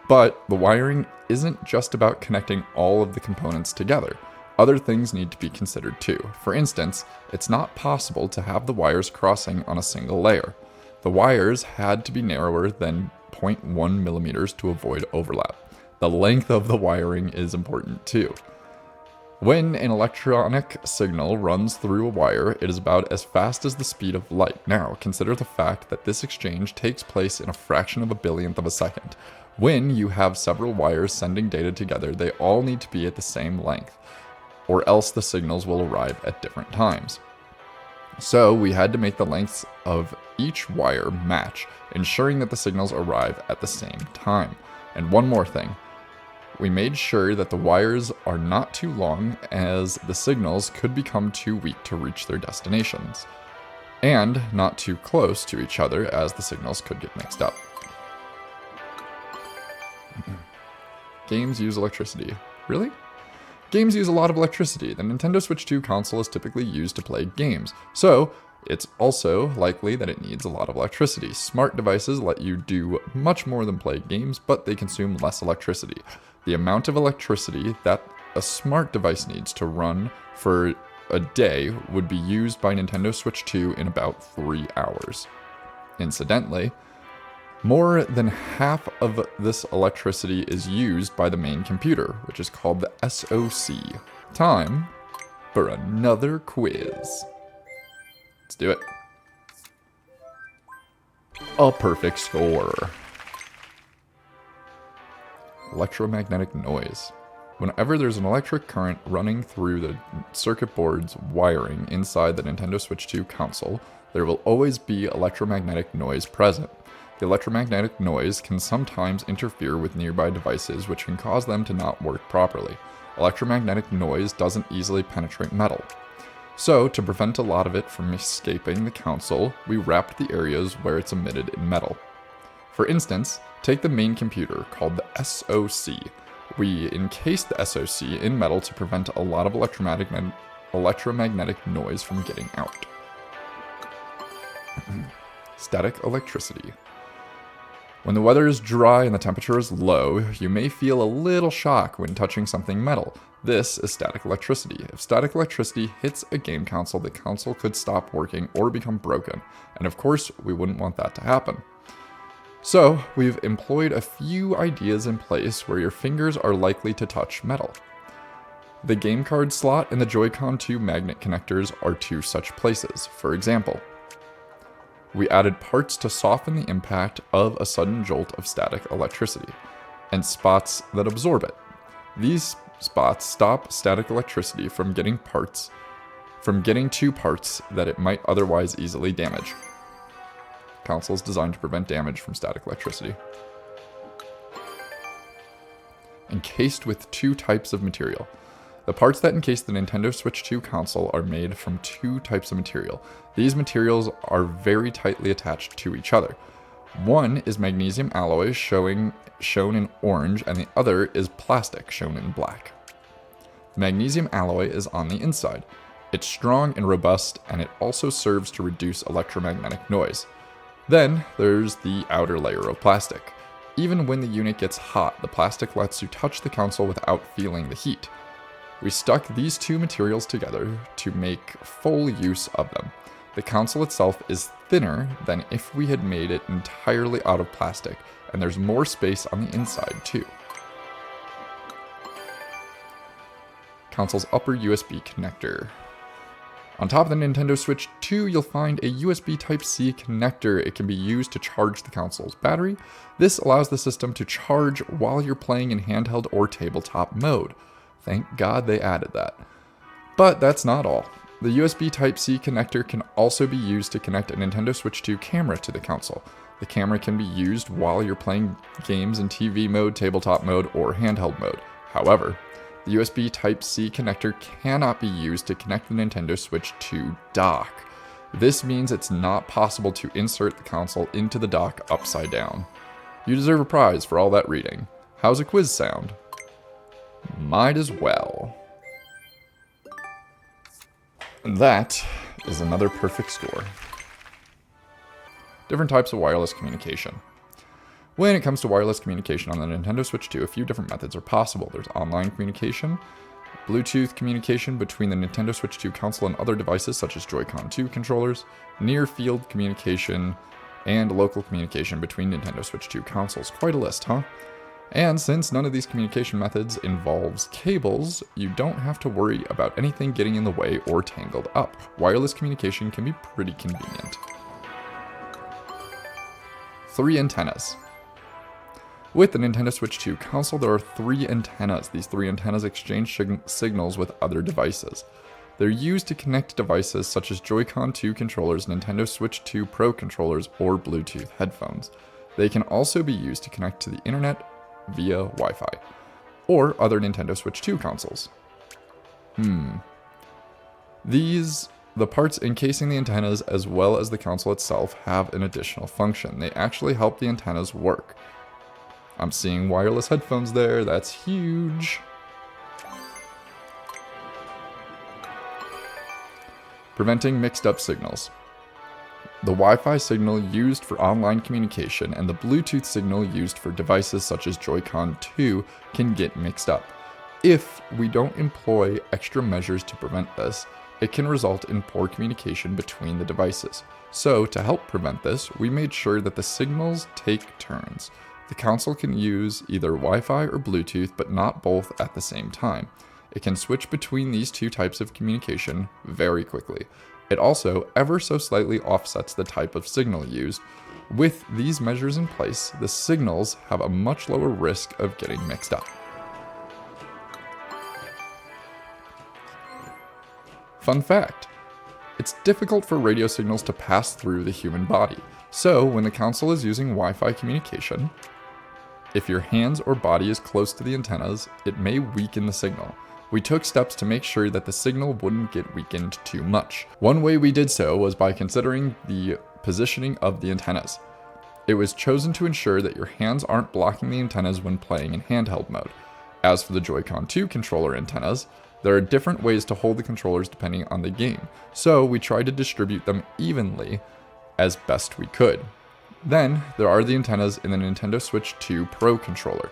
But the wiring isn't just about connecting all of the components together. Other things need to be considered too. For instance, it's not possible to have the wires crossing on a single layer. The wires had to be narrower than 0.1 millimeters to avoid overlap. The length of the wiring is important too. When an electronic signal runs through a wire, it is about as fast as the speed of light. Now, consider the fact that this exchange takes place in a fraction of a billionth of a second. When you have several wires sending data together, they all need to be at the same length, or else the signals will arrive at different times. So we had to make the lengths of each wire match, ensuring that the signals arrive at the same time. And one more thing. We made sure that the wires are not too long, as the signals could become too weak to reach their destinations, and not too close to each other, as the signals could get mixed up. Games use electricity. Really? Games use a lot of electricity. The Nintendo Switch 2 console is typically used to play games, so it's also likely that it needs a lot of electricity. Smart devices let you do much more than play games, but they consume less electricity. The amount of electricity that a smart device needs to run for a day would be used by Nintendo Switch 2 in about 3 hours. Incidentally, more than half of this electricity is used by the main computer, which is called the SoC. Time for another quiz. Let's do it. A perfect score. Electromagnetic noise. Whenever there's an electric current running through the circuit board's wiring inside the Nintendo Switch 2 console, there will always be electromagnetic noise present. The electromagnetic noise can sometimes interfere with nearby devices, which can cause them to not work properly. Electromagnetic noise doesn't easily penetrate metal. So, to prevent a lot of it from escaping the console, we wrapped the areas where it's emitted in metal. For instance, take the main computer, called the SoC. We encased the SoC in metal to prevent a lot of electromagnetic noise from getting out. Static electricity. When the weather is dry and the temperature is low, you may feel a little shock when touching something metal. This is static electricity. If static electricity hits a game console, the console could stop working or become broken. And of course, we wouldn't want that to happen. So, we've employed a few ideas in place where your fingers are likely to touch metal. The game card slot and the Joy-Con 2 magnet connectors are two such places. For example, we added parts to soften the impact of a sudden jolt of static electricity, and spots that absorb it. These spots stop static electricity from getting to parts that it might otherwise easily damage. Consoles designed to prevent damage from static electricity. Encased with two types of material. The parts that encase the Nintendo Switch 2 console are made from two types of material. These materials are very tightly attached to each other. One is magnesium alloy shown in orange, and the other is plastic shown in black. The magnesium alloy is on the inside. It's strong and robust, and it also serves to reduce electromagnetic noise. Then there's the outer layer of plastic. Even when the unit gets hot, the plastic lets you touch the console without feeling the heat. We stuck these two materials together to make full use of them. The console itself is thinner than if we had made it entirely out of plastic, and there's more space on the inside too. Console's upper USB connector. On top of the Nintendo Switch 2, you'll find a USB Type-C connector. It can be used to charge the console's battery. This allows the system to charge while you're playing in handheld or tabletop mode. Thank God they added that. But that's not all. The USB Type-C connector can also be used to connect a Nintendo Switch 2 camera to the console. The camera can be used while you're playing games in TV mode, tabletop mode, or handheld mode. However, the USB Type-C connector cannot be used to connect the Nintendo Switch 2 dock. This means it's not possible to insert the console into the dock upside down. You deserve a prize for all that reading. How's a quiz sound? Might as well. And that is another perfect score. different types of wireless communication. When it comes to wireless communication on the Nintendo Switch 2, a few different methods are possible. There's online communication, Bluetooth communication between the Nintendo Switch 2 console and other devices such as Joy-Con 2 controllers, near-field communication, and local communication between Nintendo Switch 2 consoles. Quite a list, huh? And since none of these communication methods involves cables, you don't have to worry about anything getting in the way or tangled up. Wireless communication can be pretty convenient. 3 antennas. With the Nintendo Switch 2 console, there are 3 antennas. These 3 antennas exchange signals with other devices. They're used to connect devices such as Joy-Con 2 controllers, Nintendo Switch 2 Pro controllers, or Bluetooth headphones. They can also be used to connect to the internet via Wi-Fi, or other Nintendo Switch 2 consoles. The parts encasing the antennas as well as the console itself have an additional function. They actually help the antennas work. I'm seeing wireless headphones there, that's huge. Preventing mixed up signals. The Wi-Fi signal used for online communication and the Bluetooth signal used for devices such as Joy-Con 2 can get mixed up. If we don't employ extra measures to prevent this, it can result in poor communication between the devices. So, to help prevent this, we made sure that the signals take turns. The console can use either Wi-Fi or Bluetooth, but not both at the same time. It can switch between these 2 types of communication very quickly. It also ever so slightly offsets the type of signal used. With these measures in place, the signals have a much lower risk of getting mixed up. Fun fact, it's difficult for radio signals to pass through the human body. So when the console is using Wi-Fi communication, if your hands or body is close to the antennas, it may weaken the signal. We took steps to make sure that the signal wouldn't get weakened too much. One way we did so was by considering the positioning of the antennas. It was chosen to ensure that your hands aren't blocking the antennas when playing in handheld mode. As for the Joy-Con 2 controller antennas, there are different ways to hold the controllers depending on the game, so we tried to distribute them evenly as best we could. Then, there are the antennas in the Nintendo Switch 2 Pro controller.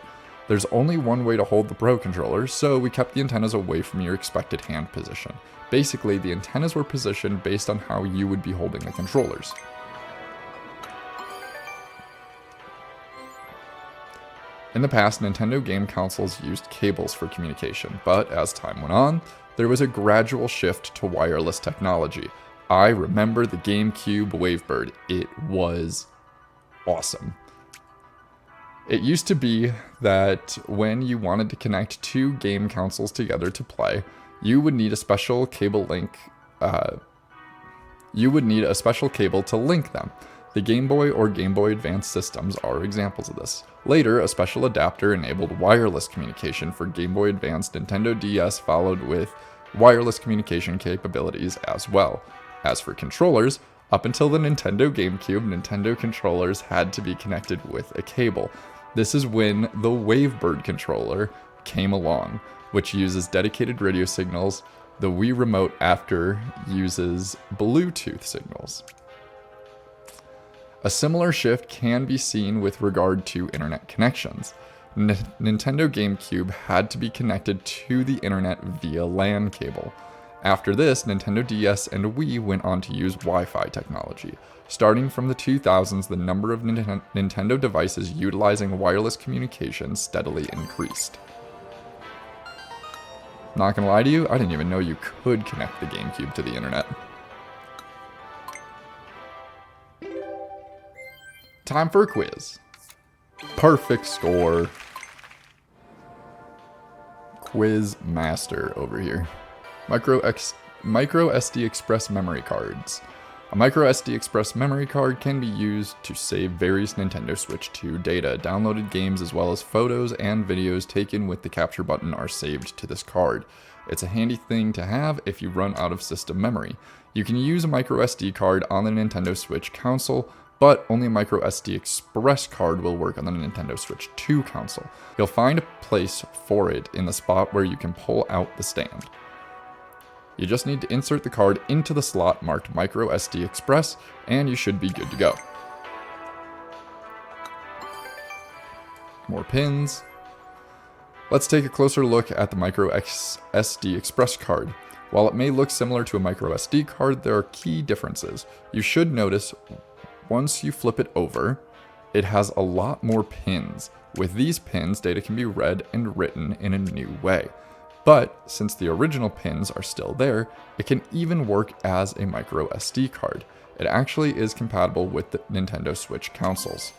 There's only one way to hold the Pro controller, so we kept the antennas away from your expected hand position. Basically, the antennas were positioned based on how you would be holding the controllers. In the past, Nintendo game consoles used cables for communication, but as time went on, there was a gradual shift to wireless technology. I remember the GameCube Wavebird. It was awesome. It used to be that when you wanted to connect 2 game consoles together to play, you would need a special cable link. You would need a special cable to link them. The Game Boy or Game Boy Advance systems are examples of this. Later, a special adapter enabled wireless communication for Game Boy Advance. Nintendo DS followed with wireless communication capabilities as well. As for controllers, up until the Nintendo GameCube, Nintendo controllers had to be connected with a cable. This is when the Wavebird controller came along, which uses dedicated radio signals. The Wii Remote after uses Bluetooth signals. A similar shift can be seen with regard to internet connections. Nintendo GameCube had to be connected to the internet via LAN cable. After this, Nintendo DS and Wii went on to use Wi-Fi technology. Starting from the 2000s, the number of Nintendo devices utilizing wireless communication steadily increased. Not gonna lie to you, I didn't even know you could connect the GameCube to the internet. Time for a quiz. Perfect score. Quiz master over here. Micro SD Express memory cards. A micro SD Express memory card can be used to save various Nintendo Switch 2 data. Downloaded games as well as photos and videos taken with the capture button are saved to this card. It's a handy thing to have if you run out of system memory. You can use a micro SD card on the Nintendo Switch console, but only a micro SD Express card will work on the Nintendo Switch 2 console. You'll find a place for it in the spot where you can pull out the stand. You just need to insert the card into the slot marked micro SD Express, and you should be good to go. More pins. Let's take a closer look at the micro SD express card. While it may look similar to a micro SD card, there are key differences. You should notice once you flip it over, it has a lot more pins. With these pins, data can be read and written in a new way. But since the original pins are still there, it can even work as a micro SD card. It actually is compatible with the Nintendo Switch consoles.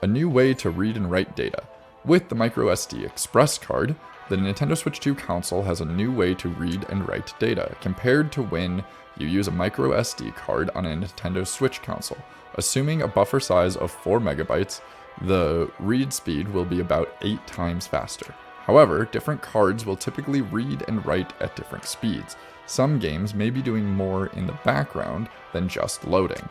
A new way to read and write data. With the microSD Express card, the Nintendo Switch 2 console has a new way to read and write data, compared to when you use a microSD card on a Nintendo Switch console. Assuming a buffer size of 4 megabytes, the read speed will be about 8 times faster. However, different cards will typically read and write at different speeds. Some games may be doing more in the background than just loading,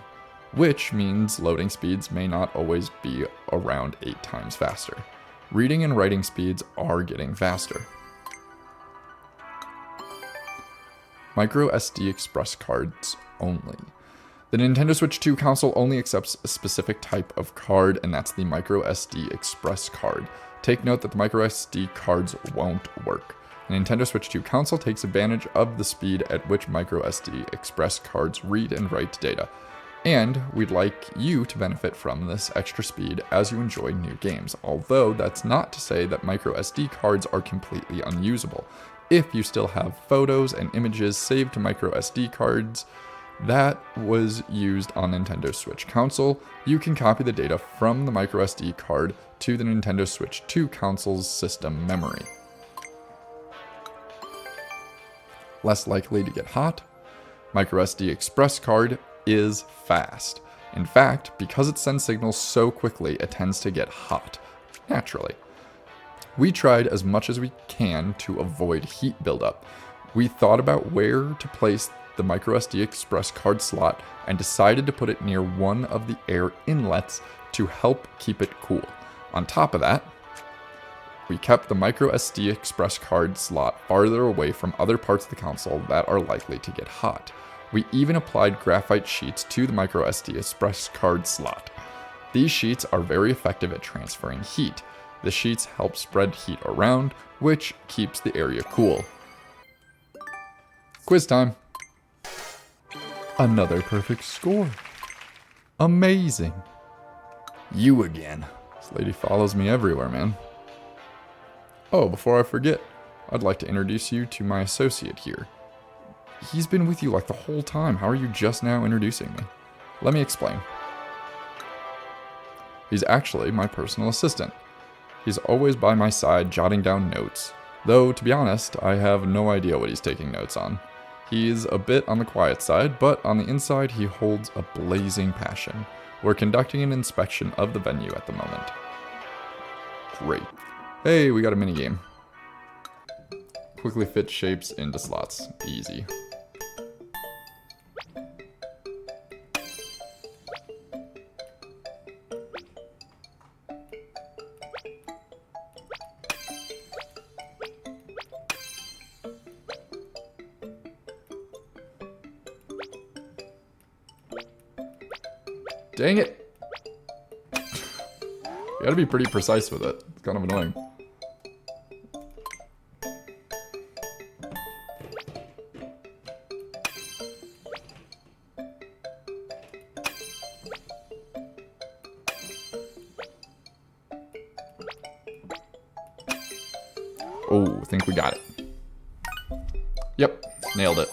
which means loading speeds may not always be around 8 times faster. Reading and writing speeds are getting faster. Micro SD Express cards only. The Nintendo Switch 2 console only accepts a specific type of card, and that's the Micro SD Express card. Take note that the Micro SD cards won't work. The Nintendo Switch 2 console takes advantage of the speed at which Micro SD Express cards read and write data. And we'd like you to benefit from this extra speed as you enjoy new games, although that's not to say that micro SD cards are completely unusable. If you still have photos and images saved to micro SD cards that was used on Nintendo Switch console, you can copy the data from the micro SD card to the Nintendo Switch 2 console's system memory. Less likely to get hot. Micro SD Express card is fast. In fact, because it sends signals so quickly, it tends to get hot, naturally. We tried as much as we can to avoid heat buildup. We thought about where to place the microSD Express card slot and decided to put it near one of the air inlets to help keep it cool. On top of that, we kept the microSD Express card slot farther away from other parts of the console that are likely to get hot. We even applied graphite sheets to the microSD Express card slot. These sheets are very effective at transferring heat. The sheets help spread heat around, which keeps the area cool. Quiz time. Another perfect score. Amazing. You again. This lady follows me everywhere, man. Oh, before I forget, I'd like to introduce you to my associate here. He's been with you like the whole time. How are you just now introducing me? Let me explain. He's actually my personal assistant. He's always by my side jotting down notes, though to be honest, I have no idea what he's taking notes on. He's a bit on the quiet side, but on the inside he holds a blazing passion. We're conducting an inspection of the venue at the moment. Great. Hey, we got a minigame. Quickly fit shapes into slots. Easy. Dang it! You gotta be pretty precise with it. It's kind of annoying. Oh, I think we got it. Yep, nailed it.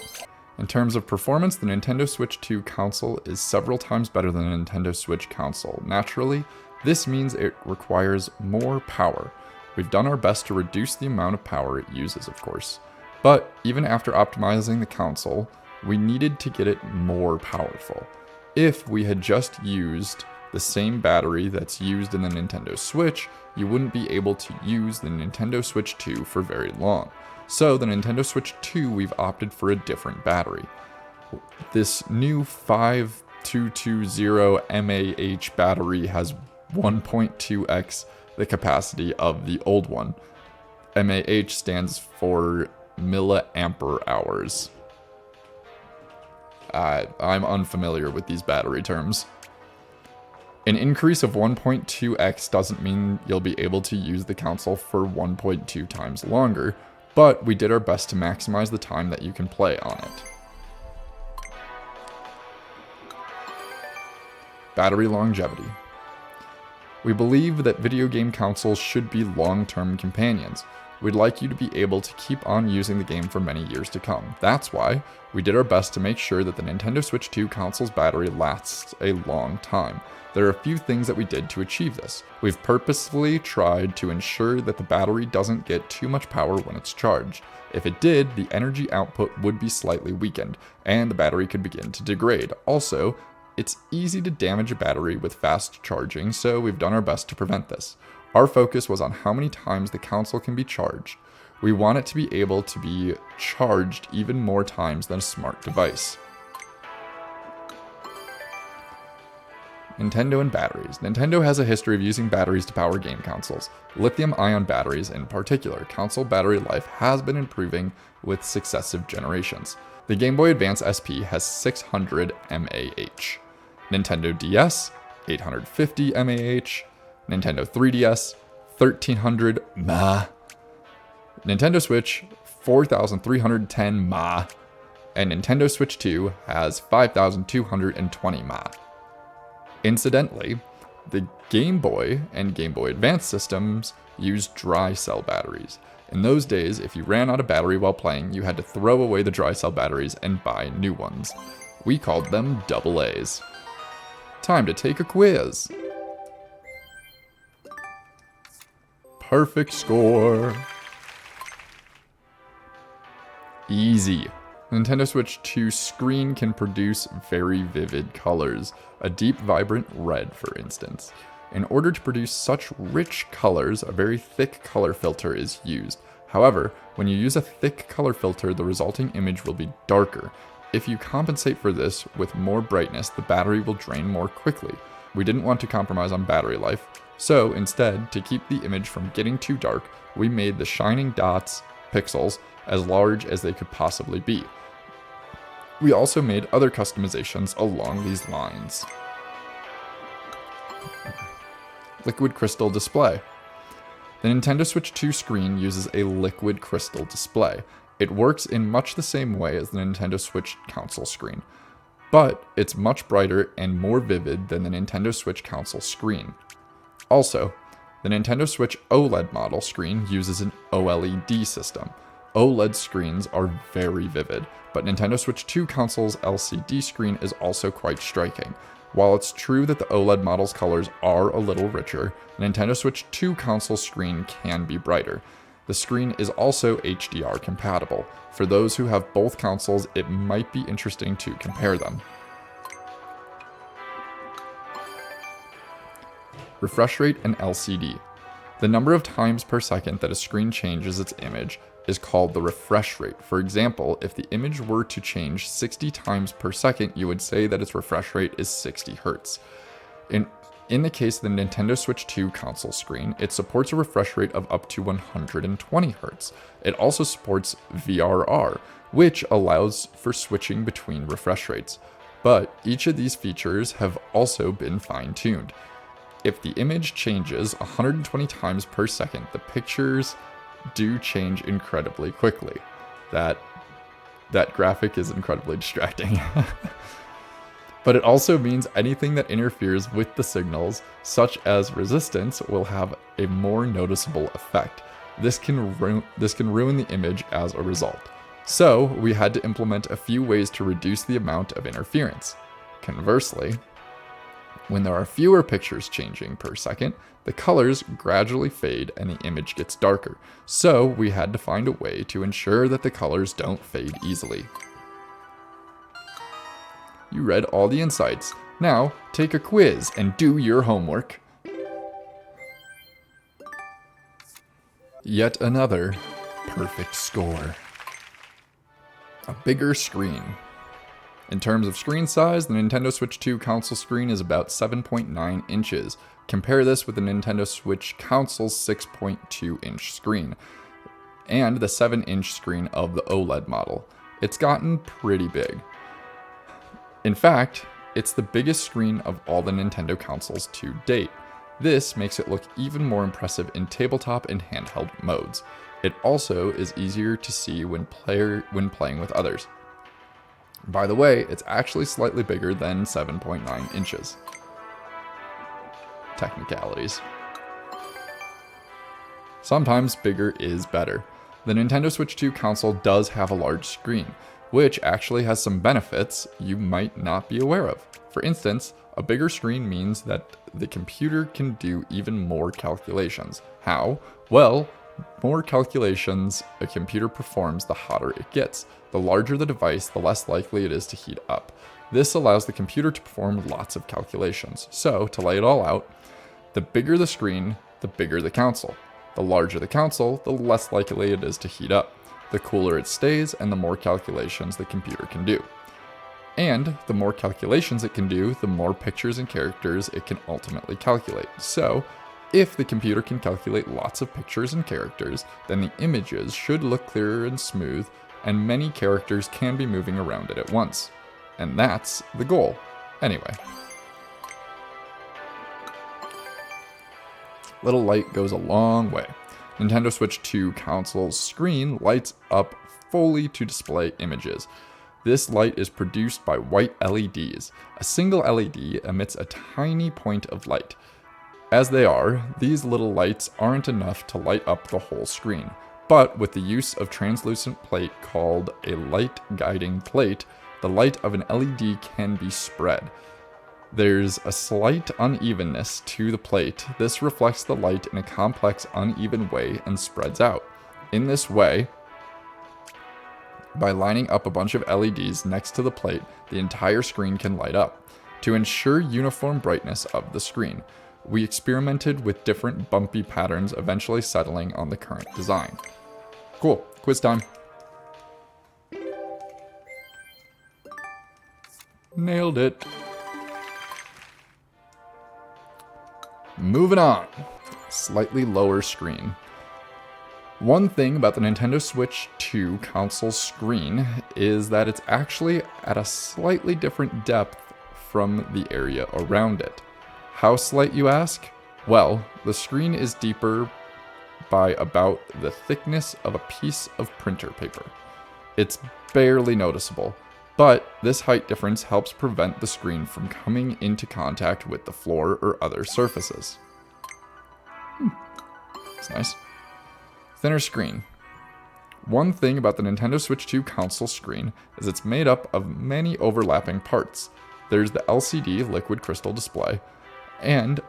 In terms of performance, the Nintendo Switch 2 console is several times better than the Nintendo Switch console. Naturally, this means it requires more power. We've done our best to reduce the amount of power it uses, of course. But even after optimizing the console, we needed to get it more powerful. If we had just used the same battery that's used in the Nintendo Switch, you wouldn't be able to use the Nintendo Switch 2 for very long. So the Nintendo Switch 2, we've opted for a different battery. This new 5220 mAh battery has 1.2x the capacity of the old one. mAh stands for milliampere hours. I'm unfamiliar with these battery terms. An increase of 1.2x doesn't mean you'll be able to use the console for 1.2 times longer, but we did our best to maximize the time that you can play on it. Battery longevity. We believe that video game consoles should be long-term companions. We'd like you to be able to keep on using the game for many years to come. That's why we did our best to make sure that the Nintendo Switch 2 console's battery lasts a long time. There are a few things that we did to achieve this. We've purposefully tried to ensure that the battery doesn't get too much power when it's charged. If it did, the energy output would be slightly weakened, and the battery could begin to degrade. Also, it's easy to damage a battery with fast charging, so we've done our best to prevent this. Our focus was on how many times the console can be charged. We want it to be able to be charged even more times than a smart device. Nintendo and batteries. Nintendo has a history of using batteries to power game consoles. Lithium-ion batteries in particular. Console battery life has been improving with successive generations. The Game Boy Advance SP has 600 mAh. Nintendo DS, 850 mAh. Nintendo 3DS, 1300 mAh. Nintendo Switch, 4310 mAh. And Nintendo Switch 2 has 5220 mAh. Incidentally, the Game Boy and Game Boy Advance systems used dry cell batteries. In those days, if you ran out of battery while playing, you had to throw away the dry cell batteries and buy new ones. We called them AA's. Time to take a quiz. Perfect score. Easy. Nintendo Switch 2 screen can produce very vivid colors, a deep, vibrant red, for instance. In order to produce such rich colors, a very thick color filter is used. However, when you use a thick color filter, the resulting image will be darker. If you compensate for this with more brightness, the battery will drain more quickly. We didn't want to compromise on battery life, so instead, to keep the image from getting too dark, we made the shining dots, pixels, as large as they could possibly be. We also made other customizations along these lines. Liquid crystal display. The Nintendo Switch 2 screen uses a liquid crystal display. It works in much the same way as the Nintendo Switch console screen, but it's much brighter and more vivid than the Nintendo Switch console screen. Also, the Nintendo Switch OLED model screen uses an OLED system. OLED screens are very vivid, but Nintendo Switch 2 console's LCD screen is also quite striking. While it's true that the OLED model's colors are a little richer, Nintendo Switch 2 console screen can be brighter. The screen is also HDR compatible. For those who have both consoles, it might be interesting to compare them. Refresh rate and LCD. The number of times per second that a screen changes its image is called the refresh rate. For example, if the image were to change 60 times per second, you would say that its refresh rate is 60 Hz. In the case of the Nintendo Switch 2 console screen, it supports a refresh rate of up to 120 Hz. It also supports VRR, which allows for switching between refresh rates. But each of these features have also been fine-tuned. If the image changes 120 times per second, the pictures do change incredibly quickly. That graphic is incredibly distracting. But it also means anything that interferes with the signals, such as resistance, will have a more noticeable effect. This can ruin the image as a result. So we had to implement a few ways to reduce the amount of interference. Conversely, when there are fewer pictures changing per second, the colors gradually fade and the image gets darker. So we had to find a way to ensure that the colors don't fade easily. You read all the insights. Now, take a quiz and do your homework. Yet another perfect score. A bigger screen. In terms of screen size, the Nintendo Switch 2 console screen is about 7.9 inches. Compare this with the Nintendo Switch console's 6.2-inch screen, and the 7-inch screen of the OLED model. It's gotten pretty big. In fact, It's the biggest screen of all the Nintendo consoles to date. This makes it look even more impressive in tabletop and handheld modes. It also is easier to see when playing with others. By the way, it's actually slightly bigger than 7.9 inches. Technicalities. Sometimes bigger is better. The Nintendo Switch 2 console does have a large screen, which actually has some benefits you might not be aware of. For instance, a bigger screen means that the computer can do even more calculations. How? Well, more calculations a computer performs, the hotter it gets. The larger the device, the less likely it is to heat up. This allows the computer to perform lots of calculations. So, to lay it all out, the bigger the screen, the bigger the console. The larger the console, the less likely it is to heat up. The cooler it stays, and the more calculations the computer can do. And the more calculations it can do, the more pictures and characters it can ultimately calculate. So, if the computer can calculate lots of pictures and characters, then the images should look clearer and smooth, and many characters can be moving around it at once. And that's the goal. Anyway. Little light goes a long way. Nintendo Switch 2 console's screen lights up fully to display images. This light is produced by white LEDs. A single LED emits a tiny point of light. As they are, these little lights aren't enough to light up the whole screen, but with the use of translucent plate called a light guiding plate, the light of an LED can be spread. There's a slight unevenness to the plate. This reflects the light in a complex, uneven way and spreads out. In this way, by lining up a bunch of LEDs next to the plate, the entire screen can light up. To ensure uniform brightness of the screen, we experimented with different bumpy patterns, eventually settling on the current design. Cool, quiz time. Nailed it. Moving on. Slightly lower screen. One thing about the Nintendo Switch 2 console screen is that it's actually at a slightly different depth from the area around it. How slight, you ask? Well, the screen is deeper by about the thickness of a piece of printer paper. It's barely noticeable, but this height difference helps prevent the screen from coming into contact with the floor or other surfaces. That's nice. Thinner screen. One thing about the Nintendo Switch 2 console screen is it's made up of many overlapping parts. There's the LCD liquid crystal display, and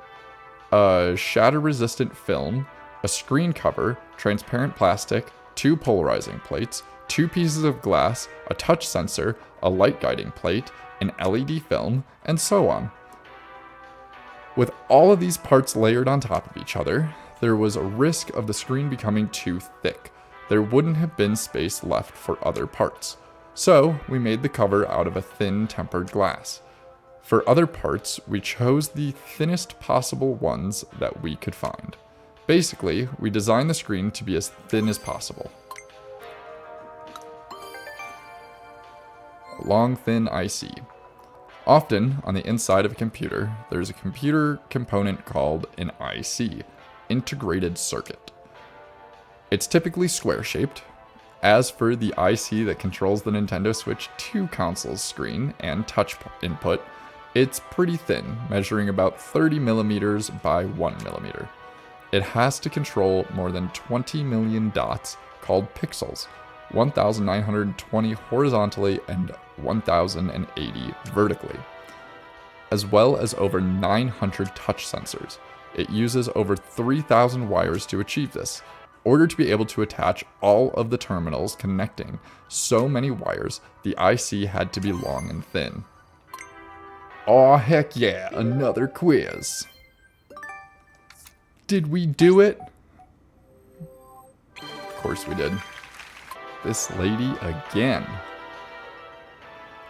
a shatter-resistant film, a screen cover, transparent plastic, 2 polarizing plates, 2 pieces of glass, a touch sensor, a light guiding plate, an LED film, and so on. With all of these parts layered on top of each other, there was a risk of the screen becoming too thick. There wouldn't have been space left for other parts. So, we made the cover out of a thin tempered glass. For other parts, we chose the thinnest possible ones that we could find. Basically, we designed the screen to be as thin as possible. A long, thin IC. Often, on the inside of a computer, there's a computer component called an IC, integrated circuit. It's typically square-shaped. As for the IC that controls the Nintendo Switch 2 console's screen and touch input, it's pretty thin, measuring about 30 millimeters by 1 millimeter. It has to control more than 20 million dots called pixels, 1,920 horizontally and 1,080 vertically, as well as over 900 touch sensors. It uses over 3,000 wires to achieve this. In order to be able to attach all of the terminals connecting so many wires, the IC had to be long and thin. Aw, heck yeah, another quiz. Did we do it? Of course we did. This lady again.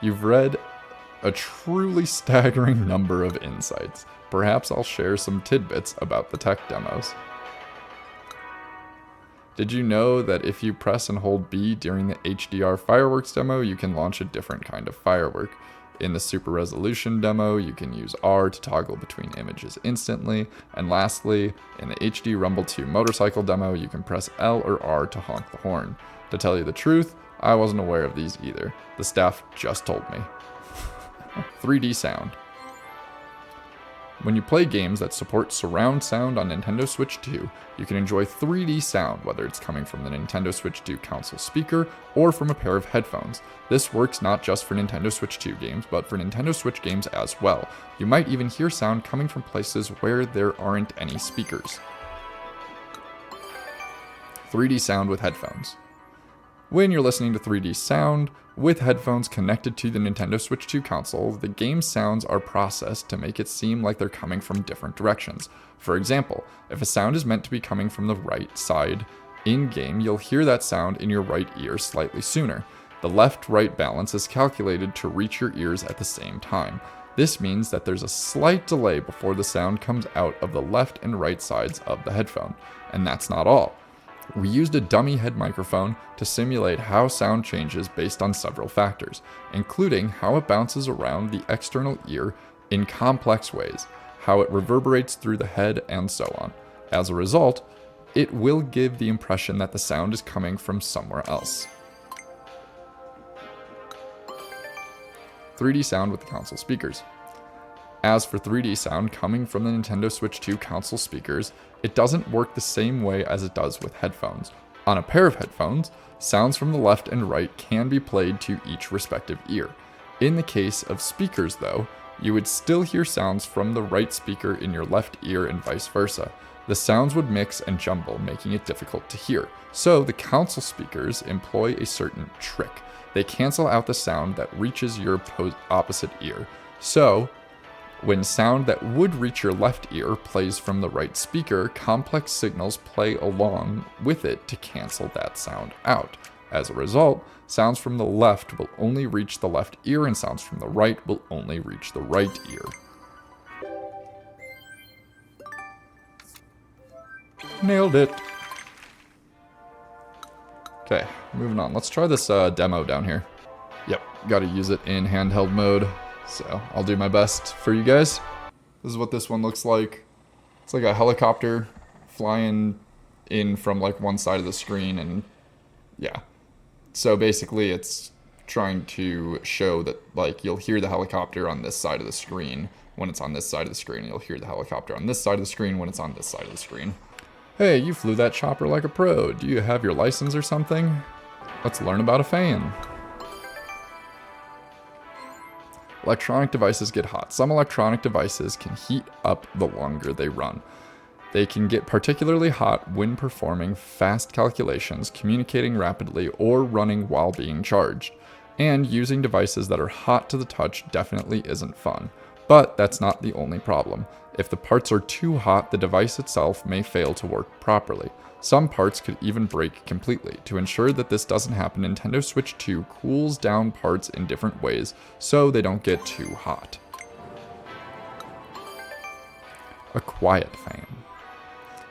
You've read a truly staggering number of insights. Perhaps I'll share some tidbits about the tech demos. Did you know that if you press and hold B during the HDR fireworks demo, you can launch a different kind of firework? In the super resolution demo, you can use R to toggle between images instantly. And lastly, in the HD Rumble 2 motorcycle demo, you can press L or R to honk the horn. To tell you the truth, I wasn't aware of these either. The staff just told me. 3D sound. When you play games that support surround sound on Nintendo Switch 2, you can enjoy 3D sound, whether it's coming from the Nintendo Switch 2 console speaker or from a pair of headphones. This works not just for Nintendo Switch 2 games, but for Nintendo Switch games as well. You might even hear sound coming from places where there aren't any speakers. 3D sound with headphones. When you're listening to 3D sound with headphones connected to the Nintendo Switch 2 console, the game's sounds are processed to make it seem like they're coming from different directions. For example, if a sound is meant to be coming from the right side in-game, you'll hear that sound in your right ear slightly sooner. The left-right balance is calculated to reach your ears at the same time. This means that there's a slight delay before the sound comes out of the left and right sides of the headphone. And that's not all. We used a dummy head microphone to simulate how sound changes based on several factors, including how it bounces around the external ear in complex ways, how it reverberates through the head, and so on. As a result, it will give the impression that the sound is coming from somewhere else. 3D sound with the console speakers. As for 3D sound coming from the Nintendo Switch 2 console speakers, it doesn't work the same way as it does with headphones. On a pair of headphones, sounds from the left and right can be played to each respective ear. In the case of speakers though, you would still hear sounds from the right speaker in your left ear and vice versa. The sounds would mix and jumble, making it difficult to hear. So the console speakers employ a certain trick. They cancel out the sound that reaches your opposite ear. So, when sound that would reach your left ear plays from the right speaker, complex signals play along with it to cancel that sound out. As a result, sounds from the left will only reach the left ear and sounds from the right will only reach the right ear. Nailed it. Okay, moving on. Let's try this demo down here. Yep, gotta use it in handheld mode. So I'll do my best for you guys. This is what this one looks like. It's like a helicopter flying in from like one side of the screen, and yeah. So basically it's trying to show that like you'll hear the helicopter on this side of the screen when it's on this side of the screen. You'll hear the helicopter on this side of the screen when it's on this side of the screen. Hey, you flew that chopper like a pro. Do you have your license or something? Let's learn about a fan. Electronic devices get hot. Some electronic devices can heat up the longer they run. They can get particularly hot when performing fast calculations, communicating rapidly, or running while being charged. And using devices that are hot to the touch definitely isn't fun. But that's not the only problem. If the parts are too hot, the device itself may fail to work properly. Some parts could even break completely. To ensure that this doesn't happen, Nintendo Switch 2 cools down parts in different ways so they don't get too hot. A quiet fan.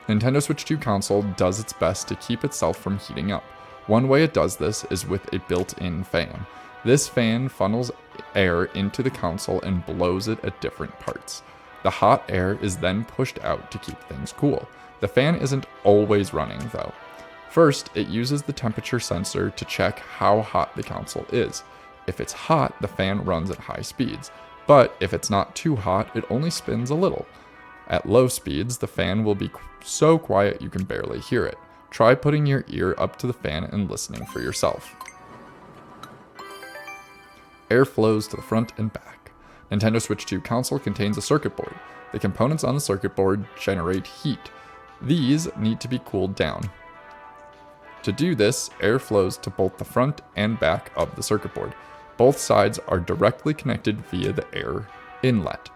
Nintendo Switch 2 console does its best to keep itself from heating up. One way it does this is with a built-in fan. This fan funnels air into the console and blows it at different parts. The hot air is then pushed out to keep things cool. The fan isn't always running though. First, it uses the temperature sensor to check how hot the console is. If it's hot, the fan runs at high speeds, but if it's not too hot, it only spins a little. At low speeds, the fan will be so quiet you can barely hear it. Try putting your ear up to the fan and listening for yourself. Air flows to the front and back. Nintendo Switch 2 console contains a circuit board. The components on the circuit board generate heat. These need to be cooled down. To do this, air flows to both the front and back of the circuit board. Both sides are directly connected via the air inlet.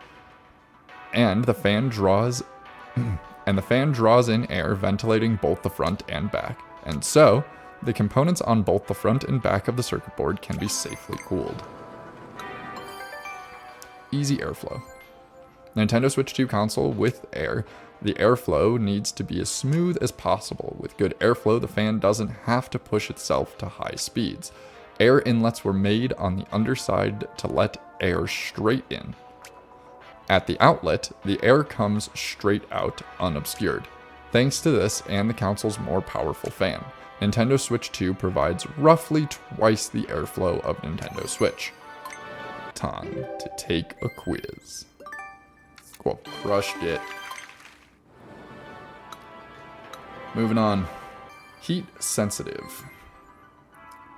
And the fan draws in air, ventilating both the front and back. And so, the components on both the front and back of the circuit board can be safely cooled. Easy airflow. Nintendo Switch 2 console with air. The airflow needs to be as smooth as possible. With good airflow, the fan doesn't have to push itself to high speeds. Air inlets were made on the underside to let air straight in. At the outlet, the air comes straight out unobscured. Thanks to this and the console's more powerful fan, Nintendo Switch 2 provides roughly twice the airflow of Nintendo Switch. Time to take a quiz. Cool, crushed it. Moving on. Heat sensitive.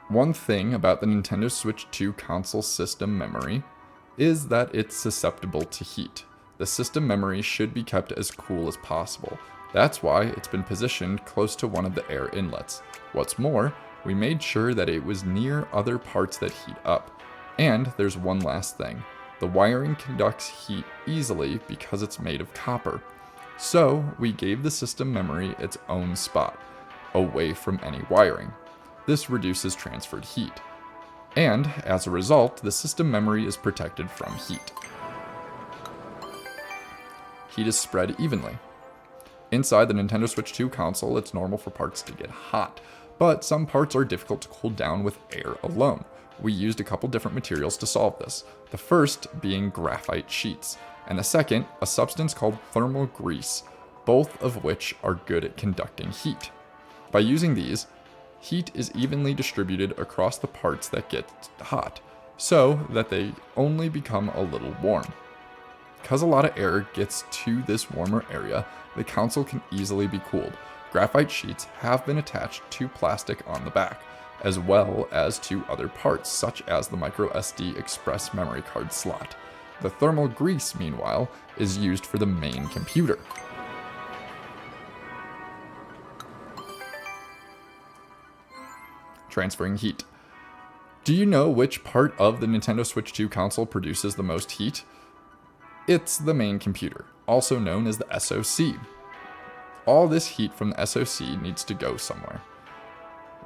One thing about the Nintendo Switch 2 console system memory is that it's susceptible to heat. The system memory should be kept as cool as possible. That's why it's been positioned close to one of the air inlets. What's more, we made sure that it was near other parts that heat up. And there's one last thing. The wiring conducts heat easily because it's made of copper. So we gave the system memory its own spot, away from any wiring. This reduces transferred heat. And as a result, the system memory is protected from heat. Heat is spread evenly. Inside the Nintendo Switch 2 console, it's normal for parts to get hot, but some parts are difficult to cool down with air alone. We used a couple different materials to solve this, the first being graphite sheets, and the second, a substance called thermal grease, both of which are good at conducting heat. By using these, heat is evenly distributed across the parts that get hot, so that they only become a little warm. Because a lot of air gets to this warmer area, the console can easily be cooled. Graphite sheets have been attached to plastic on the back, as well as to other parts, such as the microSD express memory card slot. The thermal grease, meanwhile, is used for the main computer. Transferring heat. Do you know which part of the Nintendo Switch 2 console produces the most heat? It's the main computer, also known as the SoC. All this heat from the SoC needs to go somewhere,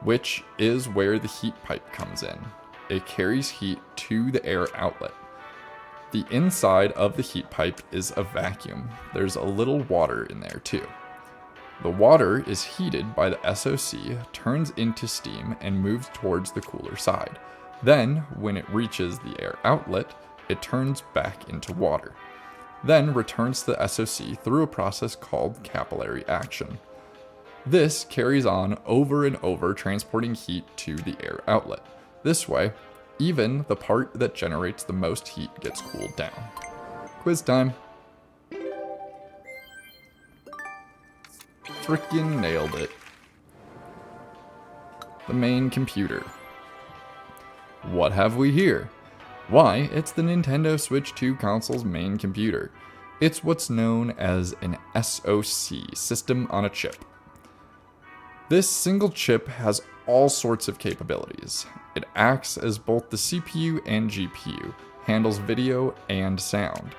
which is where the heat pipe comes in. It carries heat to the air outlet. The inside of the heat pipe is a vacuum. There's a little water in there too. The water is heated by the SoC, turns into steam, and moves towards the cooler side. Then, when it reaches the air outlet, it turns back into water. Then returns to the SoC through a process called capillary action. This carries on over and over, transporting heat to the air outlet. This way, even the part that generates the most heat gets cooled down. Quiz time. Frickin' nailed it. The main computer. What have we here? Why, it's the Nintendo Switch 2 console's main computer. It's what's known as an SoC, System on a Chip. This single chip has all sorts of capabilities. It acts as both the CPU and GPU, handles video and sound,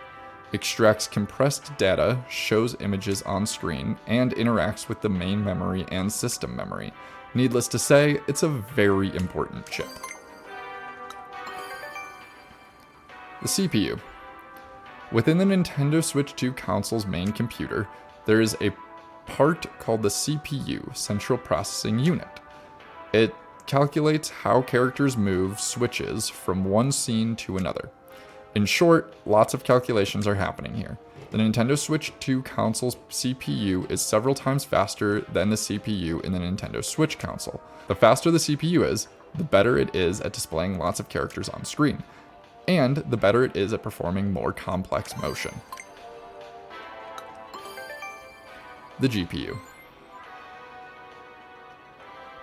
extracts compressed data, shows images on screen, and interacts with the main memory and system memory. Needless to say, it's a very important chip. The CPU. Within the Nintendo Switch 2 console's main computer, there is a part called the CPU, Central Processing Unit. It calculates how characters move switches from one scene to another. In short, lots of calculations are happening here. The Nintendo Switch 2 console's CPU is several times faster than the CPU in the Nintendo Switch console. The faster the CPU is, the better it is at displaying lots of characters on screen, and the better it is at performing more complex motion. The GPU.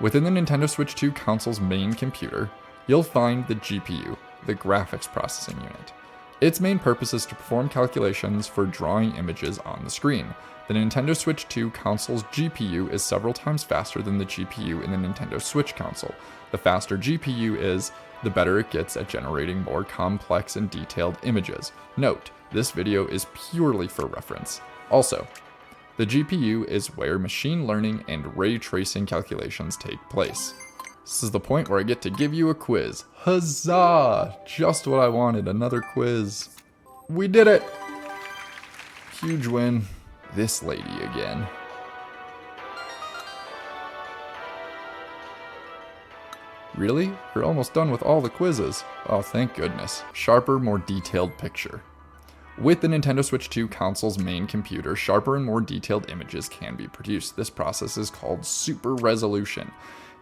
Within the Nintendo Switch 2 console's main computer, you'll find the GPU, the Graphics Processing Unit. Its main purpose is to perform calculations for drawing images on the screen. The Nintendo Switch 2 console's GPU is several times faster than the GPU in the Nintendo Switch console. The faster GPU is, the better it gets at generating more complex and detailed images. Note, this video is purely for reference. Also, the GPU is where machine learning and ray tracing calculations take place. This is the point where I get to give you a quiz. Huzzah! Just what I wanted, another quiz. We did it! Huge win. This lady again. Really? You're almost done with all the quizzes. Oh, thank goodness. Sharper, more detailed picture. With the Nintendo Switch 2 console's main computer, sharper and more detailed images can be produced. This process is called super resolution.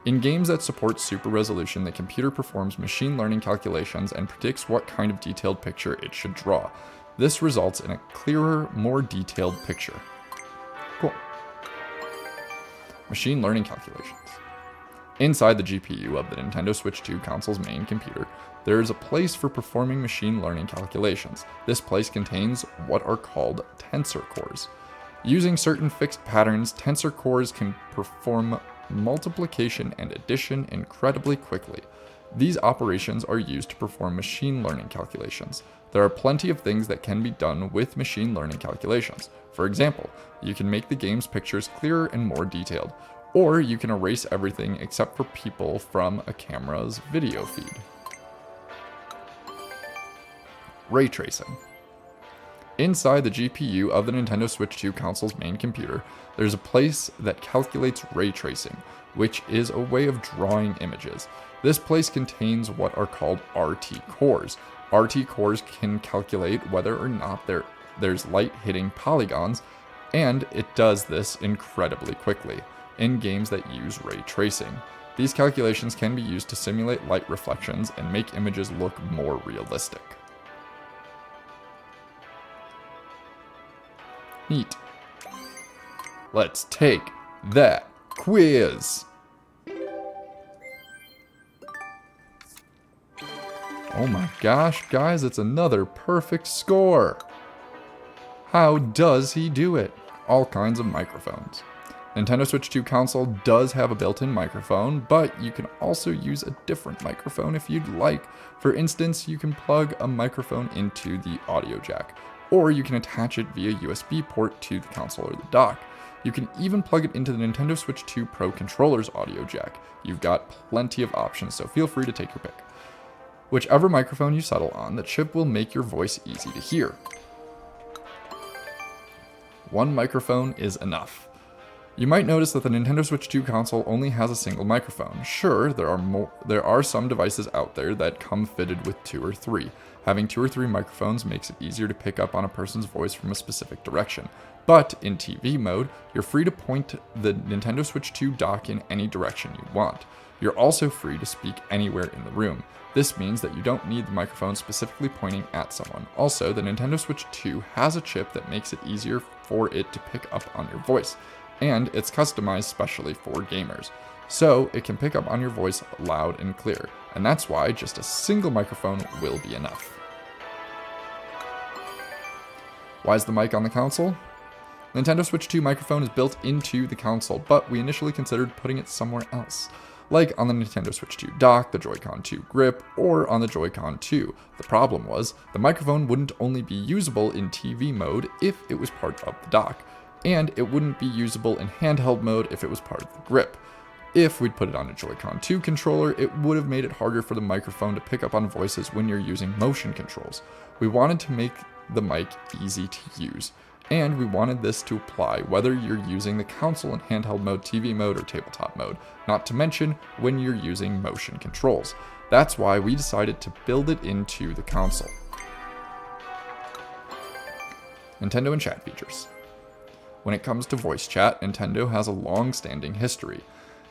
In games that support super resolution, the computer performs machine learning calculations and predicts what kind of detailed picture it should draw. This results in a clearer, more detailed picture. Cool. Machine learning calculations. Inside the GPU of the Nintendo Switch 2 console's main computer, there is a place for performing machine learning calculations. This place contains what are called tensor cores. Using certain fixed patterns, tensor cores can perform multiplication and addition incredibly quickly. These operations are used to perform machine learning calculations. There are plenty of things that can be done with machine learning calculations. For example, you can make the game's pictures clearer and more detailed, or you can erase everything except for people from a camera's video feed. Ray tracing. Inside the GPU of the Nintendo Switch 2 console's main computer, there's a place that calculates ray tracing, which is a way of drawing images. This place contains what are called RT cores. RT cores can calculate whether or not there's light hitting polygons, and it does this incredibly quickly in games that use ray tracing. These calculations can be used to simulate light reflections and make images look more realistic. Neat. Let's take that quiz. Oh my gosh, guys, it's another perfect score. How does he do it? All kinds of microphones. Nintendo Switch 2 console does have a built-in microphone, but you can also use a different microphone if you'd like. For instance, you can plug a microphone into the audio jack, or you can attach it via USB port to the console or the dock. You can even plug it into the Nintendo Switch 2 Pro controller's audio jack. You've got plenty of options, so feel free to take your pick. Whichever microphone you settle on, the chip will make your voice easy to hear. One microphone is enough. You might notice that the Nintendo Switch 2 console only has a single microphone. Sure, there are some devices out there that come fitted with 2 or 3. Having 2 or 3 microphones makes it easier to pick up on a person's voice from a specific direction. But in TV mode, you're free to point the Nintendo Switch 2 dock in any direction you want. You're also free to speak anywhere in the room. This means that you don't need the microphone specifically pointing at someone. Also, the Nintendo Switch 2 has a chip that makes it easier for it to pick up on your voice, and it's customized specially for gamers. So it can pick up on your voice loud and clear, and that's why just a single microphone will be enough. Why is the mic on the console? Nintendo Switch 2 microphone is built into the console, but we initially considered putting it somewhere else, like on the Nintendo Switch 2 dock, the Joy-Con 2 grip, or on the Joy-Con 2. The problem was, the microphone wouldn't only be usable in TV mode if it was part of the dock, and it wouldn't be usable in handheld mode if it was part of the grip. If we'd put it on a Joy-Con 2 controller, it would have made it harder for the microphone to pick up on voices when you're using motion controls. We wanted to make the mic easy to use, and we wanted this to apply whether you're using the console in handheld mode, TV mode, or tabletop mode, not to mention when you're using motion controls. That's why we decided to build it into the console. Nintendo and chat features. When it comes to voice chat, Nintendo has a long-standing history.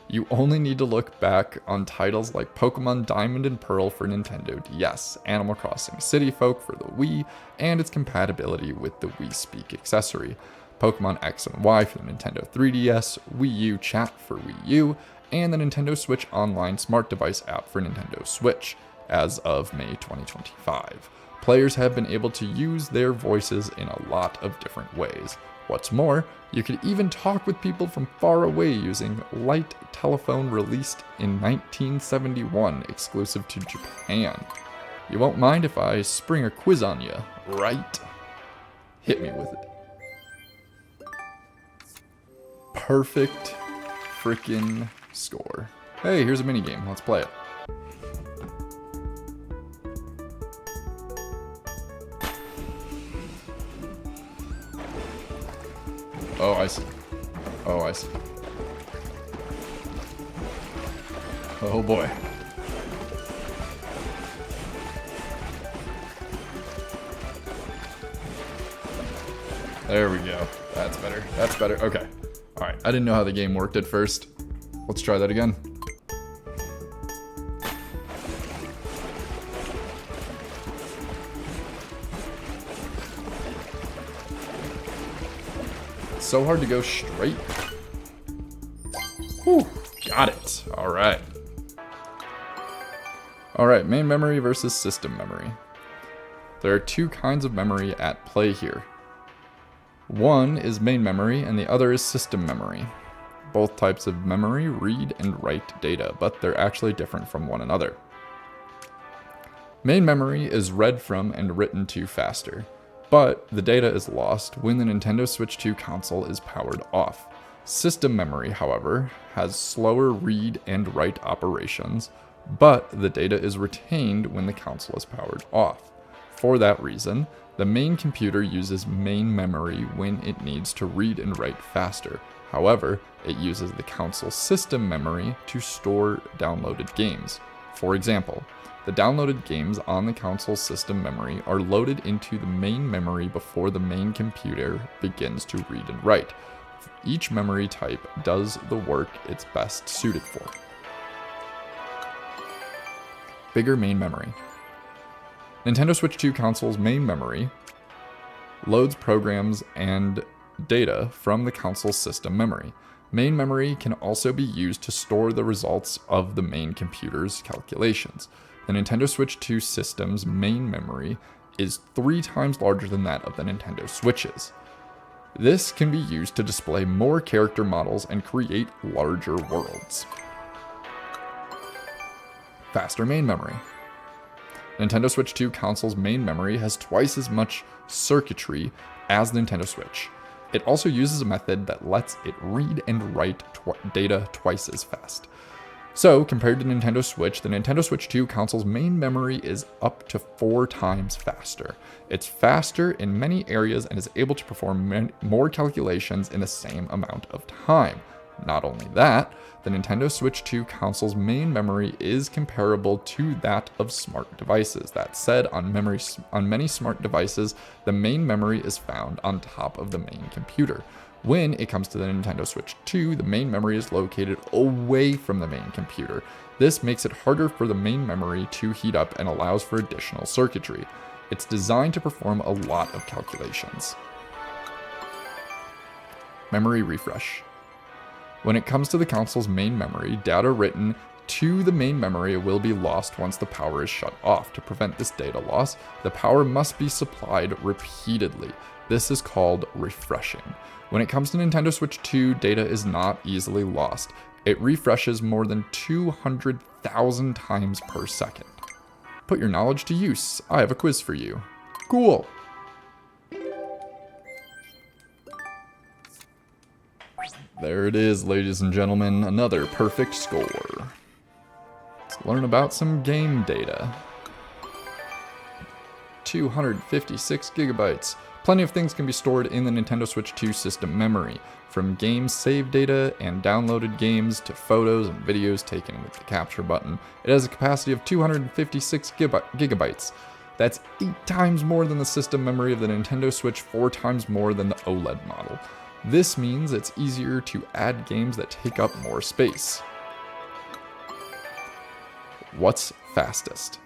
You only need to look back on titles like Pokemon Diamond and Pearl for Nintendo DS, Animal Crossing City Folk for the Wii, and its compatibility with the Wii Speak accessory, Pokemon X and Y for the Nintendo 3DS, Wii U Chat for Wii U, and the Nintendo Switch Online Smart Device app for Nintendo Switch, as of May 2025. Players have been able to use their voices in a lot of different ways. What's more, you could even talk with people from far away using Light Telephone released in 1971, exclusive to Japan. You won't mind if I spring a quiz on you, right? Hit me with it. Perfect freaking score. Hey, here's a minigame. Let's play it. Oh, I see. Oh, I see. Oh boy. There we go. That's better. That's better. Okay. All right. I didn't know how the game worked at first. Let's try that again. It's so hard to go straight. Whew. Got it. All right. All right. Main memory versus system memory. There are two kinds of memory at play here. One is main memory and the other is system memory. Both types of memory read and write data, but they're actually different from one another. Main memory is read from and written to faster, but the data is lost when the Nintendo Switch 2 console is powered off. System memory, however, has slower read and write operations, but the data is retained when the console is powered off. For that reason, the main computer uses main memory when it needs to read and write faster. However, it uses the console system memory to store downloaded games. For example, the downloaded games on the console system memory are loaded into the main memory before the main computer begins to read and write. Each memory type does the work it's best suited for. Bigger main memory. Nintendo Switch 2 console's main memory loads programs and data from the console system memory. Main memory can also be used to store the results of the main computer's calculations. The Nintendo Switch 2 system's main memory is 3 times larger than that of the Nintendo Switch's. This can be used to display more character models and create larger worlds. Faster main memory. Nintendo Switch 2 console's main memory has twice as much circuitry as the Nintendo Switch. It also uses a method that lets it read and write data twice as fast. So, compared to Nintendo Switch, the Nintendo Switch 2 console's main memory is up to 4 times faster. It's faster in many areas and is able to perform more calculations in the same amount of time. Not only that, the Nintendo Switch 2 console's main memory is comparable to that of smart devices. That said, on many smart devices, the main memory is found on top of the main computer. When it comes to the Nintendo Switch 2, the main memory is located away from the main computer. This makes it harder for the main memory to heat up and allows for additional circuitry. It's designed to perform a lot of calculations. Memory refresh. When it comes to the console's main memory, data written to the main memory will be lost once the power is shut off. To prevent this data loss, the power must be supplied repeatedly. This is called refreshing. When it comes to Nintendo Switch 2, data is not easily lost. It refreshes more than 200,000 times per second. Put your knowledge to use. I have a quiz for you. Cool. There it is, ladies and gentlemen, another perfect score. Let's learn about some game data. 256 gigabytes. Plenty of things can be stored in the Nintendo Switch 2 system memory, from game save data and downloaded games to photos and videos taken with the capture button. It has a capacity of 256 gigabytes. That's 8 times more than the system memory of the Nintendo Switch, 4 times more than the OLED model. This means it's easier to add games that take up more space. What's fastest?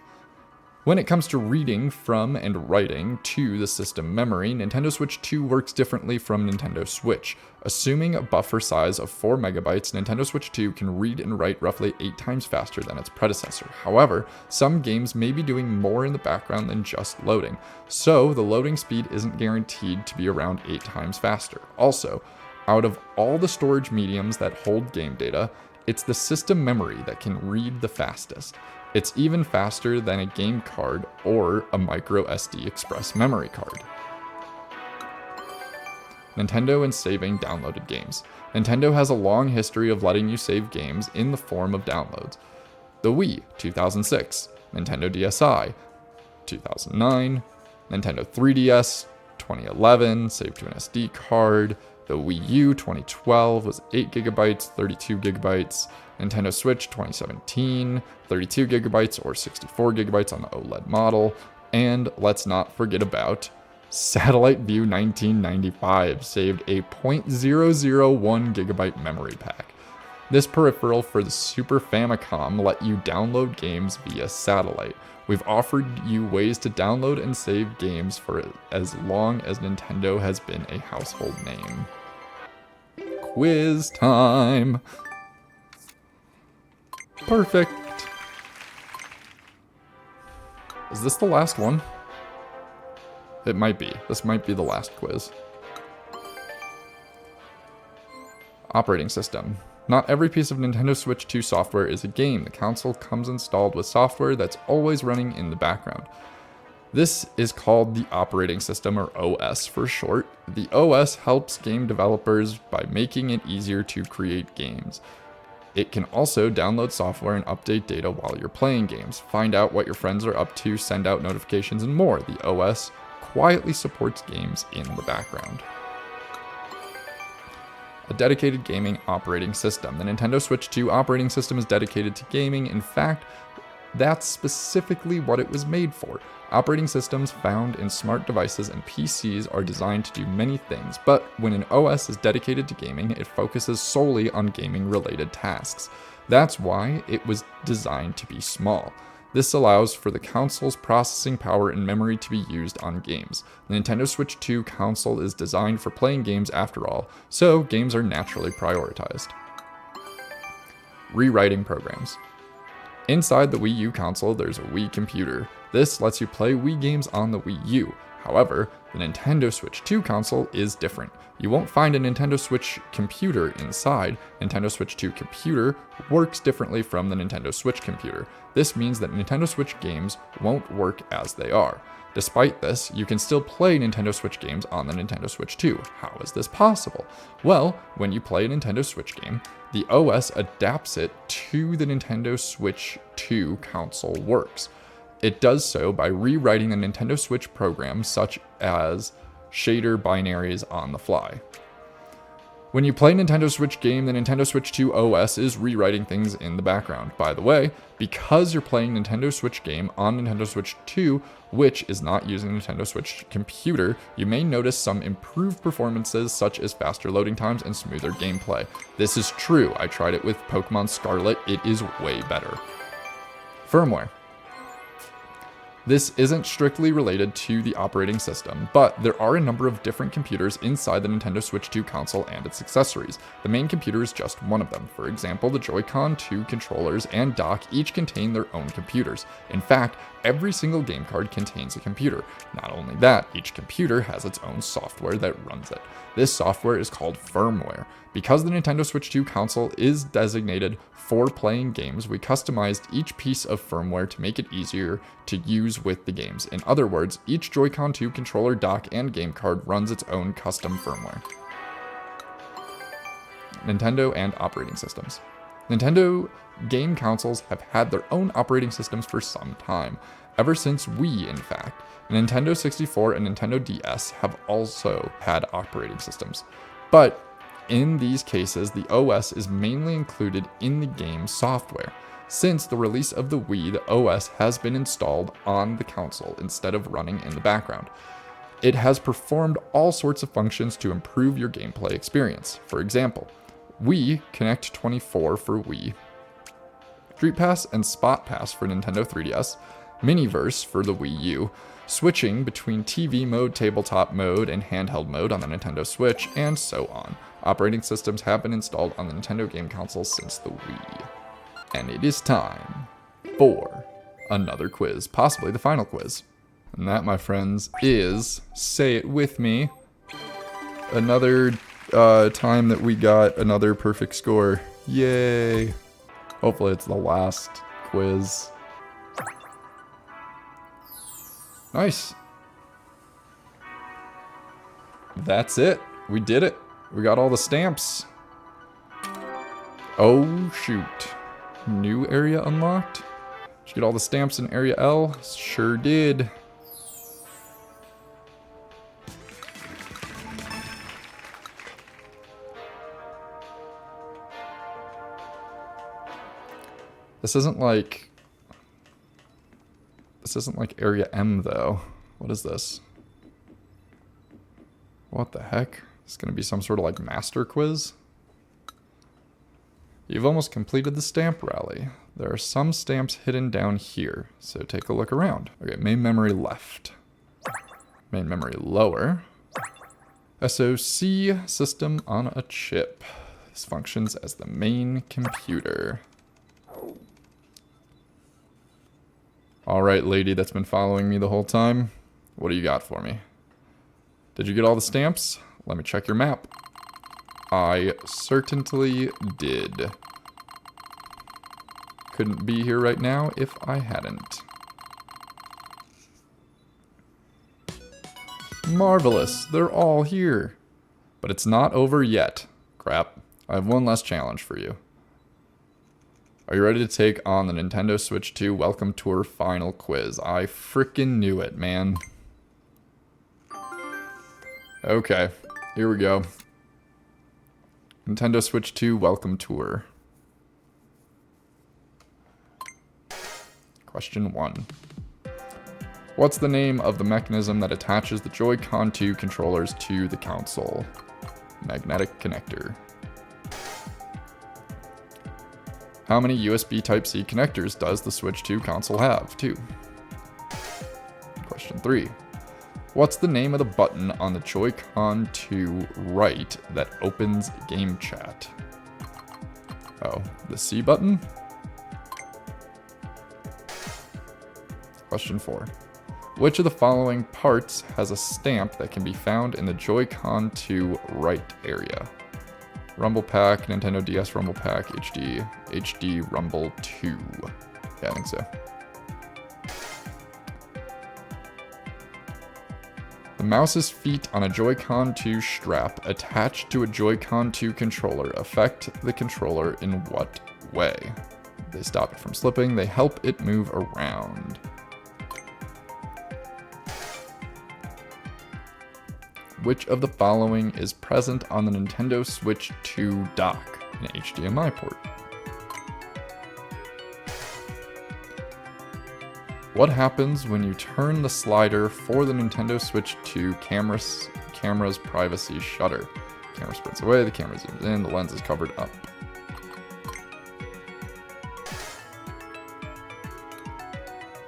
When it comes to reading from and writing to the system memory, Nintendo Switch 2 works differently from Nintendo Switch. Assuming a buffer size of 4 megabytes, Nintendo Switch 2 can read and write roughly 8 times faster than its predecessor. However, some games may be doing more in the background than just loading, so the loading speed isn't guaranteed to be around 8 times faster. Also, out of all the storage mediums that hold game data, it's the system memory that can read the fastest. It's even faster than a game card or a micro SD Express memory card. Nintendo and saving downloaded games. Nintendo has a long history of letting you save games in the form of downloads. The Wii, 2006. Nintendo DSi, 2009. Nintendo 3DS, 2011, saved to an SD card. The Wii U 2012 was 8 gigabytes, 32 gigabytes. Nintendo Switch 2017, 32 gigabytes or 64 gigabytes on the OLED model. And let's not forget about Satellite View 1995 saved a 0.001 gigabyte memory pack. This peripheral for the Super Famicom let you download games via satellite. We've offered you ways to download and save games for as long as Nintendo has been a household name. Quiz time! Perfect! Is this the last one? It might be. This might be the last quiz. Operating system. Not every piece of Nintendo Switch 2 software is a game. The console comes installed with software that's always running in the background. This is called the operating system, or OS for short. The OS helps game developers by making it easier to create games. It can also download software and update data while you're playing games, find out what your friends are up to, send out notifications, and more. The OS quietly supports games in the background. A dedicated gaming operating system. The Nintendo Switch 2 operating system is dedicated to gaming. In fact, that's specifically what it was made for. Operating systems found in smart devices and PCs are designed to do many things, but when an OS is dedicated to gaming, it focuses solely on gaming-related tasks. That's why it was designed to be small. This allows for the console's processing power and memory to be used on games. The Nintendo Switch 2 console is designed for playing games after all, so games are naturally prioritized. Rewriting programs. Inside the Wii U console, there's a Wii computer. This lets you play Wii games on the Wii U. However, the Nintendo Switch 2 console is different. You won't find a Nintendo Switch computer inside. Nintendo Switch 2 computer works differently from the Nintendo Switch computer. This means that Nintendo Switch games won't work as they are. Despite this, you can still play Nintendo Switch games on the Nintendo Switch 2. How is this possible? Well, when you play a Nintendo Switch game, the OS adapts it to the Nintendo Switch 2 console works. It does so by rewriting the Nintendo Switch program, such as shader binaries on the fly. When you play a Nintendo Switch game, the Nintendo Switch 2 OS is rewriting things in the background. By the way, because you're playing Nintendo Switch game on Nintendo Switch 2, which is not using the Nintendo Switch computer, you may notice some improved performances such as faster loading times and smoother gameplay. This is true. I tried it with Pokemon Scarlet. It is way better. Firmware. This isn't strictly related to the operating system, but there are a number of different computers inside the Nintendo Switch 2 console and its accessories. The main computer is just one of them. For example, the Joy-Con 2 controllers and dock each contain their own computers. In fact, every single game card contains a computer. Not only that, each computer has its own software that runs it. This software is called firmware. Because the Nintendo Switch 2 console is designated for playing games, we customized each piece of firmware to make it easier to use with the games. In other words, each Joy-Con 2 controller, dock, and game card runs its own custom firmware. Nintendo and operating systems. Nintendo game consoles have had their own operating systems for some time. Ever since Wii, in fact. Nintendo 64 and Nintendo DS have also had operating systems. But in these cases, the OS is mainly included in the game software. Since the release of the Wii, the OS has been installed on the console instead of running in the background. It has performed all sorts of functions to improve your gameplay experience. For example, Wii Connect 24 for Wii, Street Pass and Spot Pass for Nintendo 3DS, Miniverse for the Wii U, switching between TV mode, tabletop mode, and handheld mode on the Nintendo Switch, and so on. Operating systems have been installed on the Nintendo game console since the Wii. And it is time for another quiz, possibly the final quiz. And that, my friends, is, say it with me, another time that we got another perfect score. Yay! Hopefully it's the last quiz. Nice. That's it. We did it. We got all the stamps. Oh, shoot. New area unlocked? Did you get all the stamps in Area L? Sure did. This isn't like Area M, though. What is this? What the heck? It's going to be some sort of like master quiz? You've almost completed the stamp rally. There are some stamps hidden down here, so take a look around. Okay, main memory left. Main memory lower. SoC system on a chip. This functions as the main computer. Alright, lady that's been following me the whole time. What do you got for me? Did you get all the stamps? Let me check your map. I certainly did. Couldn't be here right now if I hadn't. Marvelous, they're all here. But it's not over yet. Crap, I have one last challenge for you. Are you ready to take on the Nintendo Switch 2 Welcome Tour Final Quiz? I frickin' knew it, man. Okay, here we go. Nintendo Switch 2 Welcome Tour. Question 1. What's the name of the mechanism that attaches the Joy-Con 2 controllers to the console? Magnetic connector. How many USB Type-C connectors does the Switch 2 console have? 2. Question 3. What's the name of the button on the Joy-Con 2 right that opens game chat? Oh, the C button? Question 4. Which of the following parts has a stamp that can be found in the Joy-Con 2 right area? Rumble Pack, Nintendo DS Rumble Pack, HD Rumble 2. Yeah, I think so. The mouse's feet on a Joy-Con 2 strap attached to a Joy-Con 2 controller affect the controller in what way? They stop it from slipping, they help it move around. Which of the following is present on the Nintendo Switch 2 dock? An HDMI port. What happens when you turn the slider for the Nintendo Switch 2 camera's privacy shutter? Camera sprints away, the camera zooms in, the lens is covered up.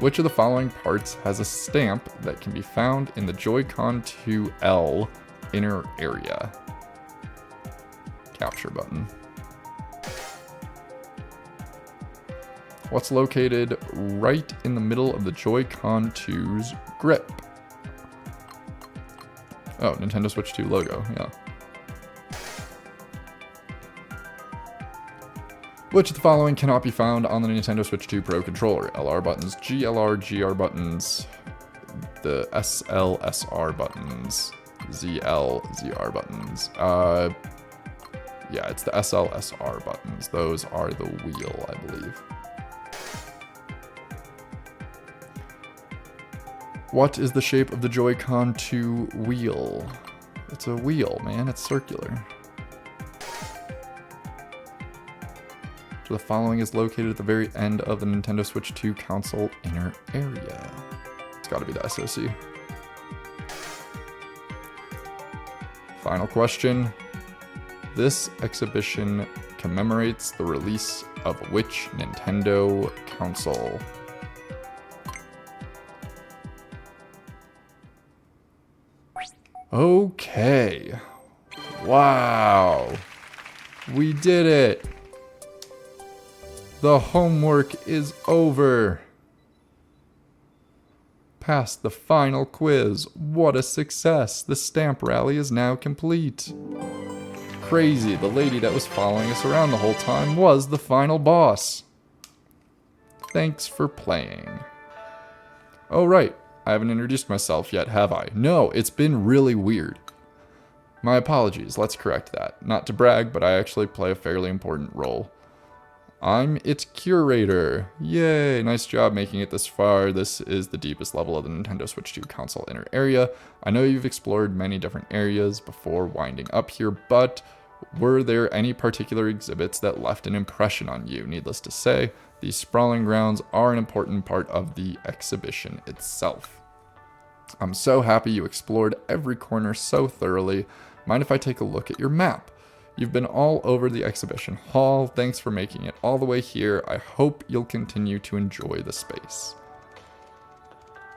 Which of the following parts has a stamp that can be found in the Joy-Con 2L inner area? Capture button. What's located right in the middle of the Joy-Con 2's grip? Oh, Nintendo Switch 2 logo, yeah. Which of the following cannot be found on the Nintendo Switch 2 Pro controller? LR buttons, GR buttons, the SR buttons, ZR buttons. Yeah, it's the SR buttons. Those are the wheel, I believe. What is the shape of the Joy-Con 2 wheel? It's a wheel, man. It's circular. The following is located at the very end of the Nintendo Switch 2 console inner area. It's got to be the SoC. Final question. This exhibition commemorates the release of which Nintendo console? Okay. Wow. We did it. The homework is over. Passed the final quiz. What a success. The stamp rally is now complete. Crazy, the lady that was following us around the whole time was the final boss. Thanks for playing. Oh right, I haven't introduced myself yet, have I? No, it's been really weird. My apologies, let's correct that. Not to brag, but I actually play a fairly important role. I'm its curator. Yay, nice job making it this far. This is the deepest level of the Nintendo Switch 2 console inner area. I know you've explored many different areas before winding up here, but were there any particular exhibits that left an impression on you? Needless to say, these sprawling grounds are an important part of the exhibition itself. I'm so happy you explored every corner so thoroughly. Mind if I take a look at your map? You've been all over the exhibition hall. Thanks for making it all the way here. I hope you'll continue to enjoy the space.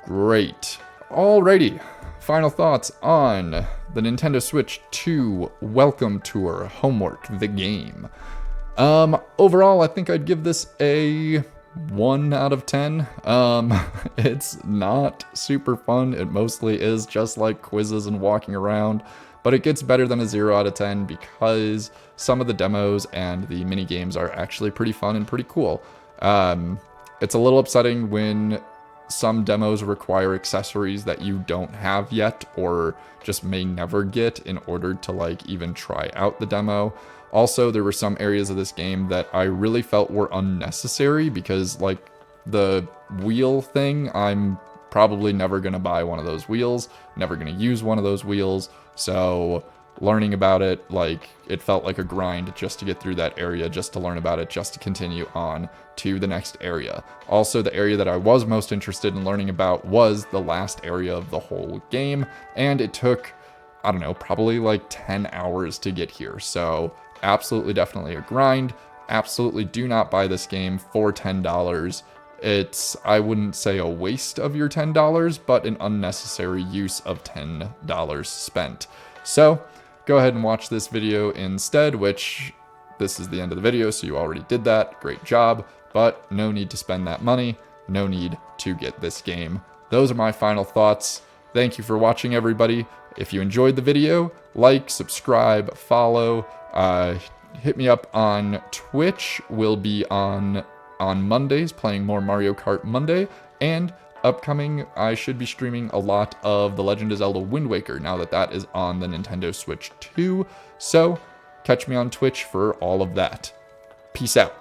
Great. Alrighty. Final thoughts on the Nintendo Switch 2 Welcome Tour Homework, the game. Overall, I think I'd give this a 1 out of 10. It's not super fun. It mostly is just like quizzes and walking around, but it gets better than a 0 out of 10 because some of the demos and the mini games are actually pretty fun and pretty cool. It's a little upsetting when some demos require accessories that you don't have yet or just may never get in order to like even try out the demo. Also, there were some areas of this game that I really felt were unnecessary because like the wheel thing, I'm probably never going to buy one of those wheels, never going to use one of those wheels. So learning about it, like it felt like a grind just to get through that area, just to learn about it, just to continue on to the next area. Also, the area that I was most interested in learning about was the last area of the whole game, and it took, I don't know, probably like 10 hours to get here. So absolutely definitely a grind. Absolutely do not buy this game for $10. It's, I wouldn't say a waste of your $10, but an unnecessary use of $10 spent. So go ahead and watch this video instead, which this is the end of the video, so you already did that. Great job, but no need to spend that money. No need to get this game. Those are my final thoughts. Thank you for watching, everybody. If you enjoyed the video, like, subscribe, follow, hit me up on Twitch. We'll be on Mondays playing more Mario Kart Monday, and upcoming I should be streaming a lot of The Legend of Zelda Wind Waker now that that is on the Nintendo Switch 2. So catch me on Twitch for all of that. Peace out.